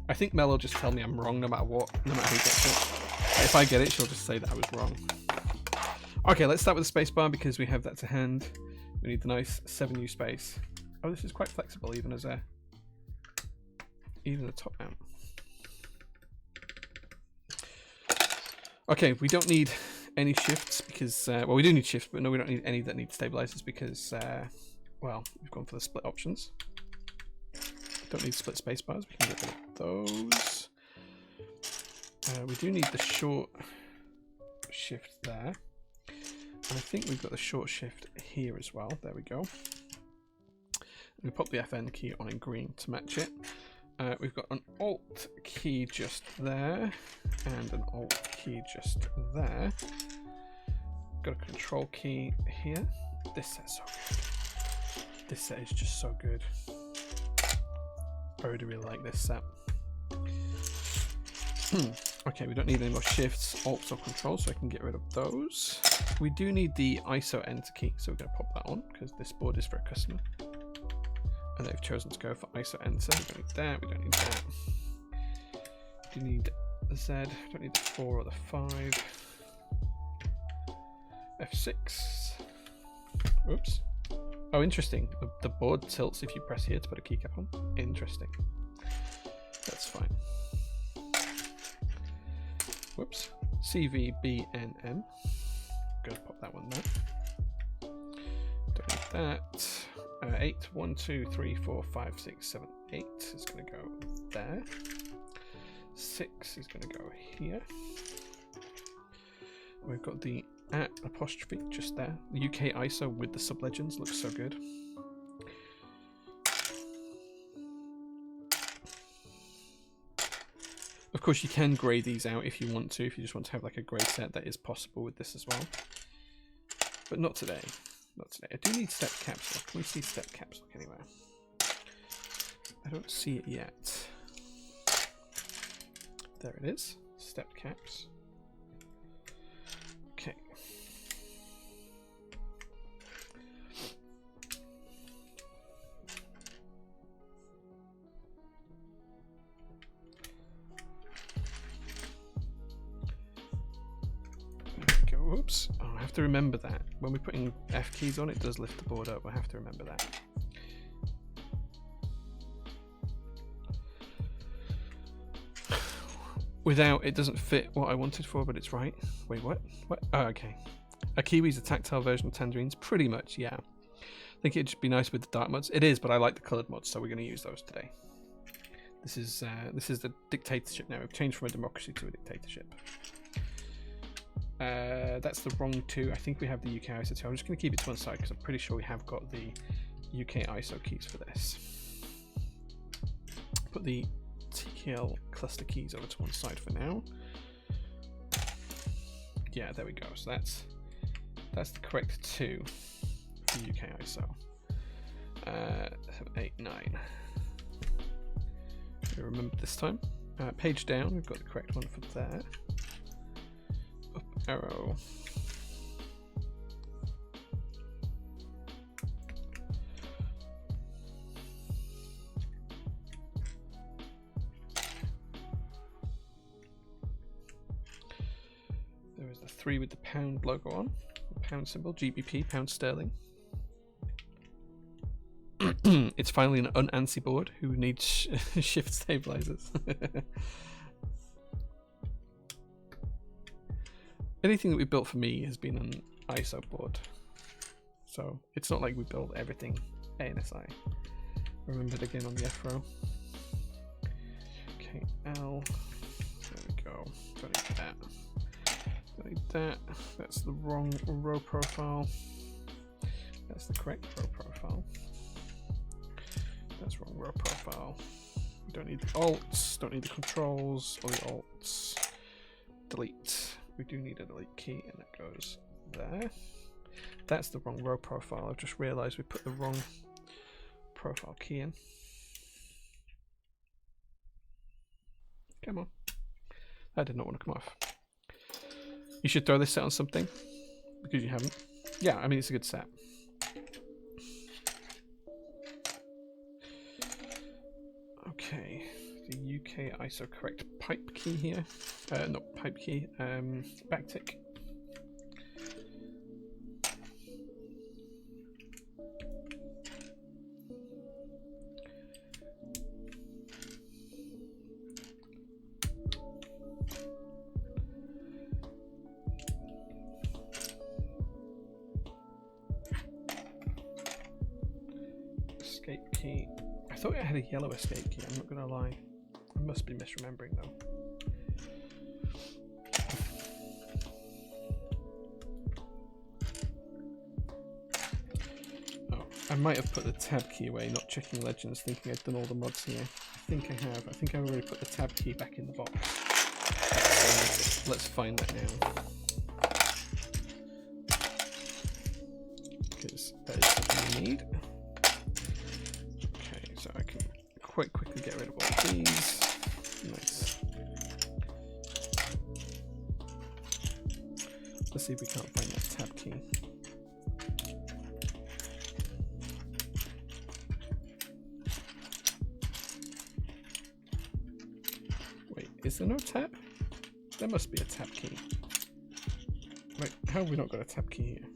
I think Mel will just tell me I'm wrong no matter what, no matter who gets it. If I get it, she'll just say that I was wrong. Okay, let's start with the spacebar because we have that to hand. We need the nice 7U space. Oh, this is quite flexible even as a top mount. Okay, we don't need any shifts because well, we do need shifts, but no, we don't need any that need stabilizers because well, we've gone for the split options. Don't need split space bars. We can get rid of those. We do need the short shift there. And I think we've got the short shift here as well. There we go. We pop the FN key on in green to match it. We've got an Alt key just there and an Alt key just there. Got a Control key here. This set's so good. This set is just so good. I really like this set. Okay, we don't need any more shifts, alts or controls, so I can get rid of those. We do need the ISO enter key, so we're going to pop that on because this board is for a customer. And they've chosen to go for ISO enter. We don't need that, we don't need that. We do need the Z, we don't need the 4 or the 5. F6. Oops. Oh, interesting. The board tilts if you press here to put a keycap on. Interesting. That's fine. Whoops. CVBNM. Go pop that one there. Don't need that. 8, 1, 2, 3, 4, 5, 6, 7, 8 is going to go there. 6 is going to go here. We've got the apostrophe just there. The UK ISO with the sub-legends looks so good. Of course, you can grey these out if you want to. If you just want to have like a grey set, that is possible with this as well. But not today. Not today. I do need step caps lock. Can we see step caps lock anywhere? I don't see it yet. There it is. Step caps. Okay. Oops. Oh, I have to remember that. When we're putting F keys on, it does lift the board up. I have to remember that. Without, it doesn't fit what I wanted for, but it's right. Wait, what? What? Oh, okay. A Kiwi's a tactile version of Tangerine's? Pretty much, yeah. I think it'd just be nice with the dark mods. It is, but I like the coloured mods, so we're going to use those today. This is the dictatorship now. We've changed from a democracy to a dictatorship. That's the wrong 2. I think we have the UK ISO 2. I'm just going to keep it to one side because I'm pretty sure we have got the UK ISO keys for this. Put the TKL cluster keys over to one side for now. Yeah, there we go. So that's the correct 2 for the UK ISO. 7, 8, 9. Remember this time. Page down, we've got the correct one for there. Up arrow. There is the 3 with the pound logo on, the pound symbol, GBP, pound sterling. It's finally an un-ANSI board who needs shift stabilizers. Anything that we built for me has been an ISO board, so it's not like we build everything ANSI. Remembered again on the F row. Okay, L. There we go. Don't need that. Don't need that. That's the wrong row profile. That's the correct row profile. That's wrong row profile. We don't need the alts. Don't need the controls or the alts. Delete. We do need a delete key, and it goes there. That's the wrong row profile. I've just realized we put the wrong profile key in. Come on. That did not want to come off. You should throw this set on something, because you haven't. Yeah, I mean, it's a good set. Okay. The UK ISO correct pipe key here. Not pipe key, backtick. Escape key. I thought it had a yellow escape key, I'm not gonna lie. I must be misremembering though. Oh, I might have put the tab key away, not checking legends, thinking I'd done all the mods here. I think I have. I think I've already put the tab key back in the box. Let's find that now. Because that is something we need. Okay, so I can quite quickly get rid of all these. Nice. Let's see if we can't find that tab key. Wait, is there no tab? There must be a tab key. Wait, how have we not got a tab key here?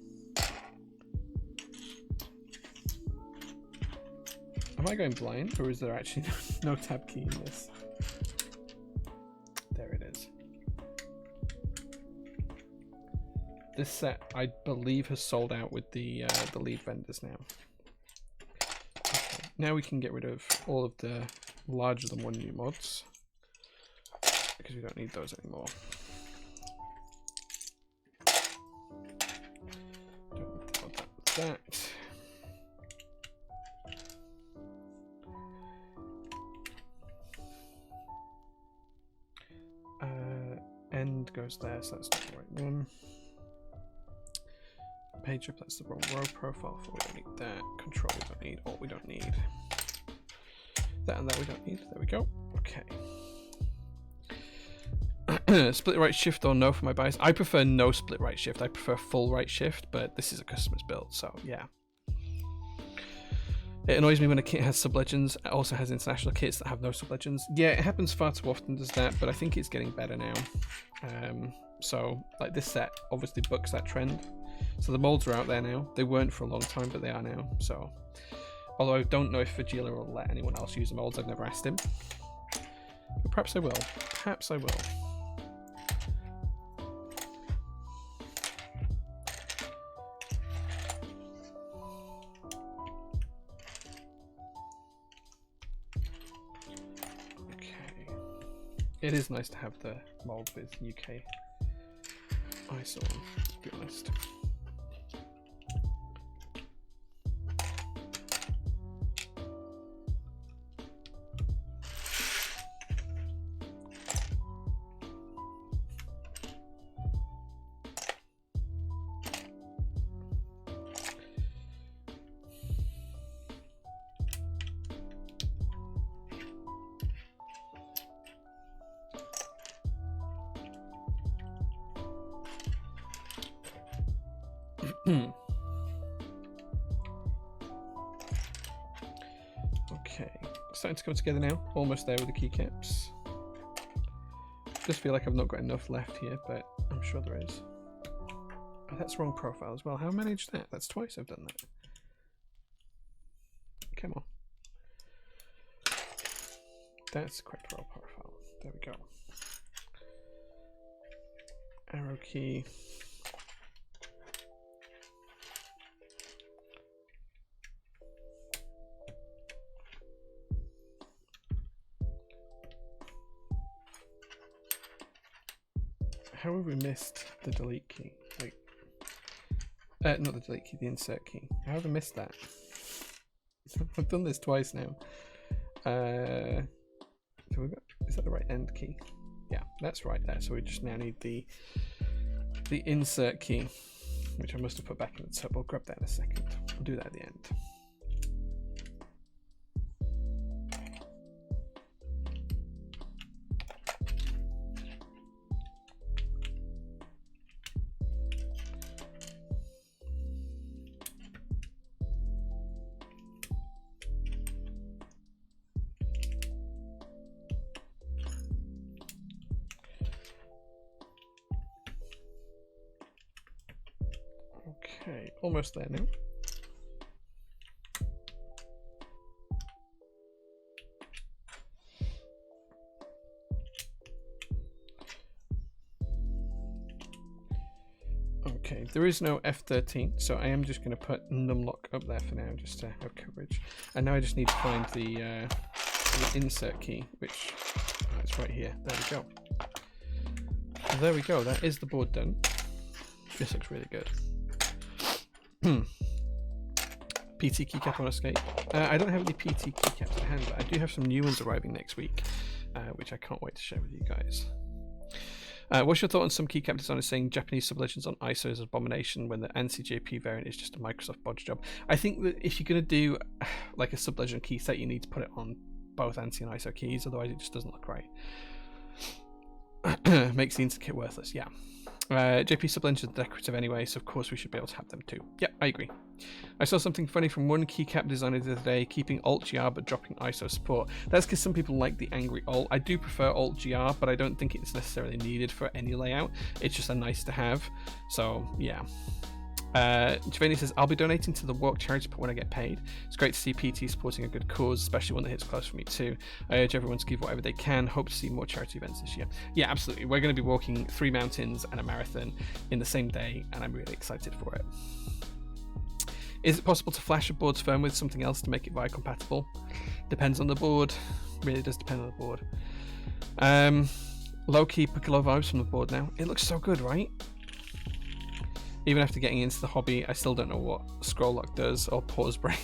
Am I going blind, or is there actually no tab key in this? There it is. This set, I believe, has sold out with the lead vendors now. Okay. Now we can get rid of all of the larger than one new mods, because we don't need those anymore. Don't need to mod that. End goes there, so that's not the right one. Page up, that's the wrong row profile, for we don't need that. Control we don't need, alt we don't need. That and that we don't need, there we go. Okay. Split right shift or no for my bias? I prefer no split right shift, I prefer full right shift, but this is a customer's build, so yeah. It annoys me when a kit has sub-legends, it also has international kits that have no sub-legends. Yeah, it happens far too often, does that, but I think it's getting better now. So, like this set obviously bucks that trend. So the molds are out there now. They weren't for a long time, but they are now. So, although I don't know if Vagila will let anyone else use the molds, I've never asked him. But perhaps I will. Perhaps I will. It is nice to have the mold with UK ISO on, to be honest. Okay, starting to come together now. Almost there with the keycaps. Just feel like I've not got enough left here, but I'm sure there is. Oh, that's wrong profile as well. How I managed that? That's twice I've done that. Come on. That's the correct row profile. There we go. Arrow key. How have we missed the delete key? Like, not the delete key, the insert key. How have I missed that? I've done this twice now. So we've got, is that the right end key? Yeah, that's right there. So we just now need the insert key, which I must have put back in the top. I'll grab that in a second. I'll do that at the end. Okay, almost there now. Okay, there is no F13, so I am just going to put numlock up there for now, just to have coverage. And now I just need to find the insert key, which it's right here. There we go. There we go. That is the board done. This looks really good. PT keycap on escape. I don't have any PT keycaps at hand, but I do have some new ones arriving next week, which I can't wait to share with you guys. What's your thought on some keycap designers saying Japanese sublegends on ISO is an abomination when the ANSI JP variant is just a Microsoft bodge job? I think that if you're going to do like a sublegend key set, you need to put it on both ANSI and ISO keys, otherwise it just doesn't look right. Makes the instant kit worthless, yeah. JP sublegends are decorative anyway, so of course we should be able to have them too. Yeah, I agree. I saw something funny from one keycap designer the other day, keeping Alt-GR but dropping ISO support. That's because some people like the angry Alt. I do prefer Alt-GR, but I don't think it's necessarily needed for any layout. It's just a nice to have. So, yeah. Giovanni says, I'll be donating to the Walk charity when I get paid. It's great to see PT supporting a good cause, especially one that hits close for me too. I urge everyone to give whatever they can. Hope to see more charity events this year. Yeah, absolutely. We're going to be walking 3 mountains and a marathon in the same day, and I'm really excited for it. Is it possible to flash a board's firmware with something else to make it VI compatible? Depends on the board. Really does depend on the board. Low-key Piccolo vibes from the board now. It looks so good, right? Even after getting into the hobby, I still don't know what scroll lock does or pause break.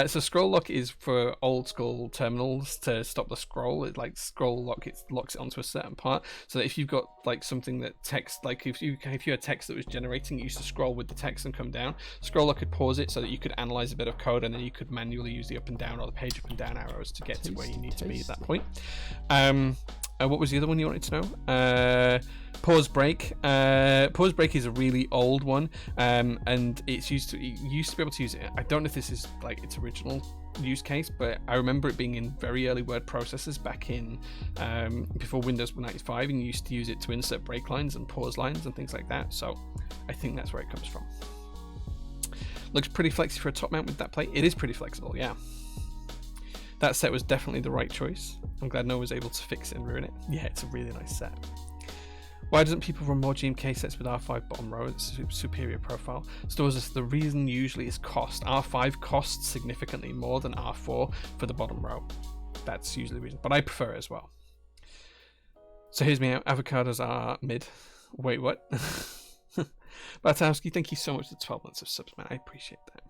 So scroll lock is for old school terminals to stop the scroll. It like scroll lock, it locks it onto a certain part. So that if you've got like something that text, like if you had text that was generating, it used to scroll with the text and come down. Scroll lock could pause it so that you could analyze a bit of code, and then you could manually use the up and down or the page up and down arrows to get to where you need to be at that point. What was the other one you wanted to know? Pause break. Pause break is a really old one, and you used to be able to use it. I don't know if this is like its original use case, but I remember it being in very early word processors back in before Windows 95, and you used to use it to insert break lines and pause lines and things like that. So I think that's where it comes from. Looks pretty flexy for a top mount with that plate. It is pretty flexible, yeah. That set was definitely the right choice. I'm glad no one was able to fix it and ruin it. Yeah, it's a really nice set. Why doesn't people run more GMK sets with R5 bottom row? It's a superior profile. So the reason usually is cost. R5 costs significantly more than R4 for the bottom row. That's usually the reason, but I prefer it as well. So here's me out. Avocados are mid. Wait, what? Bartowski, thank you so much for the 12 months of subs, man. I appreciate that.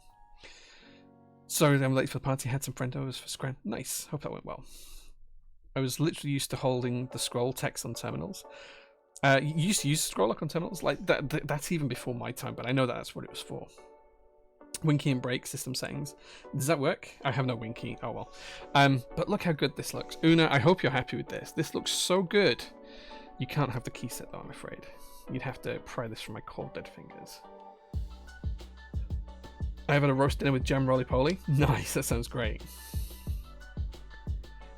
Sorry I'm late for the party. Had some friendovers for Scran. Nice. Hope that went well. I was literally used to holding the scroll text on terminals. You used to use scroll lock on terminals? Like that's even before my time, but I know that's what it was for. Winky and break system settings. Does that work? I have no winky. Oh well. But look how good this looks. Una, I hope you're happy with this. This looks so good. You can't have the key set though, I'm afraid. You'd have to pry this from my cold dead fingers. I have had a roast dinner with jam roly-poly. Nice, that sounds great.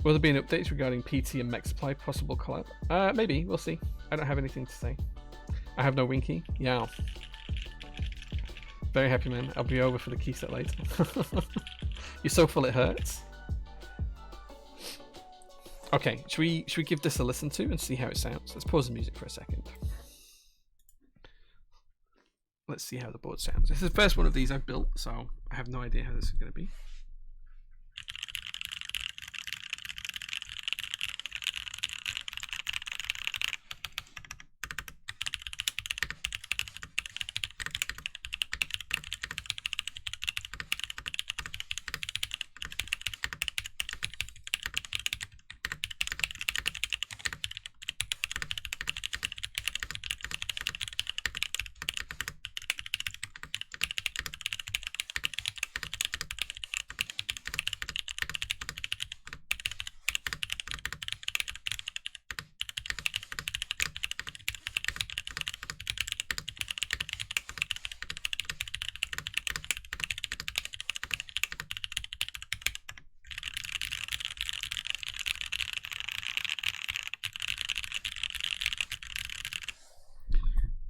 Will there be an update regarding PT and mech supply possible collab? Maybe, we'll see. I don't have anything to say. I have no winky. Yeah. Very happy, man. I'll be over for the key set later. You're so full it hurts. Okay, should we give this a listen to and see how it sounds? Let's pause the music for a second. Let's see how the board sounds. This is the first one of these I've built, so I have no idea how this is going to be.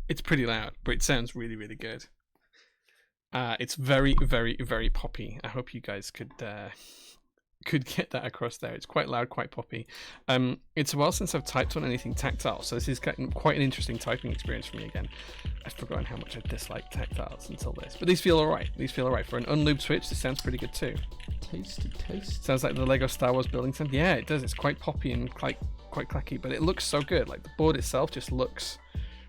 It's pretty loud, but it sounds really, really good. It's very, very, very poppy. I hope you guys could could get that across there. It's quite loud, quite poppy. It's a while since I've typed on anything tactile, so this is quite an interesting typing experience for me again. I've forgotten how much I dislike tactiles until this, but these feel alright. These feel alright. For an unlubed Switch, this sounds pretty good too. Tasty taste. Sounds like the Lego Star Wars building sound. Yeah, it does. It's quite poppy and quite clacky, but it looks so good. Like the board itself just looks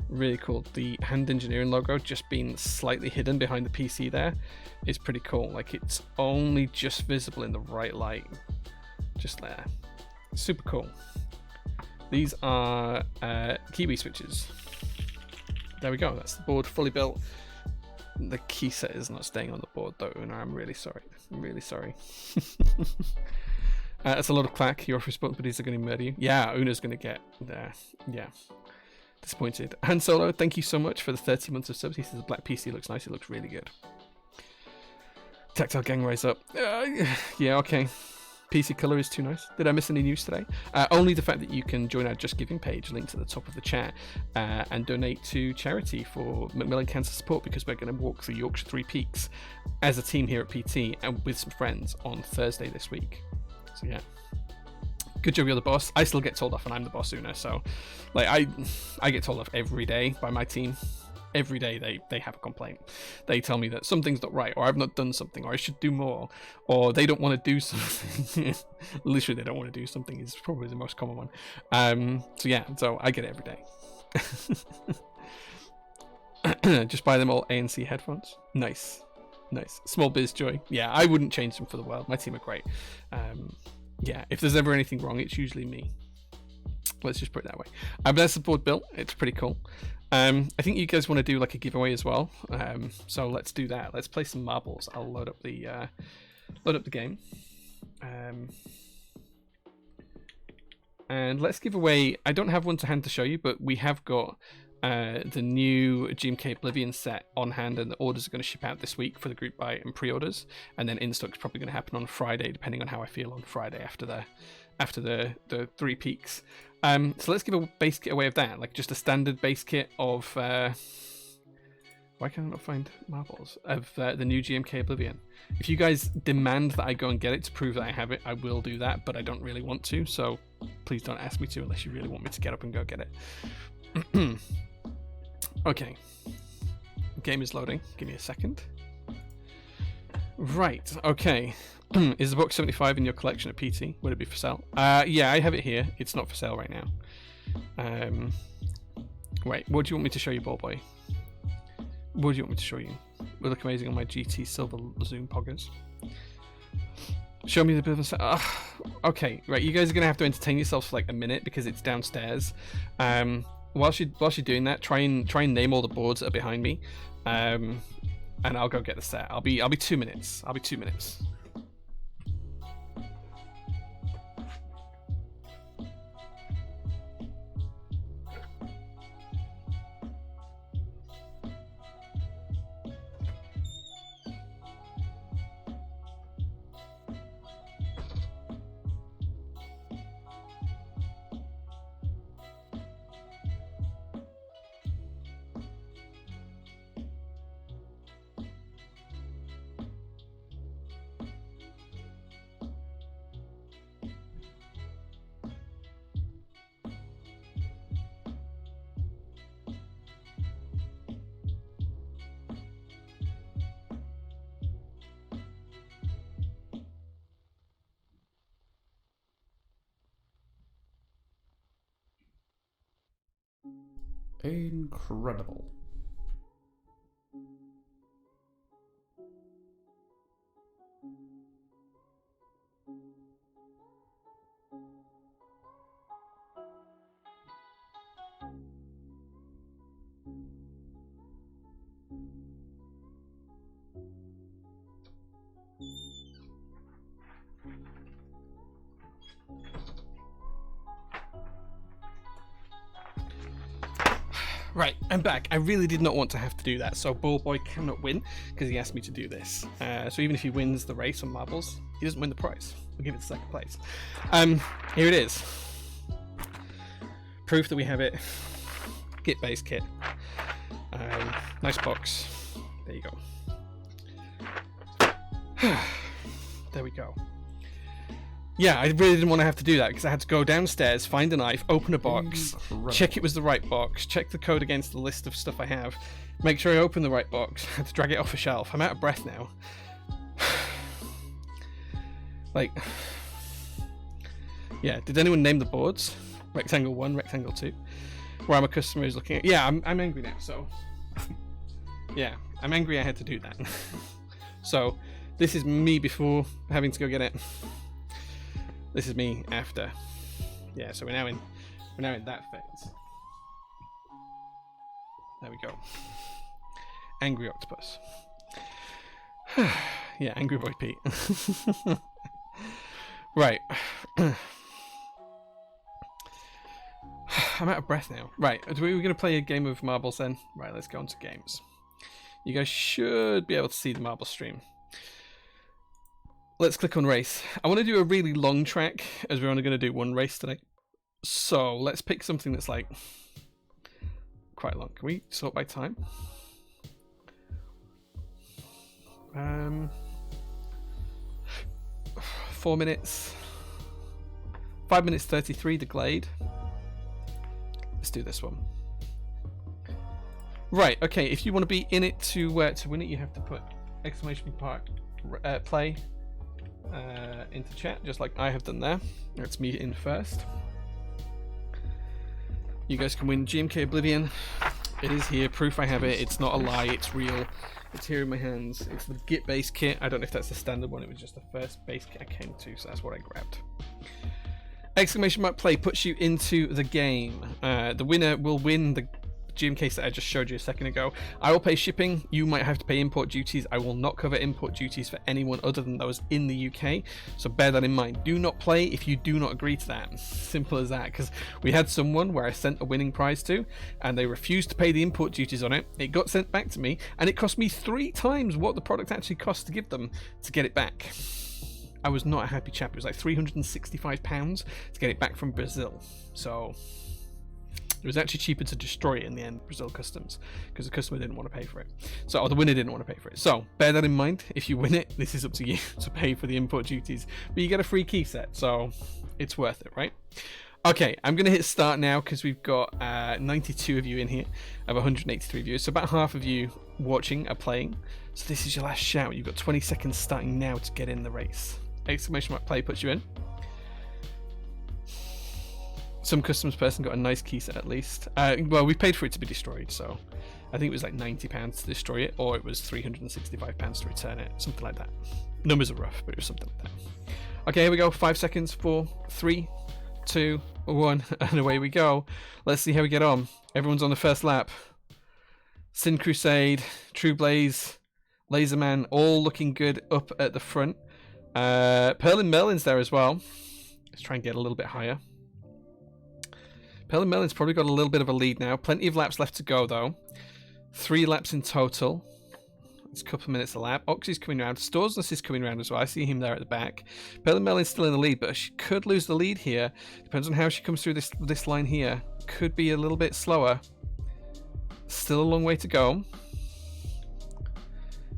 really cool. The Hand Engineering logo just being slightly hidden behind the PC there is pretty cool. Like it's only just visible in the right light, just there. Super cool. These are Kiwi switches. There we go. That's the board fully built. The key set is not staying on the board though, and I'm really sorry. I'm really sorry. That's a lot of clack. Your responsibilities are going to murder you. Yeah, Una's going to get there. Yeah. Disappointed. Han Solo, thank you so much for the 30 months of subs. He says the black PC looks nice. It looks really good. Tactile gang rise up. Yeah, okay. PC color is too nice. Did I miss any news today? Only the fact that you can join our Just Giving page, linked at the top of the chat, and donate to charity for Macmillan Cancer Support, because we're going to walk through Yorkshire Three Peaks as a team here at PT and with some friends on Thursday this week. So yeah. Good job, you're the boss. I still get told off and I'm the boss, Una, so like I get told off every day by my team. Every day they have a complaint. They tell me that something's not right, or I've not done something, or I should do more, or they don't want to do something. Literally, they don't want to do something is probably the most common one. So yeah, so I get it every day. Just buy them all ANC headphones. Nice. Small biz joy. Yeah, I wouldn't change them for the world. My team are great. Yeah, if there's ever anything wrong, it's usually me. Let's just put it that way. But that's the board built. It's pretty cool. I think you guys want to do like a giveaway as well. So let's do that. Let's play some marbles. I'll load up the game. And let's give away. I don't have one to hand to show you, but we have got the new GMK Oblivion set on hand, and the orders are going to ship out this week for the group buy and pre-orders, and then in-stock's probably going to happen on Friday, depending on how I feel on Friday after the Three Peaks. So let's give a base kit away of that, like just a standard base kit of why can I not find marbles of the new GMK Oblivion. If you guys demand that I go and get it to prove that I have it, I will do that, but I don't really want to, so please don't ask me to unless you really want me to get up and go get it. Okay, game is loading. Give me a second. Right, okay. Is the box 75 in your collection at PT? Would it be for sale? Yeah, I have it here. It's not for sale right now. Wait, what do you want me to show you, ball boy? What do you want me to show you? We look amazing on my GT Silver Zoom poggers. Show me the bit of a... okay, right, you guys are going to have to entertain yourselves for like a minute because it's downstairs. Whilst you're doing that, try and name all the boards that are behind me, and I'll go get the set. I'll be 2 minutes. I'll be 2 minutes. Incredible. Right, I'm back. I really did not want to have to do that, so Ball Boy cannot win because he asked me to do this. So even if he wins the race on marbles, he doesn't win the prize. We'll give it second place. Here it is. Proof that we have it. Git base kit. Nice box. There you go. There we go. Yeah, I really didn't want to have to do that because I had to go downstairs, find a knife, open a box, check it was the right box, check the code against the list of stuff I have, make sure I open the right box. I had to drag it off a shelf. I'm out of breath now. Like, yeah, did anyone name the boards? Rectangle 1, Rectangle 2? Where I'm a customer is looking at... Yeah, I'm angry now, so... Yeah, I'm angry I had to do that. So, this is me before having to go get it. This is me after. Yeah, so we're now in that phase. There we go. Angry octopus. Yeah, angry boy Pete. Right. I'm out of breath now. Right, we're going to play a game of marbles then. Right, let's go on to games. You guys should be able to see the marble stream. Let's click on race. I want to do a really long track as we're only going to do one race today. So let's pick something that's like quite long. Can we sort by time? 4 minutes. 5 minutes 33, the Glade. Let's do this one. Right, okay, if you want to be in it to win it, you have to put exclamation mark play into chat, just like I have done there. That's me in first. You guys can win GMK Oblivion. It is here, proof I have it. It's not a lie, it's real. It's here in my hands. It's the Git base kit. I don't know if that's the standard one. It was just the first base kit I came to, so that's what I grabbed. Exclamation mark play puts you into the game. The winner will win the GMK that I just showed you a second ago. I will pay shipping. You might have to pay import duties. I will not cover import duties for anyone other than those in the UK, so bear that in mind. Do not play if you do not agree to that. Simple as that, because we had someone where I sent a winning prize to and they refused to pay the import duties on it. It got sent back to me and it cost me 3 times what the product actually cost to give them to get it back. I was not a happy chap. It was like £365 to get it back from Brazil. So it was actually cheaper to destroy it in the end, Brazil Customs, because the customer didn't want to pay for it. So, or the winner didn't want to pay for it. So bear that in mind. If you win it, this is up to you to pay for the import duties. But you get a free key set, so it's worth it, right? Okay, I'm going to hit start now because we've got 92 of you in here. I have 183 viewers, so about half of you watching are playing. So this is your last shout. You've got 20 seconds starting now to get in the race. Exclamation mark play puts you in. Some customs person got a nice key set at least. Well, we paid for it to be destroyed, so I think it was like £90 to destroy it, or it was £365 to return it, something like that. Numbers are rough, but it was something like that. Okay, here we go. 5 seconds. 4, 3, 2, 1, and away we go. Let's see how we get on. Everyone's on the first lap. Sin Crusade, True Blaze, Laserman, all looking good up at the front. Pearl and Merlin's there as well. Let's try and get a little bit higher. Pearl and Merlin's probably got a little bit of a lead now. Plenty of laps left to go, though. 3 laps in total. It's a couple of minutes a lap. Oxy's coming around. Storesness is coming around as well. I see him there at the back. Pearl and Merlin's still in the lead, but she could lose the lead here. Depends on how she comes through this line here. Could be a little bit slower. Still a long way to go.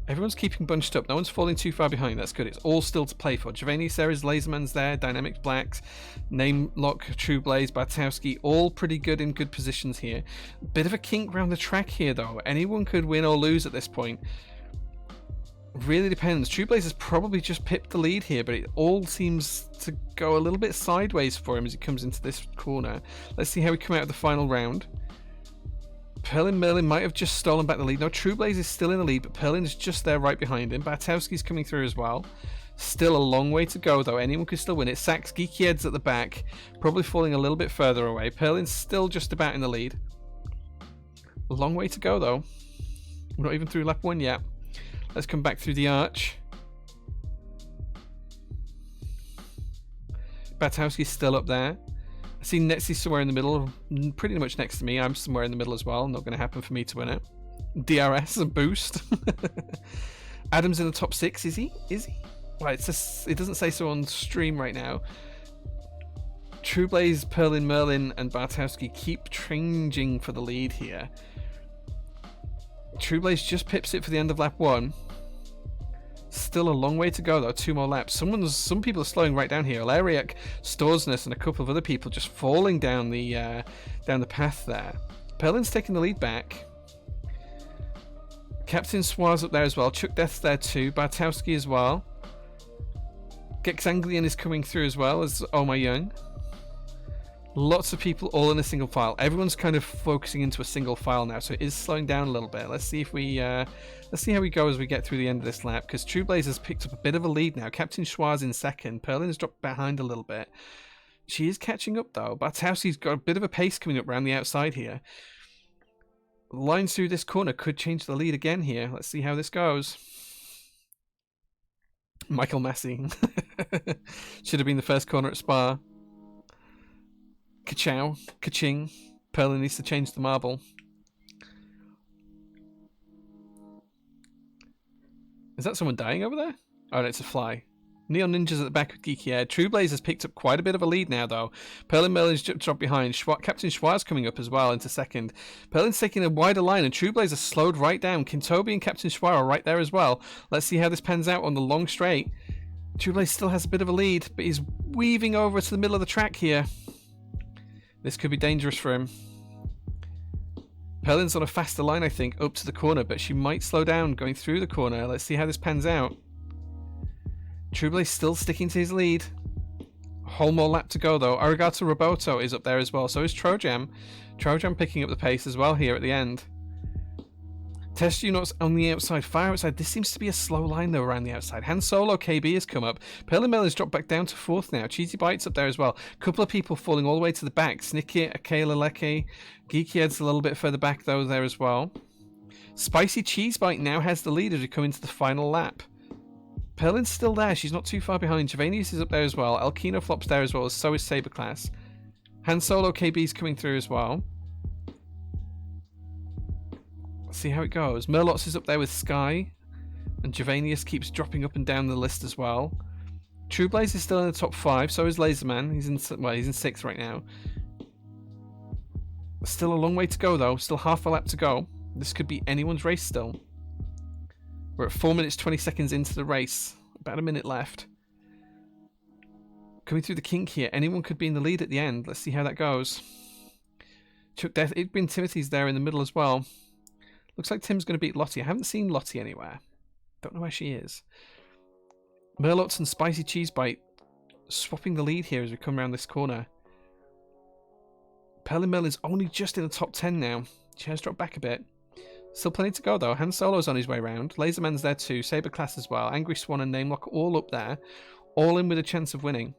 Everyone's keeping bunched up. No one's falling too far behind. That's good. It's all still to play for. Javani, Sarah's, Laserman's there. Dynamics, Blacks, Name Lock, True Blaze, Bartowski. All pretty good in good positions here. Bit of a kink around the track here, though. Anyone could win or lose at this point. Really depends. True Blaze has probably just pipped the lead here, but it all seems to go a little bit sideways for him as he comes into this corner. Let's see how we come out of the final round. Perlin Merlin might have just stolen back the lead. No, True Blaze is still in the lead, but Perlin is just there right behind him. Bartowski's coming through as well. Still a long way to go, though. Anyone could still win it. Sax, Geeky Ed's at the back, probably falling a little bit further away. Perlin's still just about in the lead. A long way to go, though. We're not even through lap 1 yet. Let's come back through the arch. Bartowski's still up there. I see Netsy's somewhere in the middle, pretty much next to me. I'm somewhere in the middle as well. Not going to happen for me to win it. DRS and boost. Adam's in the top 6, is he? Is he? Right, it doesn't say so on stream right now. True Blaze, Perlin, Merlin, and Bartowski keep changing for the lead here. True Blaze just pips it for the end of lap 1. Still a long way to go though. 2 more laps. Some people are slowing right down here. Alaric, Storsness, and a couple of other people just falling down the path there. Perlin's taking the lead back. Captain Swaz up there as well. Chuck Death's there too. Bartowski as well. Gexanglian is coming through as well as Oh My Young. Lots of people all in a single file. Everyone's kind of focusing into a single file now, so it is slowing down a little bit. Let's see if we let's see how we go as we get through the end of this lap, because True Blaze has picked up a bit of a lead now. Captain Schwarz in second. Perlin's dropped behind a little bit. She is catching up though. Bartowski's got a bit of a pace coming up around the outside here. Lines through this corner could change the lead again here. Let's see how this goes. Michael Massey. Should have been the first corner at Spa. Ka-chow. Ka-ching. Perlin needs to change the marble. Is that someone dying over there? Oh, no, it's a fly. Neon Ninja's at the back with Geeky Air. True Blaze has picked up quite a bit of a lead now, though. Perlin Merlin's dropped behind. Captain Schwarz coming up as well into second. Perlin's taking a wider line, and True Blaze has slowed right down. Kintobi and Captain Schwarz are right there as well. Let's see how this pans out on the long straight. True Blaze still has a bit of a lead, but he's weaving over to the middle of the track here. This could be dangerous for him. Perlin's on a faster line, I think, up to the corner, but she might slow down going through the corner. Let's see how this pans out. True Blaze still sticking to his lead. A whole more lap to go, though. Arigato Roboto is up there as well. So is Trojam. Trojam picking up the pace as well here at the end. Test units on the outside, fire outside. This seems to be a slow line though around the outside. Han Solo KB has come up. Perlin Mill has dropped back down to fourth now. Cheesy Bites up there as well. A couple of people falling all the way to the back. Snicky, Akela Leke. Geeky Head's a little bit further back though there as well. Spicy Cheese Bite now has the lead as we come into the final lap. Perlin's still there. She's not too far behind. Javanius is up there as well. Alkino Flop's there as well. So is Saberclass. Han Solo KB's coming through as well. See how it goes. Merlots is up there with Sky, and Javanius keeps dropping up and down the list as well. True Blaze is still in the top 5, so is Laserman. He's in 6th right now. Still a long way to go though. Still half a lap to go. This could be anyone's race still. We're at 4 minutes 20 seconds into the race. About a minute left. Coming through the kink here. Anyone could be in the lead at the end. Let's see how that goes. Chuck Death. Igbin Timothy's there in the middle as well. Looks like Tim's going to beat Lottie. I haven't seen Lottie anywhere. Don't know where she is. Merlots and Spicy Cheese Bite swapping the lead here as we come around this corner. Perlin Merlin's only just in the top 10 now. She has dropped back a bit. Still plenty to go though. Han Solo's on his way round. Laserman's there too. Saberclass as well. Angry Swan and Namelock all up there. All in with a chance of winning.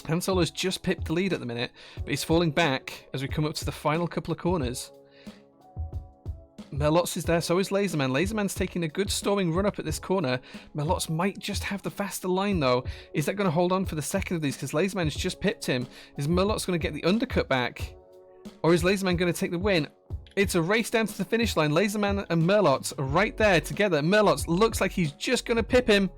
Han Solo's just pipped the lead at the minute, but he's falling back as we come up to the final couple of corners. Merlots is there, so is Laserman. Laserman's taking a good storming run up at this corner. Merlots might just have the faster line though. Is that going to hold on for the second of these? Because Laserman's just pipped him. Is Merlots going to get the undercut back? Or is Laserman going to take the win? It's a race down to the finish line. Laserman and Merlots are right there together. Merlots looks like he's just going to pip him.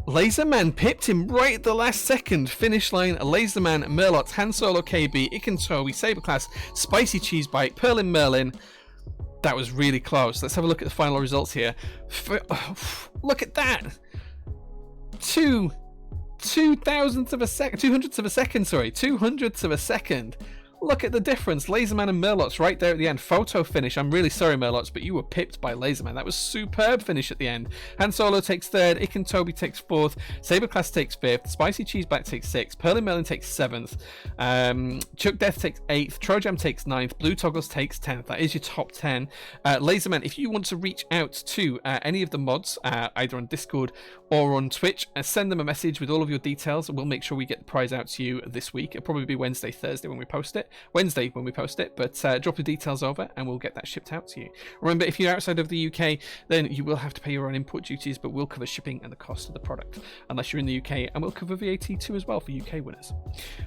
Laserman pipped him right at the last second. Finish line, Laserman, Merlots, Han Solo KB, Ikentobi, Saberclass, Spicy Cheese Bite, Perlin Merlin. That was really close. Let's have a look at the final results here. Look at that! 200ths of a second. Look at the difference. Laserman and Merlots right there at the end. Photo finish. I'm really sorry, Merlots, but you were pipped by Laserman. That was superb finish at the end. Han Solo takes 3rd. Ikentobi takes 4th. Saberclass takes 5th. Spicy Cheeseback takes 6th. Perlin Merlin takes 7th. Chuck Death takes 8th. Trojam takes 9th. Blue Toggles takes 10th. That is your top 10. Laserman, if you want to reach out to any of the mods, either on Discord or on Twitch, send them a message with all of your details, and we'll make sure we get the prize out to you this week. It'll probably be Wednesday, Thursday when we post it. Wednesday when we post it, but drop the details over and we'll get that shipped out to you. Remember, if you're outside of the UK, then you will have to pay your own import duties, but we'll cover shipping and the cost of the product, unless you're in the UK, and we'll cover VAT too as well for UK winners.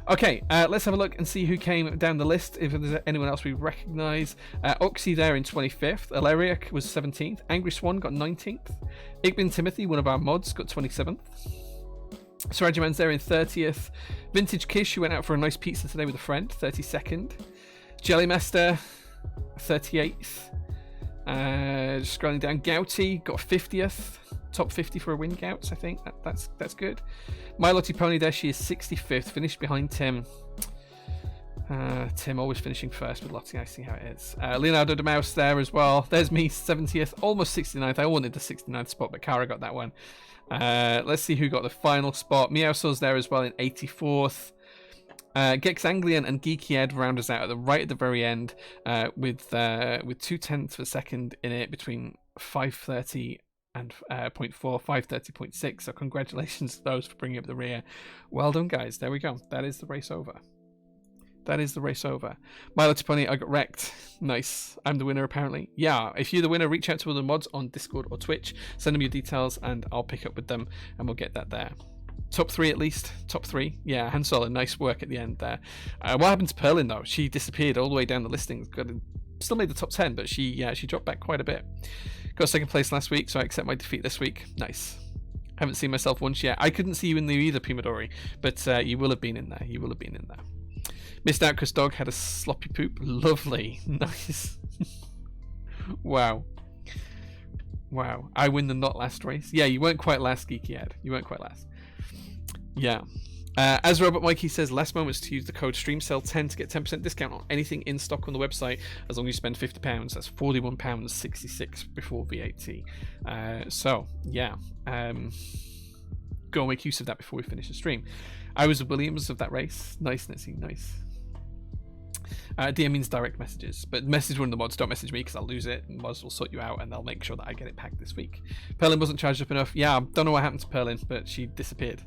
Okay, let's have a look and see who came down the list, if there's anyone else we recognise. Oxy there in 25th, Alariac was 17th, Angry Swan got 19th, Igbin Timothy, one of our mods, got 27th. Sarajiman's there in 30th. Vintage Kish, who went out for a nice pizza today with a friend, 32nd. Jellymaster, 38th. Just scrolling down, Gouty got 50th. top 50 for a win gouts. I think that's good. My Lottie Pony there, she is 65th, finished behind Tim. Tim always finishing first with Lottie. I see how it is. Leonardo de Mouse there as well. There's me, 70th, almost 69th. I wanted the 69th spot, but Kara got that one. Let's see who got the final spot. Meowsaw's there as well in 84th. Gex Anglian and Geeky Ed round us out at the right at the very end, with 2/10 of a second in it between 5:30 and 0.4, 5:30.6. So congratulations to those for bringing up the rear. Well done, guys. There we go. That is the race over. That is the race over. My Little Pony, I got wrecked. Nice. I'm the winner, apparently. Yeah, if you're the winner, reach out to other mods on Discord or Twitch. Send them your details, and I'll pick up with them, and we'll get that there. Top 3 at least. Top 3. Yeah, Han Solo, nice work at the end there. What happened to Perlin, though? She disappeared all the way down the listings. Still made the top 10, but she dropped back quite a bit. Got second place last week, so I accept my defeat this week. Nice. Haven't seen myself once yet. I couldn't see you in there either, Pumadori, but you will have been in there. You will have been in there. Missed out because Dog had a sloppy poop. Lovely. Nice. Wow. Wow. I win the not last race. Yeah, you weren't quite last, Geeky Ed. You weren't quite last. Yeah. As Robert Mikey says, last moments to use the code STREAMSELL10 to get 10% discount on anything in stock on the website as long as you spend £50. That's £41.66 before VAT. So, yeah. Go and make use of that before we finish the stream. I was the Williams of that race. Nice, Nitsy, nice. DM means direct messages, but message one of the mods. Don't message me because I'll lose it. And mods will sort you out and they'll make sure that I get it packed this week. Perlin wasn't charged up enough. Yeah, don't know what happened to Perlin, but she disappeared.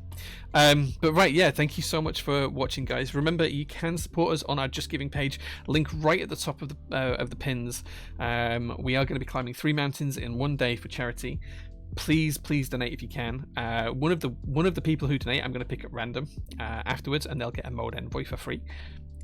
But right, yeah, thank you so much for watching, guys. Remember, you can support us on our Just Giving page. Link right at the top of the pins. We are going to be climbing 3 mountains in one day for charity. Please donate if you can. One of the people who donate, I'm going to pick up random afterwards, and they'll get a mode envoy for free.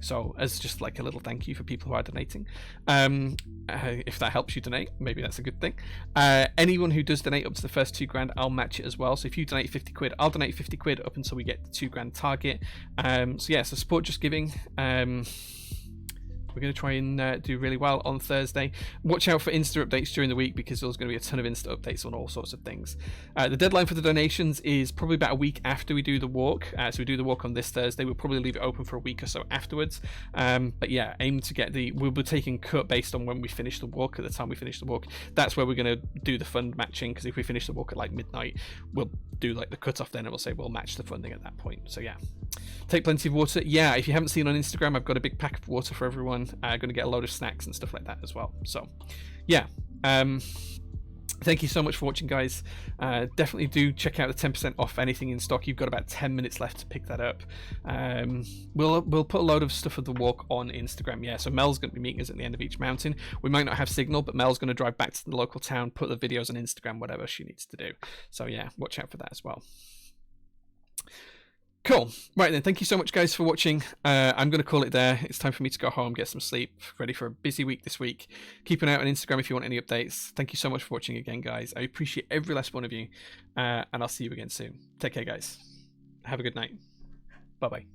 So as just like a little thank you for people who are donating. If that helps you donate, maybe that's a good thing. Anyone who does donate up to the first £2,000, I'll match it as well. So if you donate 50 quid, I'll donate 50 quid up until we get the £2,000 target. So yeah, so support Just Giving. We're going to try and do really well on Thursday. Watch out for Insta updates during the week because there's going to be a ton of Insta updates on all sorts of things. The deadline for the donations is probably about a week after we do the walk. So we do the walk on this Thursday. We'll probably leave it open for a week or so afterwards. But yeah, aim to get we'll be taking cut based on when we finish the walk. At the time we finish the walk, that's where we're going to do the fund matching, because if we finish the walk at like midnight, we'll do like the cutoff then, and we'll say we'll match the funding at that point. So yeah, take plenty of water. Yeah, if you haven't seen on Instagram, I've got a big pack of water for everyone. Going to get a load of snacks and stuff like that as well. So yeah, thank you so much for watching, guys. Definitely do check out the 10% off anything in stock. You've got about 10 minutes left to pick that up. We'll put a load of stuff of the walk on Instagram. Yeah, so Mel's going to be meeting us at the end of each mountain. We might not have signal, but Mel's going to drive back to the local town, put the videos on Instagram, whatever she needs to do. So yeah, watch out for that as well. Cool. Right then, thank you so much, guys, for watching. I'm going to call it there. It's time for me to go home, get some sleep, ready for a busy week this week. Keep an eye out on Instagram if you want any updates. Thank you so much for watching again, guys. I appreciate every last one of you, and I'll see you again soon. Take care, guys. Have a good night. Bye-bye.